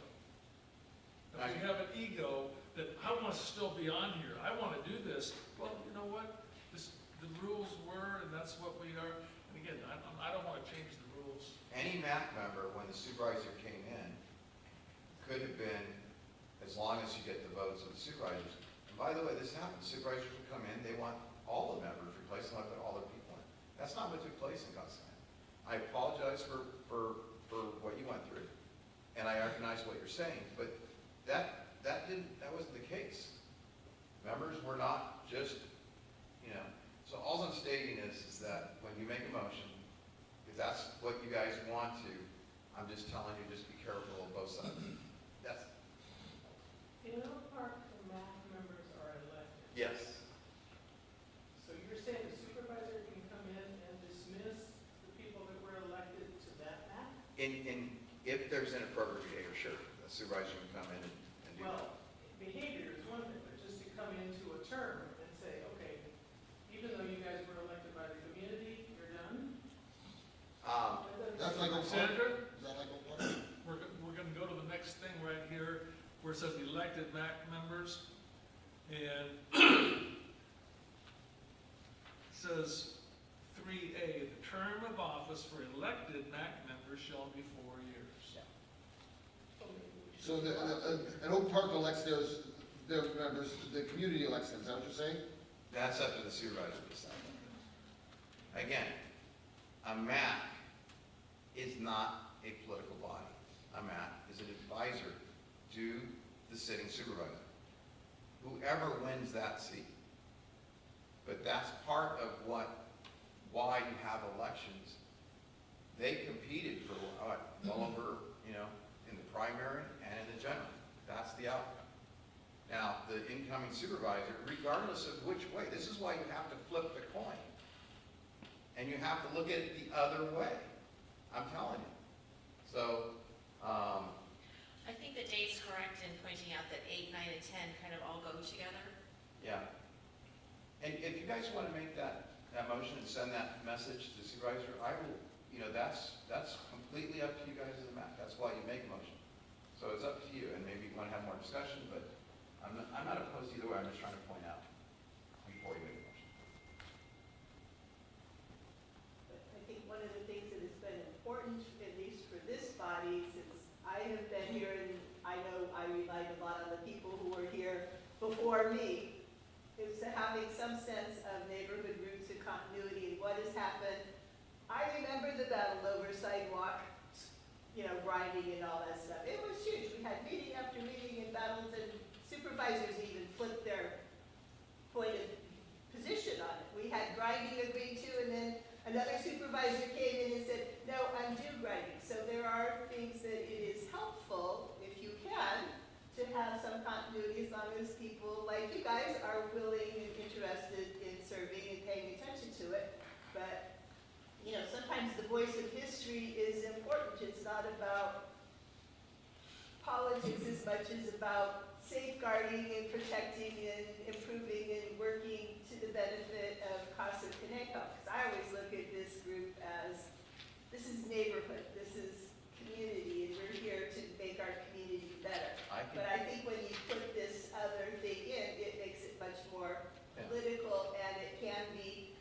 If we have an ego that I want to still be on here, I want to do this, well, you know what? The rules were, and that's what we are. And again, I don't want to change the rules. Any MAC member, when the supervisor came in, could have been, as long as you get the votes of the supervisors. And by the way, this happens. Supervisors will come in, they want all the members replaced, and let all their people in. That's not what took place in Casa Conejo. I apologize for what you went through, and I recognize what you're saying, but that wasn't the case. Members were not just, so all I'm stating is that when you make a motion, if that's what you guys want to, I'm just telling you, just be careful of both sides. Yes? In Oak Park, the MAC members are elected. Yes. So you're saying the supervisor can come in and dismiss the people that were elected to that MAC? If there's inappropriate behavior, sure, the supervisor can come in and do that. Well, behavior is one thing, but just to come into a term and say, okay, even though you guys were elected by the community, you're done? That's like a Sandra? Is that like a We're gonna go to the next thing right here, where it says elected MAC members, and it says 3A, the term of office for elected MAC members shall be 4 years. So an Oak Park elects their members, the community elects them, is that what you're saying? That's up to the supervisor to decide. Again, a MAC is not a political body. A MAC is an advisor to the sitting supervisor. Whoever wins that seat. But that's part of why you have elections. They competed for well over, in the primary and in the general. That's the outcome. Now, the incoming supervisor, regardless of which way, this is why you have to flip the coin. And you have to look at it the other way. I'm telling you. So, I think that Dave's correct in pointing out that 8, 9, and 10 kind of all go together. yeah. And if you guys want to make that motion and send that message to the supervisor, I will, that's completely up to you guys as a MAC. That's why you make a motion. So it's up to you, and maybe you want to have more discussion, but I'm not opposed either way. I'm just trying to point out before you make a motion. But I think one of the things that has been important, at least for this body, since I have been here, and I know I relied a lot on the people who were here before me, is to having some sense of neighborhood roots and continuity and what has happened. I remember the battle over sidewalk, grinding and all that stuff. It was huge. We had meeting after meeting and battles, and supervisors even flipped their point of position on it. We had grinding agreed to, and then another supervisor came in and said, no, undo grinding. So there are things that it is helpful, if you can, to have some continuity as long as people like you guys are willing and interested in serving and paying attention to it. But, sometimes the voice of history is important. It's not about politics as much as about safeguarding and protecting and improving and working to the benefit of Casa Conejo. Because I always look at this group as, this is neighborhood, this is community, and we're here to make our community better. But I think when you put this other thing in, it makes it much more political, and it can be,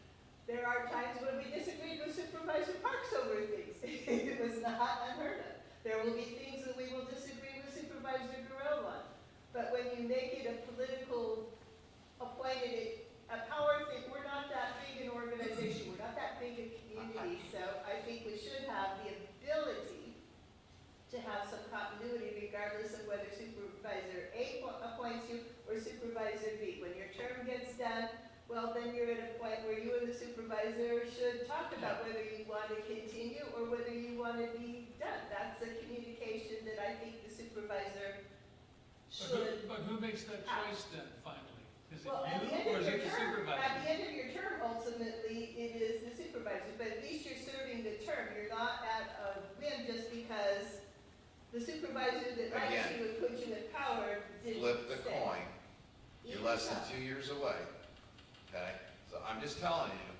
there are times when we disagreed with Supervisor Parks over things. It was not unheard of. There will be things that we will disagree with Supervisor Guerrero on. But when you make it a political appointed, a power thing, we're not that big an organization, we're not that big a community, so I think we should have the ability to have some continuity regardless of whether Supervisor A appoints you or Supervisor B. When your term gets done, well, then you're at a point where you and the supervisor should talk about whether you want to continue or whether you want to be done. That's a communication that I think the supervisor should. But who makes that choice then, finally? Is it Well, at the you, end or of is it your the term, supervisor? at the end of your term, ultimately, it is the supervisor, but at least you're serving the term. You're not at a whim just because the supervisor that likes you and put you in power didn't Flip the stay. coin. You're less than 2 years away. Okay? So I'm just telling you,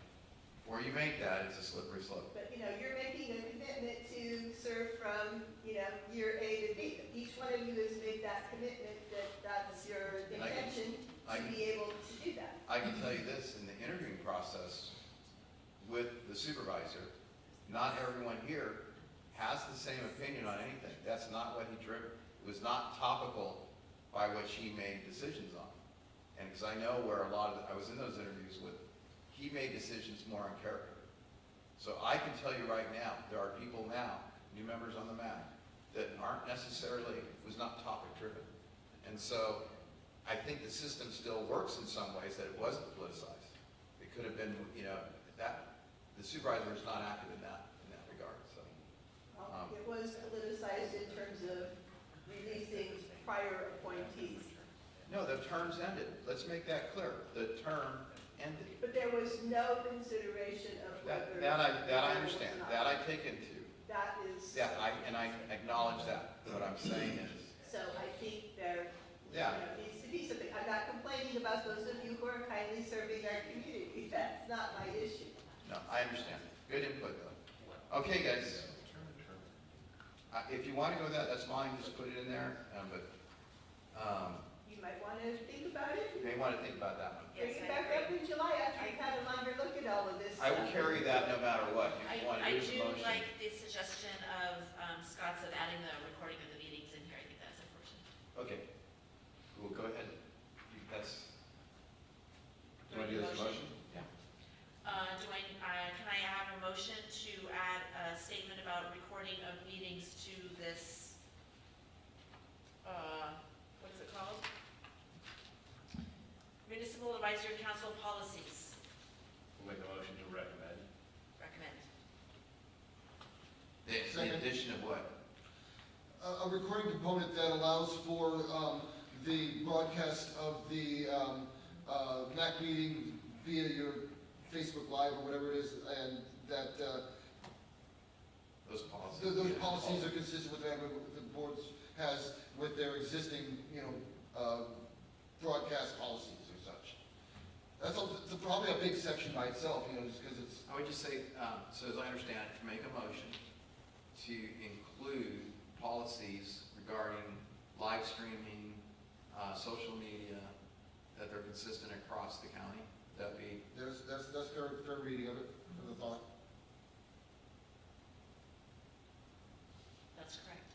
before you make that, it's a slippery slope. But, you're making a commitment to serve from, year A to B. Each one of you has made that commitment that that's your intention to be able to do that. I can tell you this, in the interviewing process with the supervisor, not everyone here has the same opinion on anything. That's not what he driven. It was not topical by which he made decisions on. And because I know where I was in those interviews with, he made decisions more on character. So I can tell you right now, there are people now, new members on the MAC, that aren't necessarily, was not topic driven. And so I think the system still works in some ways that it wasn't politicized. It could have been, that the supervisor is not active in that regard. So, it was politicized in terms of releasing prior appointees. No, the terms ended. Let's make that clear. The term ended. But there was no consideration of whether. That I understand. That I take into. That is. Yeah, and I acknowledge that. What I'm saying is, So I think there, yeah, needs to be something. I'm not complaining about those of you who are kindly serving our community. That's not my issue. no, I understand. Good input, though. Okay, guys. If you want to go with that, that's fine. Just put it in there. You might want to think about it. You may want to think about that one. Bring Yes, it I back up agree. in July after you've had a longer look at all of this I will stuff. carry that no matter what. If you want to I do this do motion. like the suggestion of Scott's of adding the recording of the meetings in here. I think that's important. Okay. We'll go ahead. That's. Do you want to do this motion? Yeah. Can I have a motion to add a statement about recording of meetings to this, what is it called? Municipal Advisory Council Policies. We'll make a motion to recommend. Recommend. The addition of what? A recording component that allows for the broadcast of the MAC meeting via your Facebook Live or whatever it is, and that Those policies. those policies are consistent with whatever the board has with their existing, broadcast policies or such. It's probably a big section by itself, just because it's. I would just say, so as I understand it, to make a motion to include policies regarding live streaming, social media, that they're consistent across the county. That'd be, That's fair reading of it, of the thought. That's correct.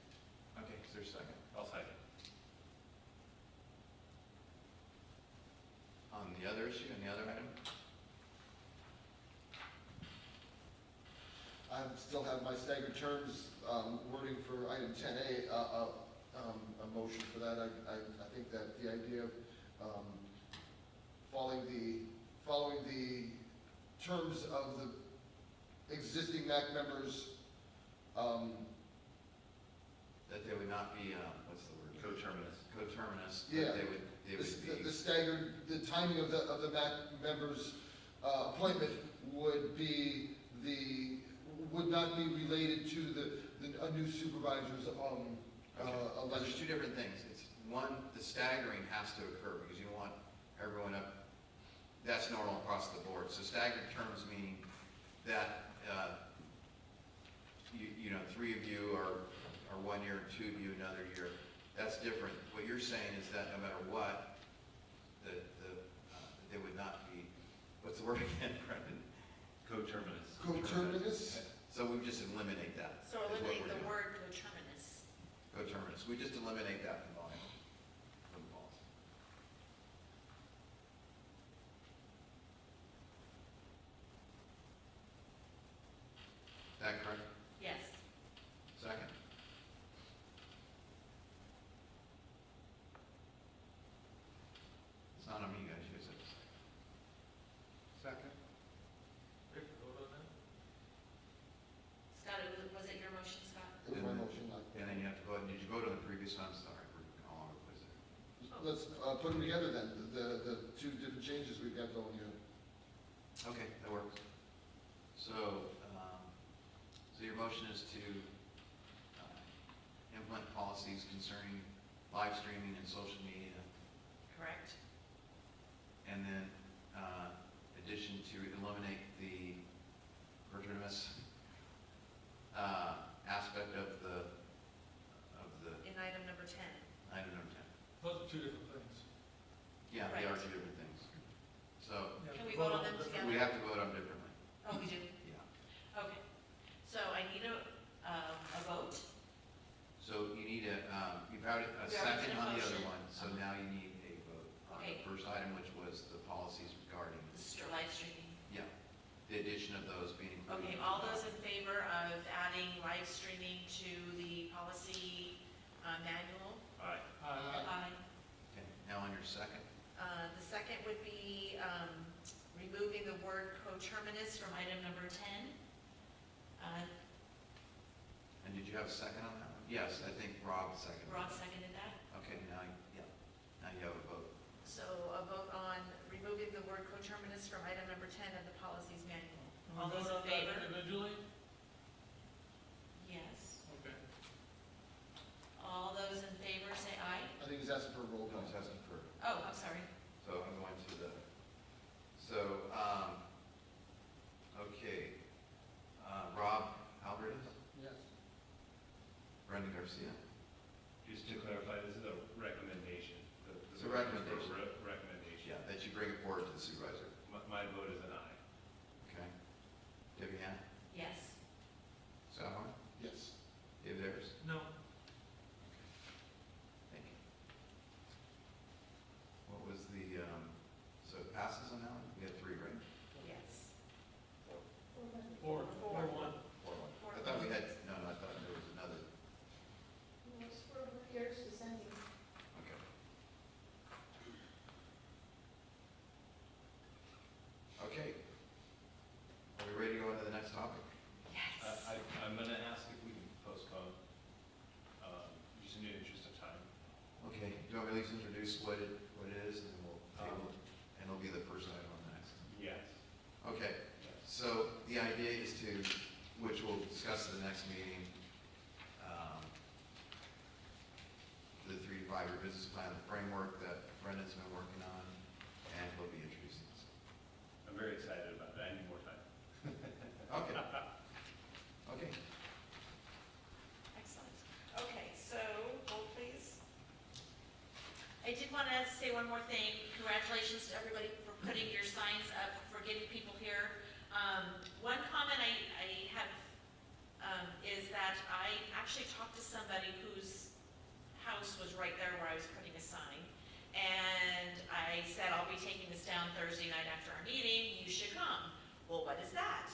okay, is there a second? I'll second. On the other issue, and the other item? I still have my staggered terms wording for item 10A, a motion for that. I think that the idea of following the terms of the existing MAC members, That they would not be, what's the word? Coterminous. Coterminous. that Yeah. They would be. the staggered, the timing of the MAC members' appointment would not be related to a new supervisor's There's election. two different things. It's one, the staggering has to occur because you want everyone up. That's normal across the board. So staggered terms meaning that, three of you are 1 year, and two of you another year. That's different. What you're saying is that no matter what, they would not be, what's the word again, Brendan? Coterminous. Coterminous? So we just eliminate that. So is what eliminate we're the doing. word coterminous. Coterminous. We just eliminate that from volume, from the policy. Is that correct? Yes. Second? It's not on me, guys, you said second. Second. Rick, vote on that? Scott, was it your motion, Scott? It was my motion. And then you have to vote, did you vote on the previous one? Sorry, we're all over the place there. Let's put them together then, the two different changes we've got going here. Okay, that works. So, your motion is to implement policies concerning live streaming and social media, Correct. and then addition to eliminate the coterminous aspect of the In item number 10. item number 10. Those are two different things. Yeah, they are Right. two different things. So, You have Can to we vote on them different- together? we have to vote on differently. Oh, we do? Yeah. Okay. So I need a vote. So you need you've had a We already second did a on the other motion. one, so now you need a vote on the Okay. first item, which was the policies regarding, Live streaming. yeah, the addition of those being included. Okay, all those in favor of adding live streaming to the policy manual? Aye. Aye. Okay, now on your second, The second would be removing the word coterminous from item number 10. and And did you have a second on that one? Yes, I think Rob seconded. Rob seconded that. Okay, now you have a vote. So a vote on removing the word coterminous from item number 10 of the policies manual. All those in Vote on that favor? individually? Yes. Okay. All those in favor say aye. I think he's asking for a roll No, call. he's asking for, Oh, I'm sorry. so I'm going to okay. Rob Alvarez, Yes. Brendan Garcia. Just to clarify, this is a recommendation. It's a recommendation. Recommendation. Yeah, that you bring it forward to the supervisor. My vote is an aye. Okay. Debbie Han, Yes. Sauer, Yes. David Ayers. No. Thank you. What was the, so it passes on that one? We had 3, right? Yes. Four, one. 4-1. I thought we had, no, I thought there was another. It's for years descending. Okay. Okay. Are we ready to go on to the next topic? Yes. I'm going to ask if we can postpone, just in the interest of time. Okay, do you want me to at least introduce what it is, and then we'll table it, and it'll be the first item on the next? Yes. Okay, so the idea is to, which we'll discuss at the next meeting, the 3 to 5 year business plan, the framework that Brendan's been working on, and he'll be introducing us. I'm very excited about it. I need more time. Okay. Okay. Excellent. Okay, so, hold please. I did want to say one more thing. Congratulations to everybody for putting your signs up, for getting people here. One comment I have is that I actually talked to somebody whose house was right there where I was putting a sign. And I said, I'll be taking this down Thursday night after our meeting. You should come. Well, what is that?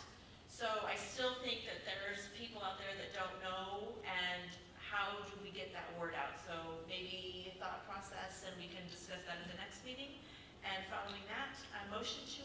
So I still think that there's people out there that don't know, and how do we get that word out? So maybe a thought process, and we can discuss that at the next meeting. And following that, a motion to